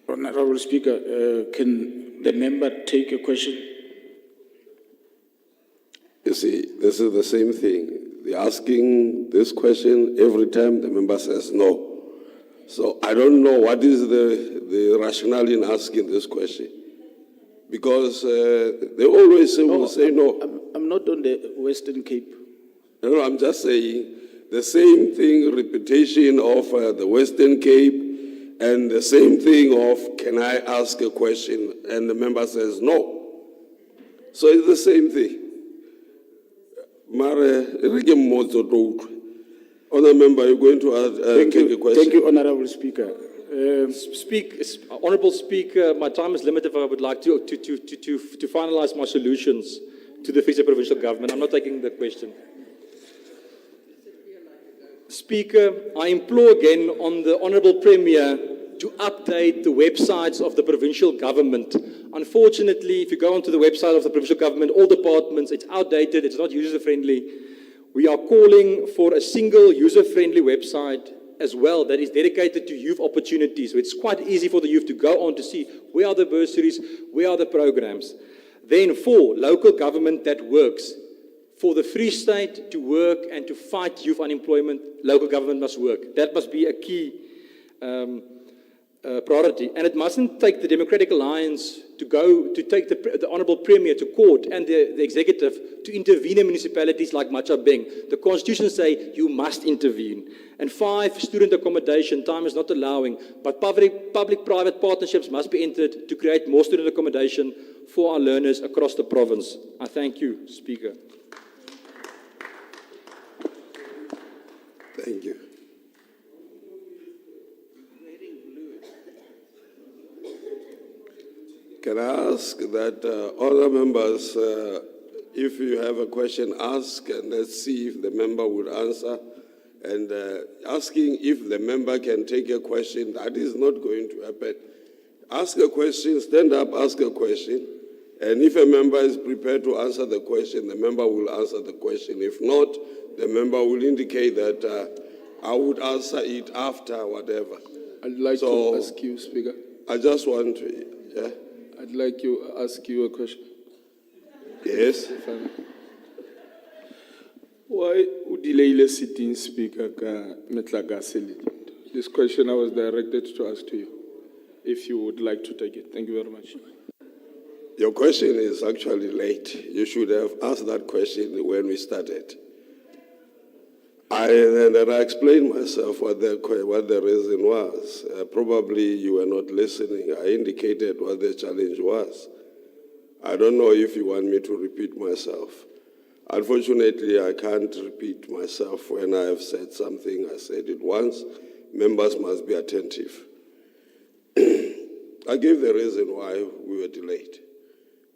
[SPEAKER 11] Honourable Speaker, can the member take a question?
[SPEAKER 2] You see, this is the same thing. They're asking this question every time the member says no. So I don't know what is the rationale in asking this question. Because they always will say no.
[SPEAKER 11] I'm not on the Western Cape.
[SPEAKER 2] No, I'm just saying the same thing, repetition of the Western Cape, and the same thing of, can I ask a question? And the member says no. So it's the same thing. Honourable member, you're going to take a question.
[SPEAKER 11] Thank you, Honourable Speaker.
[SPEAKER 9] Honourable Speaker, my time is limited. I would like to finalise my solutions to the Free State Provincial Government. I'm not taking the question. Speaker, I implore again on the Honourable Premier to update the websites of the provincial government. Unfortunately, if you go onto the website of the provincial government, all departments, it's outdated, it's not user-friendly. We are calling for a single user-friendly website as well that is dedicated to youth opportunities. So it's quite easy for the youth to go on to see where are the bursaries, where are the programs. Then 4, local government that works. For the Free State to work and to fight youth unemployment, local government must work. That must be a key priority. And it mustn't take the Democratic Alliance to take the Honourable Premier to court and the executive to intervene in municipalities like Machabeng. The Constitution says you must intervene. And 5, student accommodation, time is not allowing, but public-private partnerships must be entered to create more student accommodation for our learners across the province. I thank you, Speaker.
[SPEAKER 2] Thank you. Can I ask that other members, if you have a question, ask, and let's see if the member would answer. And asking if the member can take a question, that is not going to happen. Ask a question, stand up, ask a question. And if a member is prepared to answer the question, the member will answer the question. If not, the member will indicate that I would answer it after whatever.
[SPEAKER 4] I'd like to ask you, Speaker.
[SPEAKER 2] I just want to, yeah?
[SPEAKER 4] I'd like to ask you a question.
[SPEAKER 2] Yes?
[SPEAKER 4] If I may. Why would delay sitting, Speaker, This question I was directed to ask to you, if you would like to take it. Thank you very much.
[SPEAKER 2] Your question is actually late. You should have asked that question when we started. I explained myself what the reason was. Probably you were not listening. I indicated what the challenge was. I don't know if you want me to repeat myself. Unfortunately, I can't repeat myself. When I have said something, I said it once. Members must be attentive. I gave the reason why we were delayed.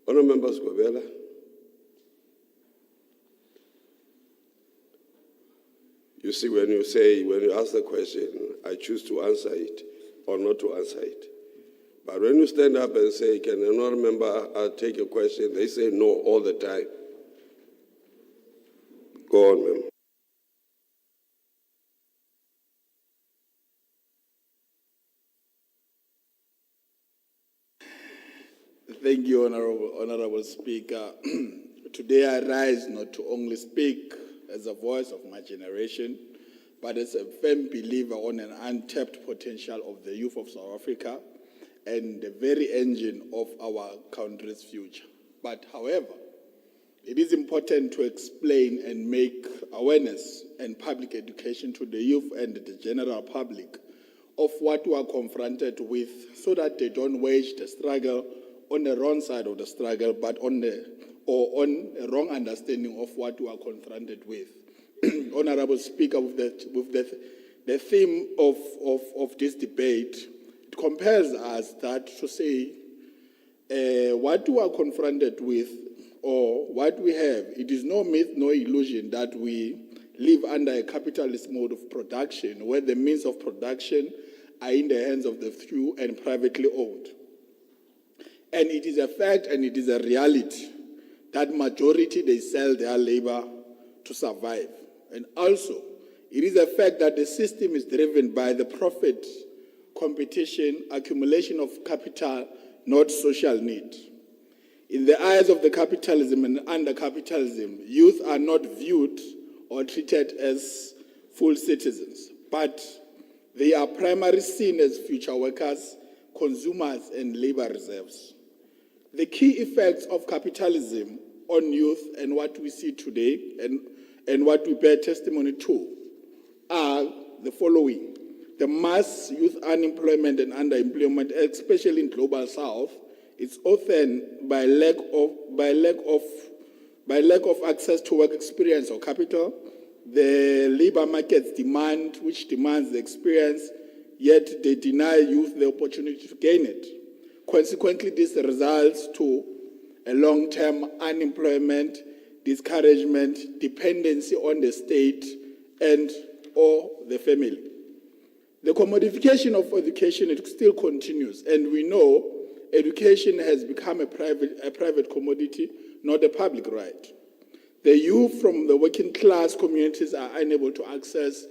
[SPEAKER 2] Honourable Members, Gobela. You see, when you ask the question, I choose to answer it or not to answer it. But when you stand up and say, can another member take a question, they say no all the time. Go on, ma'am.
[SPEAKER 12] Thank you, Honorable Speaker. Today I rise not to only speak as a voice of my generation, but as a firm believer on an untapped potential of the youth of South Africa and the very engine of our country's future. But however, it is important to explain and make awareness and public education to the youth and the general public of what we are confronted with so that they don't wage the struggle on the wrong side of the struggle, but on a wrong understanding of what we are confronted with. Honorable Speaker, with the theme of this debate, it compels us that to say what we are confronted with or what we have, it is no myth, no illusion that we live under a capitalist mode of production where the means of production are in the hands of the few and privately owned. And it is a fact and it is a reality that majority, they sell their labor to survive. And also, it is a fact that the system is driven by the profit, competition, accumulation of capital, not social need. In the eyes of the capitalism and under capitalism, youth are not viewed or treated as full citizens, but they are primarily seen as future workers, consumers, and labor reserves. The key effects of capitalism on youth and what we see today and what we bear testimony to are the following. The mass youth unemployment and underemployment, especially in Global South, is often by lack of access to work experience or capital, the labor market's demand, which demands the experience, yet they deny youth the opportunity to gain it. Consequently, this results to a long-term unemployment, discouragement, dependency on the state and or the family. The commodification of education, it still continues, and we know education has become a private commodity, not a public right. The youth from the working class communities are unable to access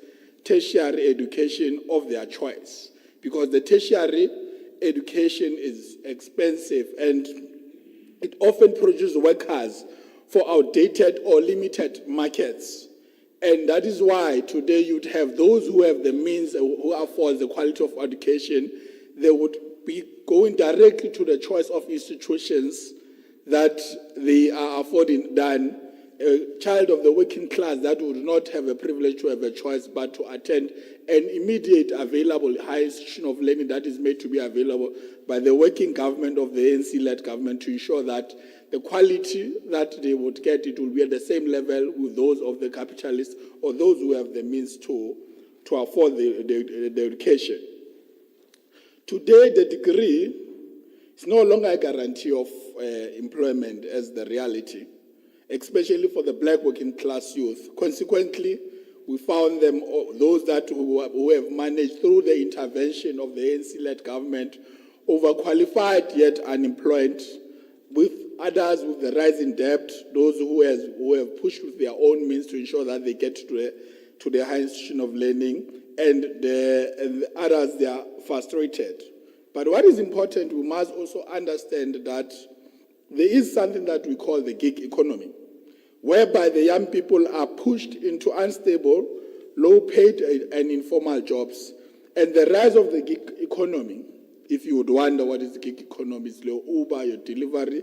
[SPEAKER 12] tertiary education of their choice because the tertiary education is expensive and it often produces workers for outdated or limited markets. And that is why today you'd have those who have the means, who afford the quality of education, they would be going directly to the choice of institutions that they are affording than a child of the working class that would not have a privilege to have a choice but to attend an immediate available higher institution of learning that is made to be available by the working government of the ANC-led government to ensure that the quality that they would get, it will be at the same level with those of the capitalists or those who have the means to afford the education. Today, the degree is no longer a guarantee of employment as the reality, especially for the black working class youth. Consequently, we found them, those who have managed through the intervention of the ANC-led government, overqualified yet unemployed, with others with the rising debt, those who have pushed with their own means to ensure that they get to the higher institution of learning, and the others, they are frustrated. But what is important, we must also understand that there is something that we call the gig economy, whereby the young people are pushed into unstable, low-paid and informal jobs. And the rise of the gig economy, if you would wonder what is the gig economy, it's your Uber, your delivery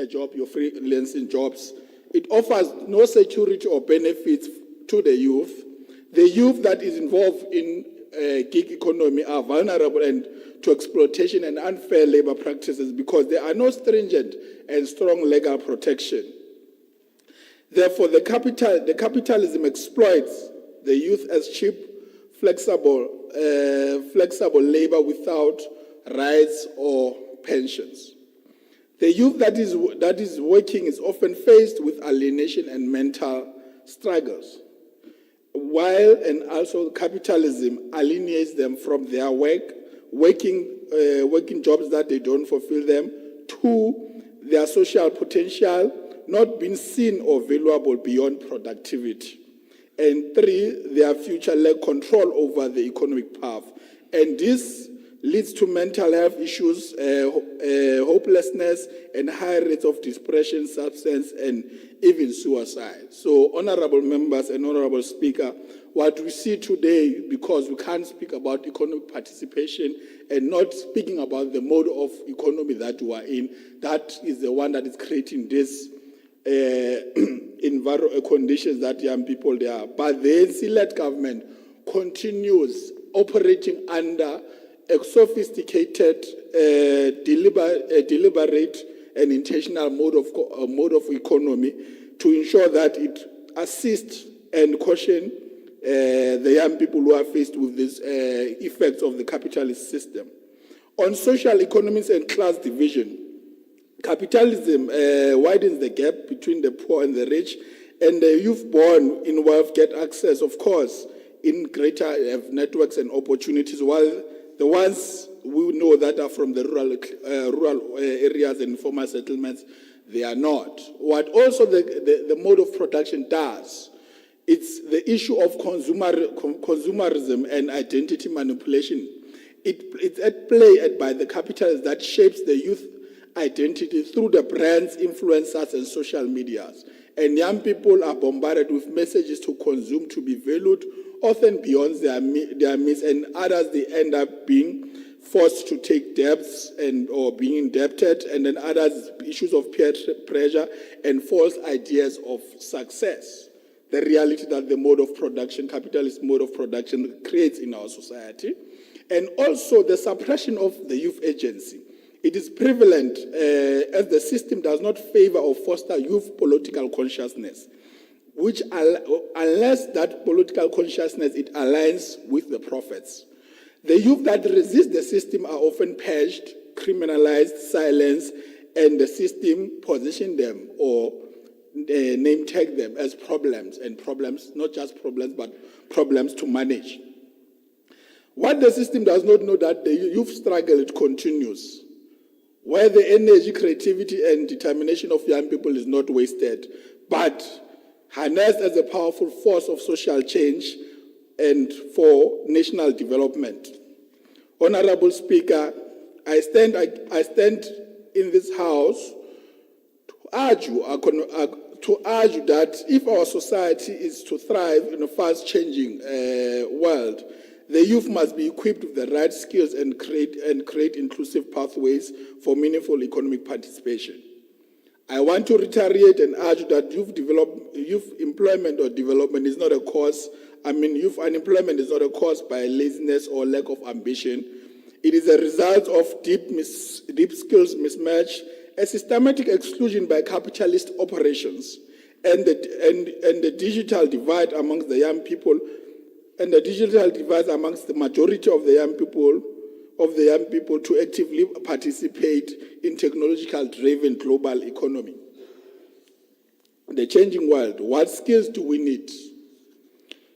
[SPEAKER 12] job, your freelancing jobs. It offers no security or benefits to the youth. The youth that is involved in gig economy are vulnerable and to exploitation and unfair labor practices because there are no stringent and strong legal protection. Therefore, the capitalism exploits the youth as cheap, flexible labor without rights or pensions. The youth that is working is often faced with alienation and mental struggles, while and also capitalism alienates them from their working jobs that they don't fulfill them, 2, their social potential not being seen or valuable beyond productivity, and 3, their future lack control over the economic path. And this leads to mental health issues, hopelessness, and high rates of depression, substance, and even suicide. So, honorable members and honorable speaker, what we see today, because we can't speak about economic participation and not speaking about the mode of economy that we are in, that is the one that is creating this conditions that young people there are. But the ANC-led government continues operating under a sophisticated, deliberate and intentional mode of economy to ensure that it assists and caution the young people who are faced with these effects of the capitalist system. On social economics and class division, capitalism widens the gap between the poor and the rich, and the youth born in wealth get access, of course, in greater networks and opportunities, while the ones we know that are from the rural areas and informal settlements, they are not. What also the mode of production does, it's the issue of consumerism and identity manipulation. It's at play by the capitalists that shapes the youth identity through the brands, influencers, and social medias. And young people are bombarded with messages to consume, to be valued, often beyond their means, and others, they end up being forced to take debts or being indebted, and then others, issues of peer pressure and false ideas of success. The reality that the mode of production, capitalist mode of production, creates in our society. And also the suppression of the youth agency. It is prevalent as the system does not favor or foster youth political consciousness, which unless that political consciousness, it aligns with the prophets. The youth that resist the system are often purged, criminalized, silenced, and the system position them or name tag them as problems, and problems, not just problems, but problems to manage. What the system does not know that the youth struggle, it continues, where the energy, creativity, and determination of young people is not wasted, but harnessed as a powerful force of social change and for national development. Honorable Speaker, I stand in this House to argue that if our society is to thrive in a fast-changing world, the youth must be equipped with the right skills and create inclusive pathways for meaningful economic participation. I want to reiterate and urge that youth employment or development is not a cause. Youth unemployment is not a cause by laziness or lack of ambition. It is a result of deep skills mismatch, a systematic exclusion by capitalist operations, and the digital divide amongst the young people, and the digital divide amongst the majority of the young people to actively participate in technological-driven global economy. The changing world, what skills do we need?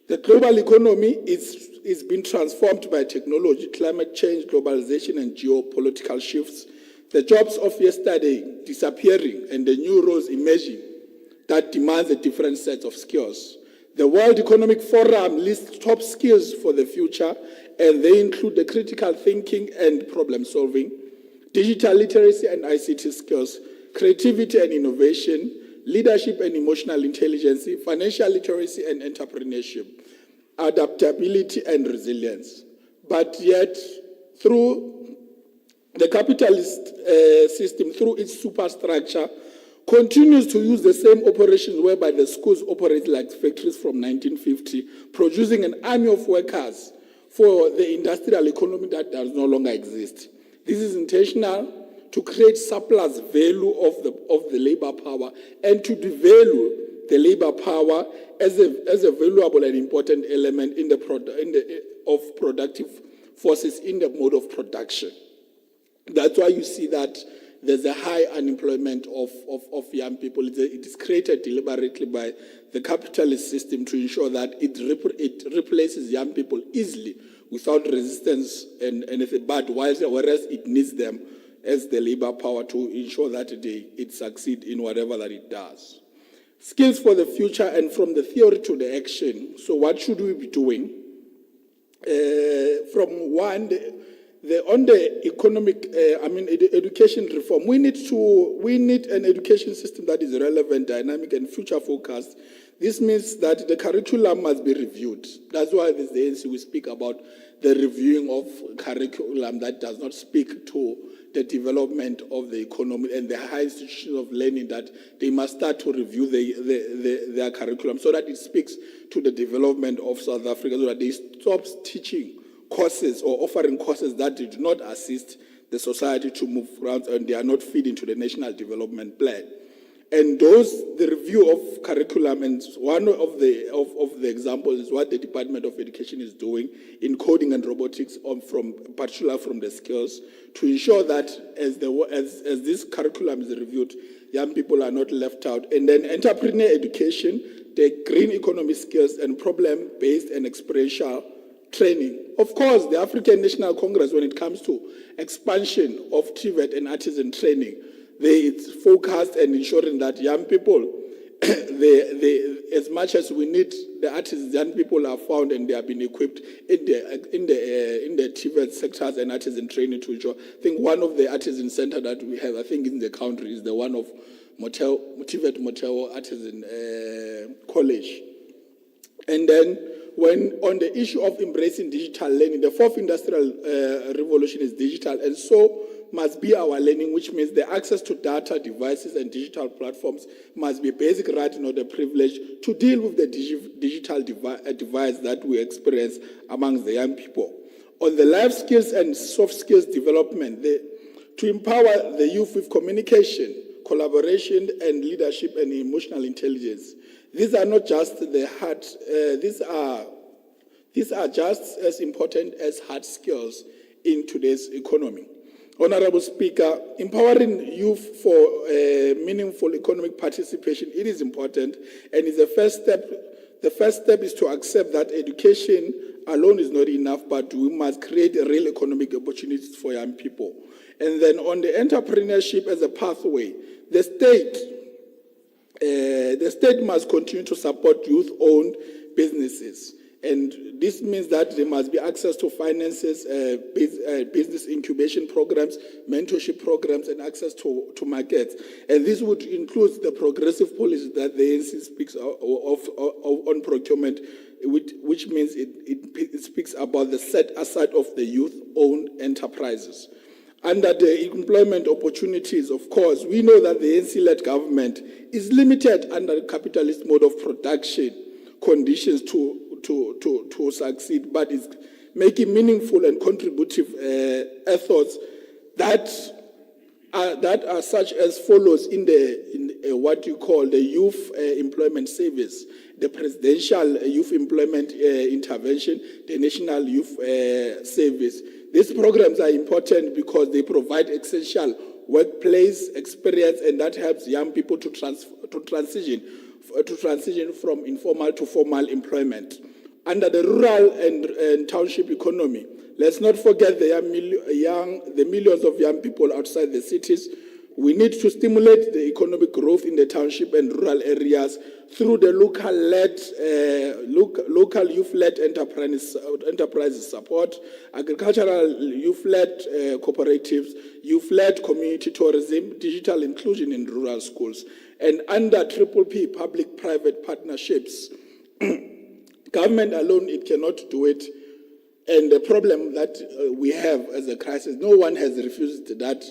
[SPEAKER 12] The global economy is being transformed by technology, climate change, globalization, and geopolitical shifts. The jobs of yesterday disappearing and the new roles emerging that demands a different set of skills. The World Economic Forum lists top skills for the future, and they include the critical thinking and problem solving, digital literacy and ICT skills, creativity and innovation, leadership and emotional intelligence, financial literacy and entrepreneurship, adaptability and resilience. But yet, through the capitalist system, through its superstructure, continues to use the same operations whereby the schools operate like factories from 1950, producing an army of workers for the industrial economy that does no longer exist. This is intentional to create surplus value of the labor power and to devalue the labor power as a valuable and important element of productive forces in the mode of production. That's why you see that there's a high unemployment of young people. It is created deliberately by the capitalist system to ensure that it replaces young people easily without resistance and anything, but whereas it needs them as the labor power to ensure that it succeeds in whatever that it does. Skills for the future, and from the theory to the action. So what should we be doing? On the economic, education reform, we need an education system that is relevant, dynamic, and future focused. This means that the curriculum must be reviewed. That's why this ANC we speak about the reviewing of curriculum that does not speak to the development of the economy and the high institutions of learning, that they must start to review their curriculum so that it speaks to the development of South Africa, so that they stop teaching courses or offering courses that do not assist the society to move around and they are not feeding to the national development plan. And the review of curriculum, and one of the examples is what the Department of Education is doing in coding and robotics, particularly from the skills, to ensure that as this curriculum is reviewed, young people are not left out. And then entrepreneur education, the green economy skills, and problem-based and experiential training. Of course, the African National Congress, when it comes to expansion of TVET and artisan training, it's focused and ensuring that young people, as much as we need the artisans, young people are found and they have been equipped in the TVET sectors and artisan training to ensure. I think one of the artisan centers that we have, I think in the country, is the one of TVET Motel Artisan College. And then, when on the issue of embracing digital learning, the fourth industrial revolution is digital, and so must be our learning, which means the access to data, devices, and digital platforms must be a basic right, not a privilege, to deal with the digital divide that we experience amongst the young people. On the life skills and soft skills development, to empower the youth with communication, collaboration, and leadership and emotional intelligence. These are not just the hard, these are just as important as hard skills in today's economy. Honorable Speaker, empowering youth for meaningful economic participation, it is important and is the first step. The first step is to accept that education alone is not enough, but we must create real economic opportunities for young people. And then on the entrepreneurship as a pathway, the state must continue to support youth-owned businesses. And this means that there must be access to finances, business incubation programs, mentorship programs, and access to markets. And this would include the progressive policies that the ANC speaks of on procurement, which means it speaks about the set aside of the youth-owned enterprises. Under the employment opportunities, of course, we know that the ANC-led government is limited under the capitalist mode of production conditions to succeed, but is making meaningful and contributive efforts that are such as follows in what you call the Youth Employment Service, the Presidential Youth Employment Intervention, the National Youth Service. These programs are important because they provide essential workplace experience, and that helps young people to transition from informal to formal employment. Under the rural and township economy, let's not forget the millions of young people outside the cities. We need to stimulate the economic growth in the township and rural areas through the local youth-led enterprises support, agricultural youth-led cooperatives, youth-led community tourism, digital inclusion in rural schools, and under PPP, public-private partnerships. Government alone, it cannot do it. And the problem that we have as a crisis, no one has refused that.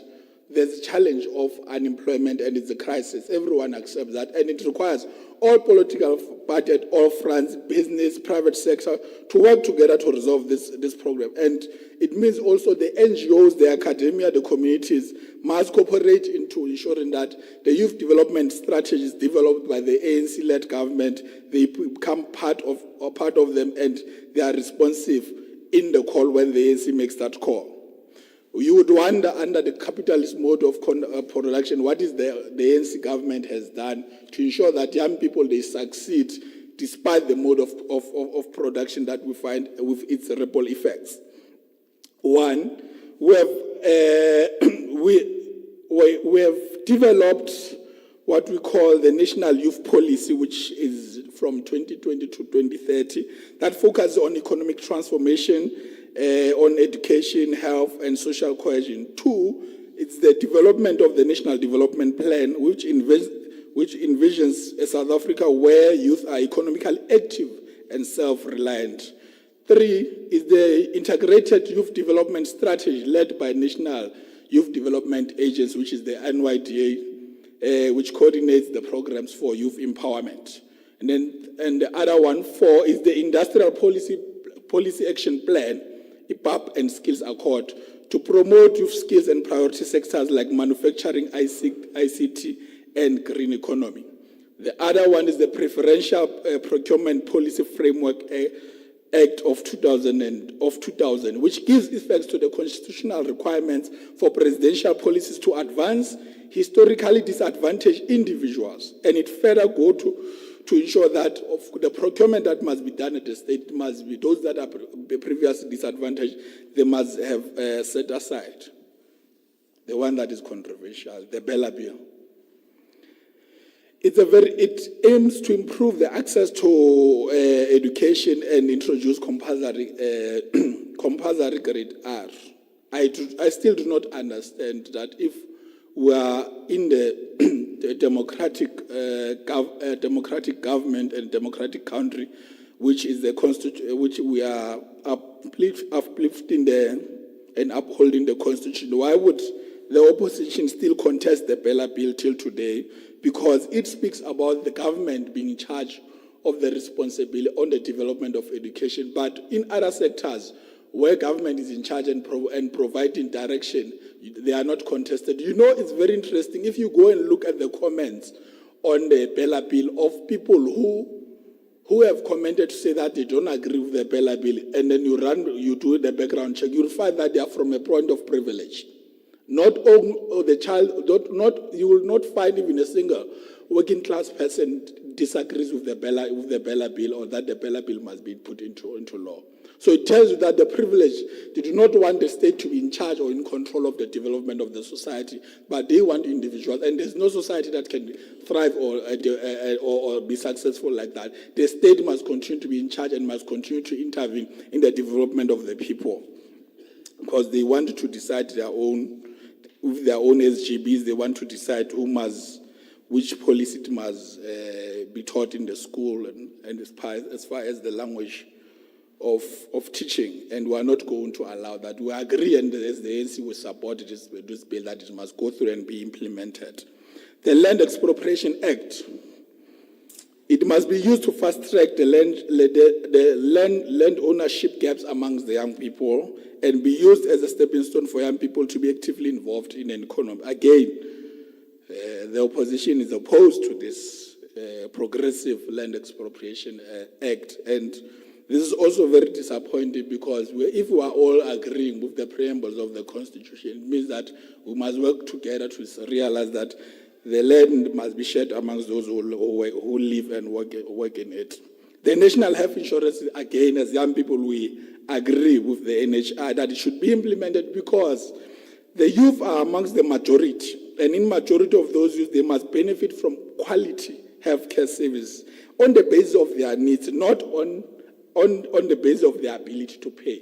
[SPEAKER 12] There's a challenge of unemployment and it's a crisis. Everyone accepts that. And it requires all political parties, all fronts, business, private sector, to work together to resolve this problem. And it means also the NGOs, the academia, the communities must cooperate into ensuring that the youth development strategies developed by the ANC-led government, they become part of them and they are responsive in the call when the ANC makes that call. You would wonder, under the capitalist mode of production, what is the ANC government has done to ensure that young people, they succeed despite the mode of production that we find with its ripple effects. One, we have developed what we call the National Youth Policy, which is from 2020 to 2030, that focuses on economic transformation, on education, health, and social cohesion. Two, it's the development of the National Development Plan, which envisions a South Africa where youth are economically active and self-reliant. Three is the Integrated Youth Development Strategy led by National Youth Development Agency, which is the NYDA, which coordinates the programs for youth empowerment. And the other one, four, is the Industrial Policy Action Plan, IPAP, and Skills Accord to promote youth skills and priority sectors like manufacturing, ICT, and green economy. The other one is the Preferential Procurement Policy Framework Act of 2000, which gives effect to the constitutional requirements for presidential policies to advance historically disadvantaged individuals. And it further go to ensure that of the procurement that must be done at the state must be those that are previously disadvantaged, they must have set aside. The one that is controversial, the Bella Bill. It aims to improve the access to education and introduce compulsory grade R. I still do not understand that if we are in the democratic government and democratic country, which is which we are uplifting and upholding the Constitution. Why would the opposition still contest the Bella Bill till today? Because it speaks about the government being in charge of the responsibility on the development of education. But in other sectors, where government is in charge and providing direction, they are not contested. You know, it's very interesting. If you go and look at the comments on the Bella Bill of people who have commented to say that they don't agree with the Bella Bill, and then you do the background check, you'll find that they are from a point of privilege. Not all the child, you will not find even a single working class person disagrees with the Bella bill or that the Bella bill must be put into law. So it tells you that the privileged, they do not want the state to be in charge or in control of the development of the society, but they want individuals. And there's no society that can thrive or be successful like that. The state must continue to be in charge and must continue to intervene in the development of the people, because they want to decide with their own SGBs. They want to decide which policy it must be taught in the school and as far as the language of teaching, and we are not going to allow that. We agree, and as the ANC will support this bill, that it must go through and be implemented. The Land Expropriation Act, it must be used to fast-track the land ownership gaps amongst the young people and be used as a stepping stone for young people to be actively involved in an economy. Again, the opposition is opposed to this progressive Land Expropriation Act, and this is also very disappointing, because if we are all agreeing with the preambles of the Constitution, it means that we must work together to realize that the land must be shared amongst those who live and work in it. The National Health Insurance, again, as young people, we agree with the NHI that it should be implemented, because the youth are amongst the majority, and in majority of those youth, they must benefit from quality healthcare service on the basis of their needs, not on the basis of their ability to pay.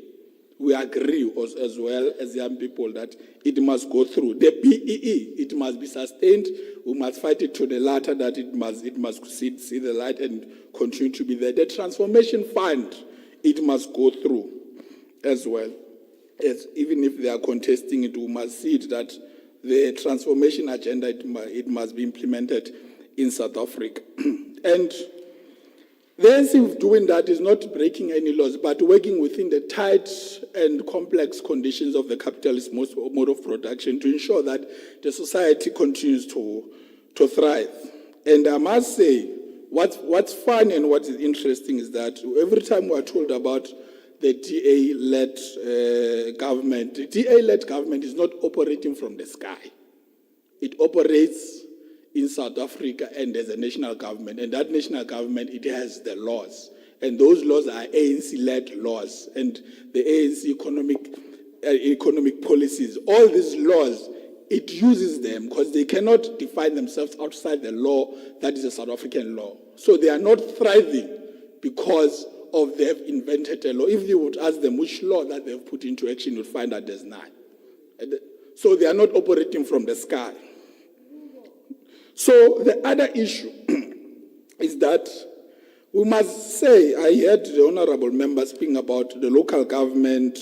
[SPEAKER 12] We agree as well as young people that it must go through. The BEE, it must be sustained. We must fight it to the latter, that it must see the light and continue to be there. The transformation fund, it must go through as well. Even if they are contesting it, we must see it that the transformation agenda, it must be implemented in South Africa. And the ANC doing that is not breaking any laws, but working within the tight and complex conditions of the capitalist mode of production to ensure that the society continues to thrive. And I must say, what's fun and what is interesting is that every time we are told about the DA-led government, the DA-led government is not operating from the sky. It operates in South Africa, and there's a national government, and that national government, it has the laws, and those laws are ANC-led laws, and the ANC economic policies. All these laws, it uses them because they cannot define themselves outside the law that is a South African law. So they are not thriving because of they've invented a law. If you would ask them which law that they've put into action, you'd find that there's none. So they are not operating from the sky. So the other issue is that we must say, I heard the honorable member speaking about the local government,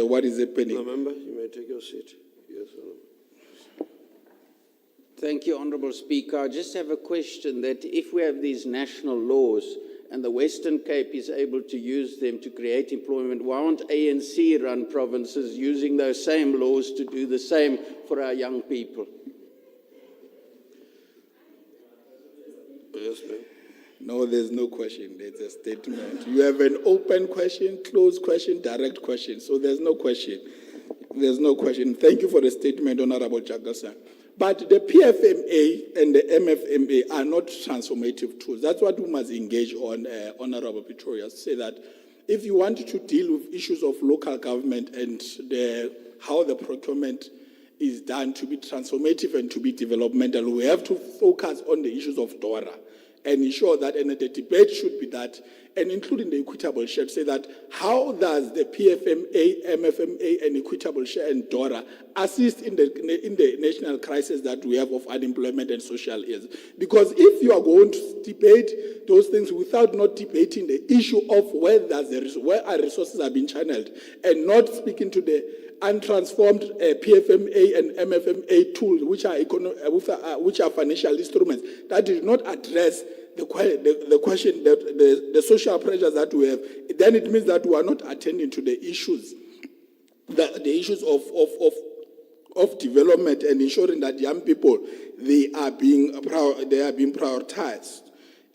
[SPEAKER 12] what is happening.
[SPEAKER 2] No, member, you may take your seat. Yes, sir.
[SPEAKER 13] Thank you, Honourable Speaker. I just have a question that if we have these national laws and the Western Cape is able to use them to create employment, why aren't ANC-run provinces using those same laws to do the same for our young people?
[SPEAKER 2] Yes, ma'am.
[SPEAKER 12] No, there's no question. There's a statement. You have an open question, closed question, direct question. So there's no question. There's no question. Thank you for the statement, Honorable Jagasa. But the PFMA and the MFMA are not transformative tools. That's what we must engage on, Honorable Pretorius. Say that if you want to deal with issues of local government and how the procurement is done to be transformative and to be developmental, we have to focus on the issues of DORA and ensure that, and the debate should be that, and including the equitable share, to say that how does the PFMA, MFMA, and equitable share and DORA assist in the national crisis that we have of unemployment and social ills? Because if you are going to debate those things without not debating the issue of where our resources are being channeled, and not speaking to the untransformed PFMA and MFMA tools, which are financial instruments that do not address the question, the social pressures that we have, then it means that we are not attending to the issues, the issues of development and ensuring that young people they are being prioritized.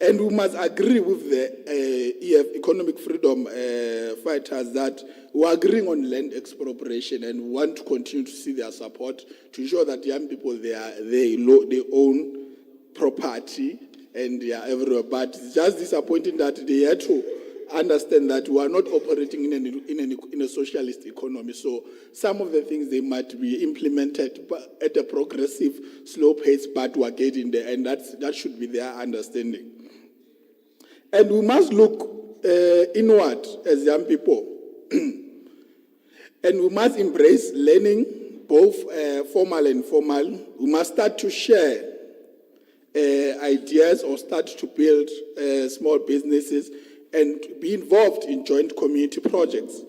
[SPEAKER 12] And we must agree with the EF, Economic Freedom Fighters, that we're agreeing on land expropriation and we want to continue to see their support to ensure that young people, they own property and they are everywhere. But it's just disappointing that they had to understand that we are not operating in a socialist economy. So some of the things, they might be implemented at a progressive, slow pace, but we're getting there, and that should be their understanding. And we must look inward as young people. And we must embrace learning, both formal and informal. We must start to share ideas or start to build small businesses and be involved in joint community projects.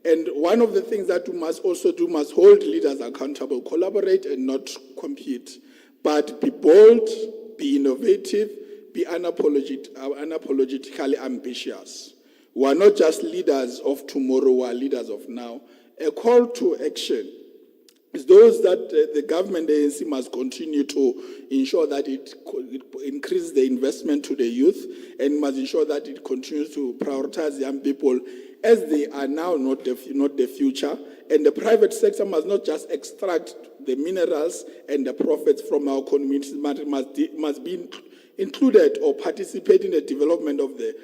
[SPEAKER 12] And one of the things that we must also do, must hold leaders accountable, collaborate and not compete, but be bold, be innovative, be unapologetically ambitious. We are not just leaders of tomorrow, we are leaders of now. A call to action is those that the government, the ANC, must continue to ensure that it increases the investment to the youth and must ensure that it continues to prioritize young people as they are now not the future. And the private sector must not just extract the minerals and the profits from our communities, but it must be included or participate in the development of the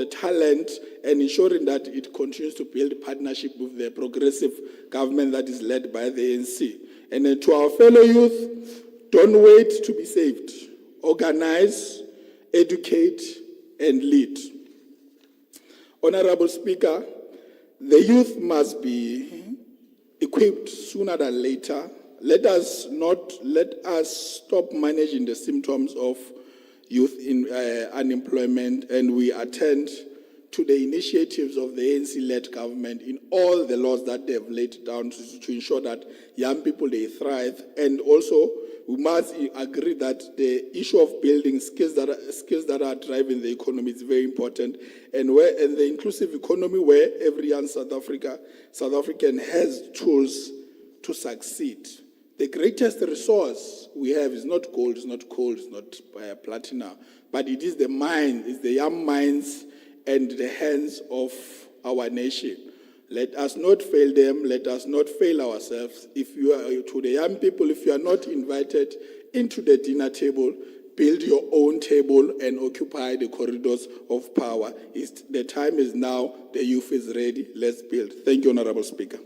[SPEAKER 12] talent and ensuring that it continues to build partnership with the progressive government that is led by the ANC. And then to our fellow youth, don't wait to be saved. Organize, educate, and lead. Honorable Speaker, the youth must be equipped sooner than later. Let us stop managing the symptoms of youth unemployment, and we attend to the initiatives of the ANC-led government in all the laws that they have laid down to ensure that young people, they thrive. And also, we must agree that the issue of building skills that are driving the economy is very important, and the inclusive economy where every young South African has tools to succeed. The greatest resource we have is not gold, it's not coal, it's not platinum, but it is the mind, it's the young minds and the hands of our nation. Let us not fail them, let us not fail ourselves. If you are, to the young people, if you are not invited into the dinner table, build your own table and occupy the corridors of power. The time is now, the youth is ready, let's build. Thank you, Honorable Speaker.